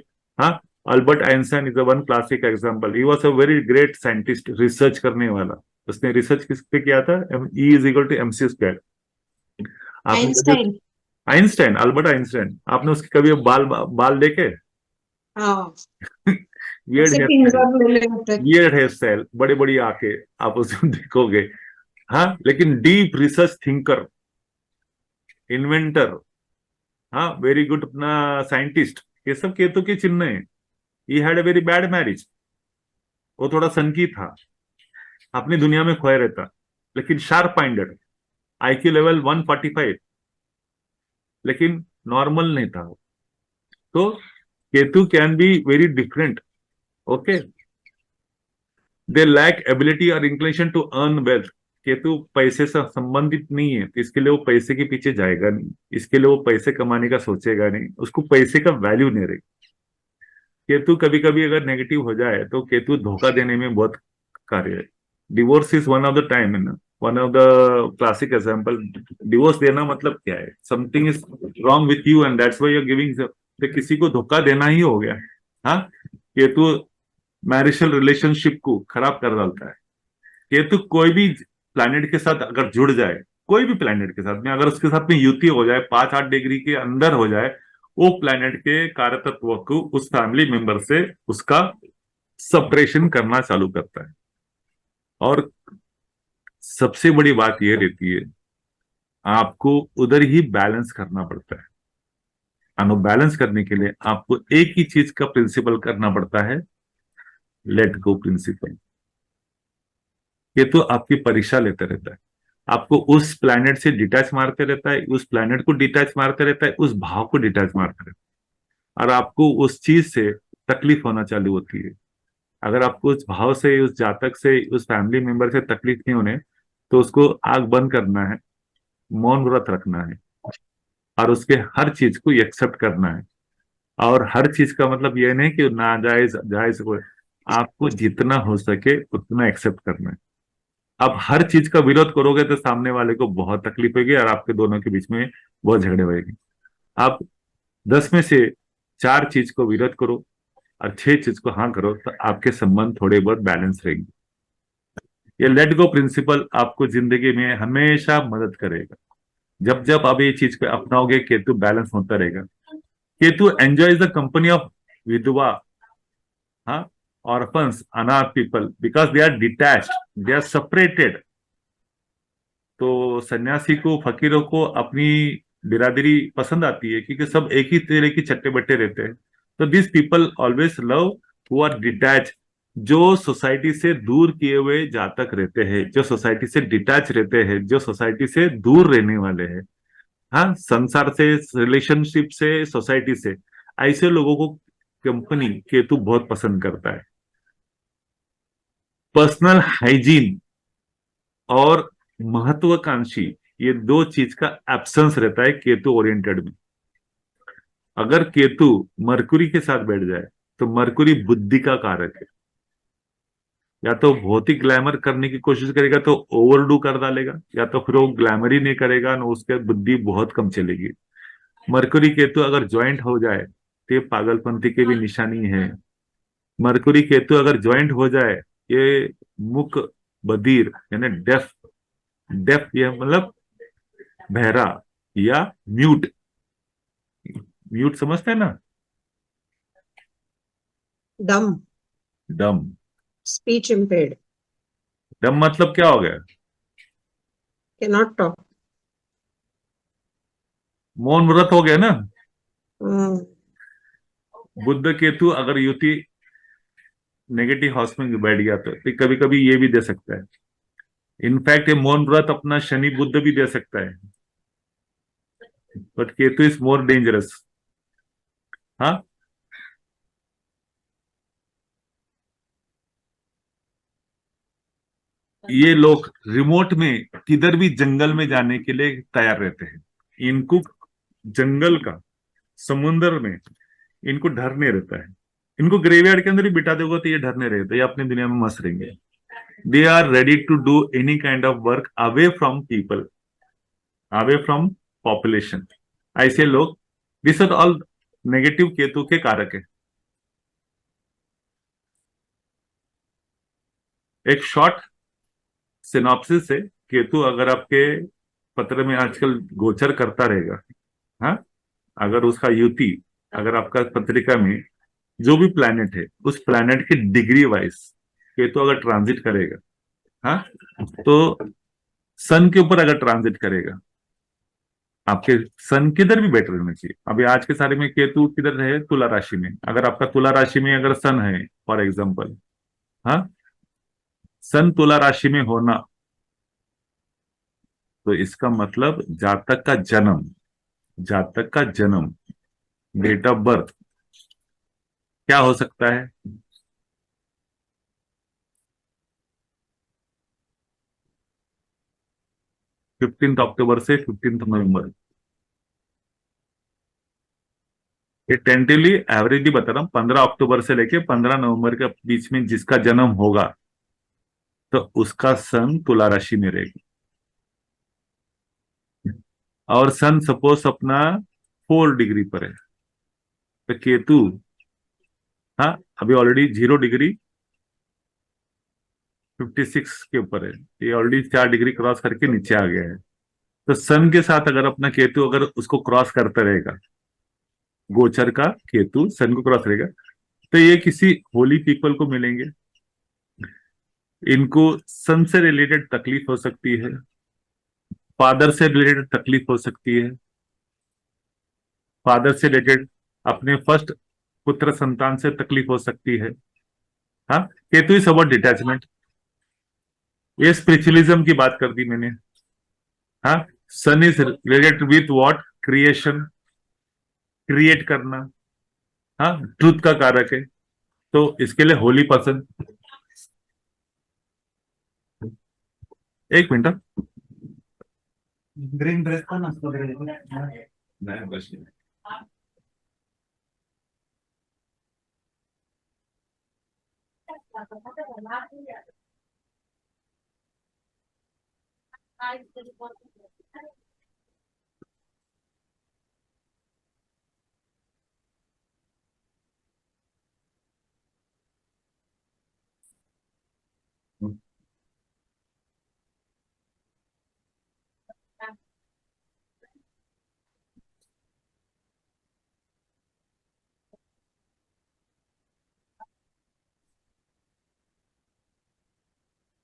Albert Einstein is one classic example. He was a very great scientist, research करने वाला। उसने रिसर्च किस पे किया था? E is equal to MC square. Einstein, Albert Einstein. आपने उसके कभी बाल देखे? वियर्ड हेयर स्टाइल, बड़ी बड़ी आंखें, आप उसमें देखोगे। लेकिन deep research thinker, inventor, very good अपना साइंटिस्ट, ये सब केतु के चिन्ह है। He had a very bad marriage, वो थोड़ा सनकी था, अपनी दुनिया में खोया रहता, लेकिन शार्प माइंडेड, IQ लेवल 145, लेकिन नॉर्मल नहीं था वो। तो Ketu can be very different. Okay, they lack ability और inclination to earn wealth. Ketu पैसे से संबंधित नहीं है, तो इसके लिए वो पैसे के पीछे जाएगा नहीं, इसके लिए वो पैसे कमाने का सोचेगा नहीं, उसको पैसे का वैल्यू नहीं रहेगा। केतु कभी कभी अगर नेगेटिव हो जाए तो केतु धोखा देने में बहुत कार्य है। Divorce is one of the time, one of the classic example. Divorce देना मतलब क्या है? Something is wrong with you and that's why you are giving. तो किसी को धोखा देना ही हो गया। हाँ, केतु मैरिजल रिलेशनशिप को खराब कर डालता है। केतु कोई भी प्लैनेट के साथ अगर जुड़ जाए, कोई भी प्लैनेट के साथ में अगर उसके साथ में युति हो जाए, 5-8 डिग्री के अंदर हो जाए, वो प्लैनेट के कार्यतत्व को उस फैमिली मेंबर से उसका सेपरेशन करना चालू करता है। और सबसे बड़ी बात यह रहती है, आपको उधर ही बैलेंस करना पड़ता है। बैलेंस करने के लिए आपको एक ही चीज का प्रिंसिपल करना पड़ता है, लेट गो प्रिंसिपल। ये तो आपकी परीक्षा लेते रहता है, आपको उस प्लैनेट से डिटैच मारते रहता है, उस प्लैनेट को डिटैच मारते रहता है, उस भाव को डिटैच मारते रहता है, और आपको उस चीज से तकलीफ होना चालू होती है। अगर आपको उस भाव से, उस जातक से, उस फैमिली मेंबर से तकलीफ नहीं होने, तो उसको आग बंद करना है, मौन व्रत रखना है, और उसके हर चीज को एक्सेप्ट करना है। और हर चीज का मतलब यह नहीं कि नाजायज जायज को, आपको जितना हो सके उतना एक्सेप्ट करना है। आप हर चीज का विरोध करोगे तो सामने वाले को बहुत तकलीफ होगी और आपके दोनों के बीच में बहुत झगड़े होंगे। आप 10 में से 4 चीज को विरोध करो और 6 चीज को हाँ करो, तो आपके संबंध थोड़े बहुत बैलेंस रहेंगे। ये लेट गो प्रिंसिपल आपको जिंदगी में हमेशा मदद करेगा। जब जब आप ये चीज को अपनाओगे, केतु बैलेंस होता रहेगा। Ketu enjoys the company of vidhwa, हाँ, orphans, anath people, because they are detached, they are separated. तो सन्यासी को, फकीरों को अपनी बिरादरी पसंद आती है, क्योंकि सब एक ही तरह की चट्टे बट्टे रहते हैं। तो this people always love who are detach, जो सोसाइटी से दूर किए हुए जातक रहते हैं, जो सोसाइटी से डिटैच रहते हैं, जो सोसाइटी से दूर रहने वाले हैं, हाँ, संसार से, रिलेशनशिप से, सोसाइटी से, ऐसे लोगों को कंपनी केतु बहुत पसंद करता है। पर्सनल हाइजीन और महत्वाकांक्षी, ये 2 चीज का एब्सेंस रहता है केतु ओरिएंटेड में। अगर केतु मरकुरी के साथ बैठ जाए तो मरकुरी बुद्धि का कारक है, या तो भौतिक ग्लैमर करने की कोशिश करेगा तो ओवरडू कर डालेगा, या तो फिर वो ग्लैमर ही नहीं करेगा ना, उसके बुद्धि बहुत कम चलेगी। मरकुरी केतु अगर ज्वाइंट हो जाए तो ये पागलपंथी की भी निशानी है। मरकुरी केतु अगर ज्वाइंट हो जाए, ये मुक बधिर यानी डेफ, डेफ ये मतलब बहरा या म्यूट, म्यूट समझते हैं ना, Dumb, डम। speech impaired, डम मतलब क्या हो गया? cannot talk. मौन व्रत हो गया ना। Hmm. बुद्ध केतु अगर युति नेगेटिव हाउस में बैठ गया तो कभी कभी ये भी दे सकता है। इनफैक्ट ये मौन व्रत अपना शनि बुद्ध भी दे सकता है, but Ketu is more dangerous. हाँ, ये लोग रिमोट में किधर भी जंगल में जाने के लिए तैयार रहते हैं। इनको जंगल का, समुन्द्र में इनको डर नहीं रहता है। इनको ग्रेवयार्ड के अंदर ही बिठा दोगे तो ये डर नहीं रहते, ये अपनी दुनिया में मस्त रहेंगे। They are ready to do any kind of work away from people, away from population. ऐसे लोग, this are all negative Ketu के कारक है। एक शॉर्ट सिनॉप्सिस है, केतु अगर आपके पत्र में आजकल गोचर करता रहेगा, हाँ, अगर उसका युति, अगर आपका पत्रिका में जो भी प्लैनेट है उस प्लैनेट के डिग्री वाइज केतु अगर ट्रांजिट करेगा, हाँ, तो सन के ऊपर अगर ट्रांजिट करेगा आपके सन किधर भी बेटर रहना चाहिए। अभी आज के सारे में केतु किधर है, तुला राशि में। अगर आपका तुला राशि में अगर सन है फॉर एग्जाम्पल, हाँ, सन तुला राशि में होना, तो इसका मतलब जातक का जन्म, जातक का जन्म, डेट ऑफ बर्थ क्या हो सकता है? 15 अक्टूबर से 15 नवंबर। ये टेंटिवली एवरेजली बता रहा हूं, 15 अक्टूबर से लेके 15 नवंबर के बीच में जिसका जन्म होगा, तो उसका सन तुला राशि में रहेगा। और सन सपोज अपना 4 डिग्री पर है, तो केतु, हाँ, अभी ऑलरेडी 0 डिग्री 56 के ऊपर है, ये ऑलरेडी 4 डिग्री क्रॉस करके नीचे आ गया है। तो सन के साथ अगर अपना केतु अगर उसको क्रॉस करता रहेगा, गोचर का केतु सन को क्रॉस रहेगा, तो ये किसी होली पीपल को मिलेंगे। इनको सन से रिलेटेड तकलीफ हो सकती है, फादर से रिलेटेड तकलीफ हो सकती है, फादर से रिलेटेड अपने फर्स्ट पुत्र संतान से तकलीफ हो सकती है। हाँ, केतु इज अबाउट डिटैचमेंट, ये स्पिरिचुअलिज्म की बात कर दी मैंने। हाँ, sun is related with what, creation, create करना, हाँ, ट्रुथ का कारक है। तो इसके लिए होली पर्सन, एक मिनट, ग्रीन ड्रेस का नाश्ता करेगा। नहीं बस नहीं।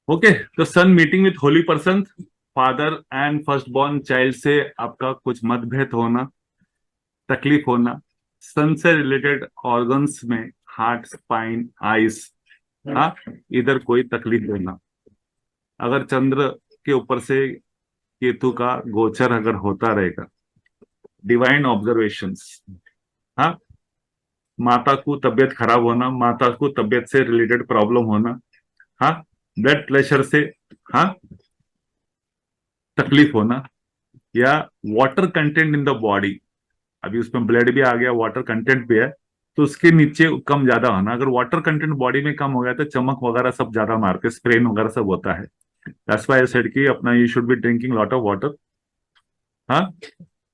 ओके, तो sun meeting with holy person, father and first born child से आपका कुछ मतभेद होना, तकलीफ होना, सन से रिलेटेड ऑर्गन्स में हार्ट, स्पाइन, आइस, हाँ, इधर कोई तकलीफ होना। अगर चंद्र के ऊपर से केतु का गोचर अगर होता रहेगा, डिवाइन ऑब्जर्वेशंस, हाँ, माता को तबियत खराब होना, माता को तबियत से रिलेटेड प्रॉब्लम होना, हाँ, ब्लड प्रेशर से, हाँ, तकलीफ होना, या water content in the body, अभी उसमें ब्लड भी आ गया, वाटर कंटेंट भी है, तो उसके नीचे कम ज्यादा होना। अगर वाटर कंटेंट बॉडी में कम हो गया तो चमक वगैरह सब ज्यादा मारते, स्प्रेन वगैरह सब होता है। दैट्स व्हाई आई सेड कि अपना you should be drinking lot of water. हाँ,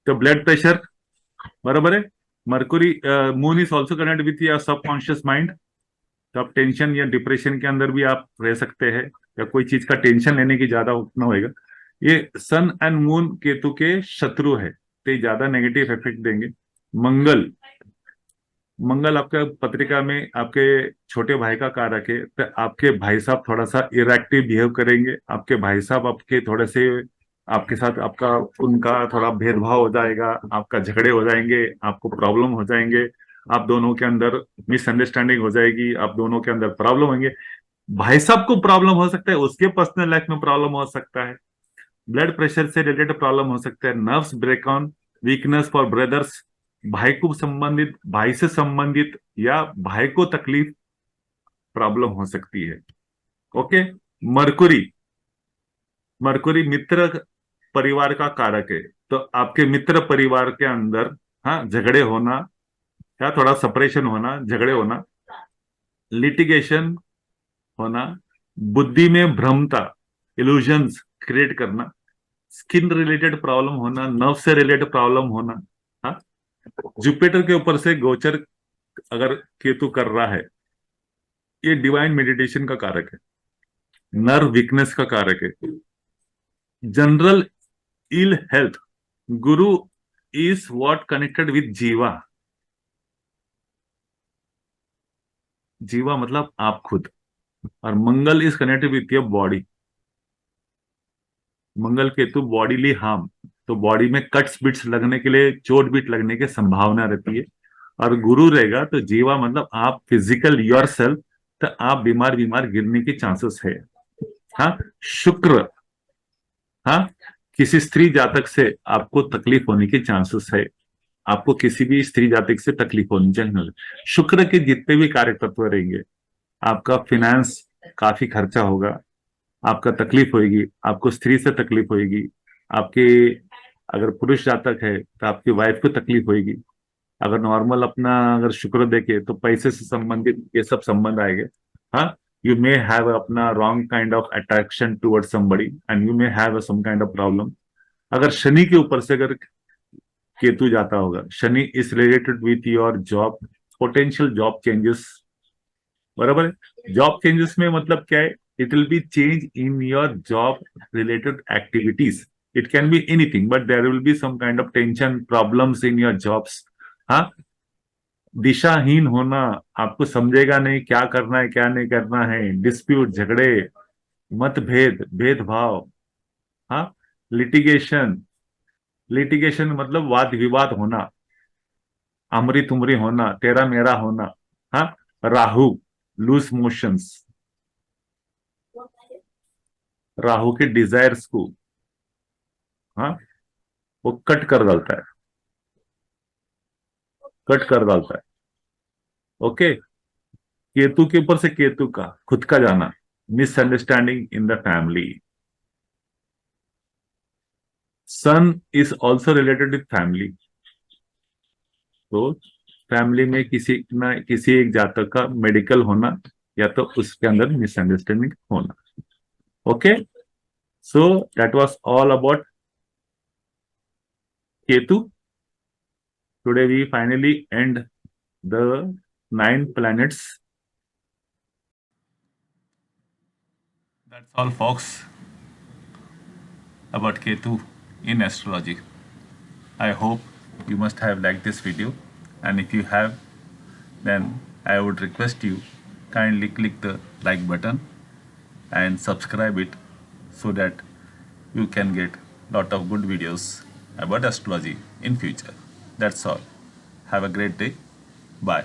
तो ब्लड प्रेशर बराबर है। Mercury, moon is also connect with your subconscious mind, तो आप टेंशन या डिप्रेशन के अंदर भी आप रह सकते हैं, या कोई चीज का टेंशन लेने की ज्यादा उतना होएगा। ये सन एंड मून केतु के शत्रु है, तो ये ज्यादा नेगेटिव इफेक्ट देंगे। मंगल, मंगल आपका पत्रिका में आपके छोटे भाई का कारक है, तो आपके भाई साहब थोड़ा सा इरेक्टिव बिहेव करेंगे, आपके भाई साहब आपके थोड़े से, आपके साथ आपका उनका थोड़ा भेदभाव हो जाएगा, आपका झगड़े हो जाएंगे, आपको प्रॉब्लम हो जाएंगे, आप दोनों के अंदर मिसअंडरस्टैंडिंग हो जाएगी, आप दोनों के अंदर प्रॉब्लम होंगे। भाई साहब को प्रॉब्लम हो सकता है, उसके पर्सनल लाइफ में प्रॉब्लम हो सकता है, ब्लड प्रेशर से रिलेटेड प्रॉब्लम हो सकता है, nerves break on, weakness for brothers, भाई को संबंधित, भाई से संबंधित या भाई को तकलीफ प्रॉब्लम हो सकती है। ओके, मरकुरी, मरकुरी मित्र परिवार का कारक है, तो आपके मित्र परिवार के अंदर, हाँ, झगड़े होना या थोड़ा सेपरेशन होना, झगड़े होना, लिटिगेशन होना, बुद्धि में भ्रमता, इल्यूजन्स क्रिएट करना, स्किन रिलेटेड प्रॉब्लम होना, नर्व से रिलेटेड प्रॉब्लम होना। हाँ, जुपिटर के ऊपर से गोचर अगर केतु कर रहा है, ये डिवाइन मेडिटेशन का कारक है, नर्व वीकनेस का कारक है, general ill health. Guru is what connected with जीवा, जीवा मतलब आप खुद, और Mangal is connected with your body. Mangal Ketu bodily harm, तो बॉडी में कट्स बिट्स लगने के लिए, चोट बिट लगने की संभावना रहती है। और गुरु रहेगा तो जीवा मतलब आप फिजिकल योर सेल्फ, तो आप बीमार बीमार गिरने की चांसेस है। हाँ, शुक्र, हाँ, किसी स्त्री जातक से आपको तकलीफ होने की चांसेस है। आपको किसी भी स्त्री जातक से तकलीफ होनी चाहिए। शुक्र के जितने भी कार्य तत्व रहेंगे, आपका फिनेंस काफी खर्चा होगा, आपका तकलीफ होगी, आपको स्त्री से तकलीफ होगी, आपके अगर पुरुष जातक है तो आपकी वाइफ को तकलीफ होगी। अगर नॉर्मल अपना अगर शुक्र देखे तो पैसे से संबंधित ये सब संबंध आएंगे। हाँ, यू मे हैव अपना wrong kind of attraction towards somebody and you may have some kind of problem. अगर शनि के ऊपर से अगर केतु जाता होगा, Shani is related with your job, potential job changes, बराबर है। जॉब चेंजेस में मतलब क्या है, it will be change in your job related activities, it can be anything but there will be some kind of tension problems in your jobs. हाँ, दिशाहीन होना, आपको समझेगा नहीं क्या करना है क्या नहीं करना है, डिस्प्यूट, झगड़े, मतभेद, भेदभाव, हाँ, लिटिगेशन, लिटिगेशन मतलब वाद विवाद होना, अमरी तुमरी होना, तेरा मेरा होना। हाँ, राहु, लूज मोशंस, राहु के डिजायर्स को, हाँ, वो कट कर डालता है, कट कर डालता है। ओके, केतु के ऊपर से केतु का खुद का जाना, misunderstanding in the family. Sun is also related with family, तो फैमिली में किसी ना किसी एक जातक का मेडिकल होना या तो उसके अंदर मिसअंडरस्टैंडिंग होना। Okay, so that was all about Ketu. Today we finally end the 9 planets. That's all, folks, about Ketu in astrology. I hope you must have liked this video, and if you have, then I would request you kindly click the like button and subscribe it so that you can get lot of good videos about astrology in future. That's all. Have a great day. Bye.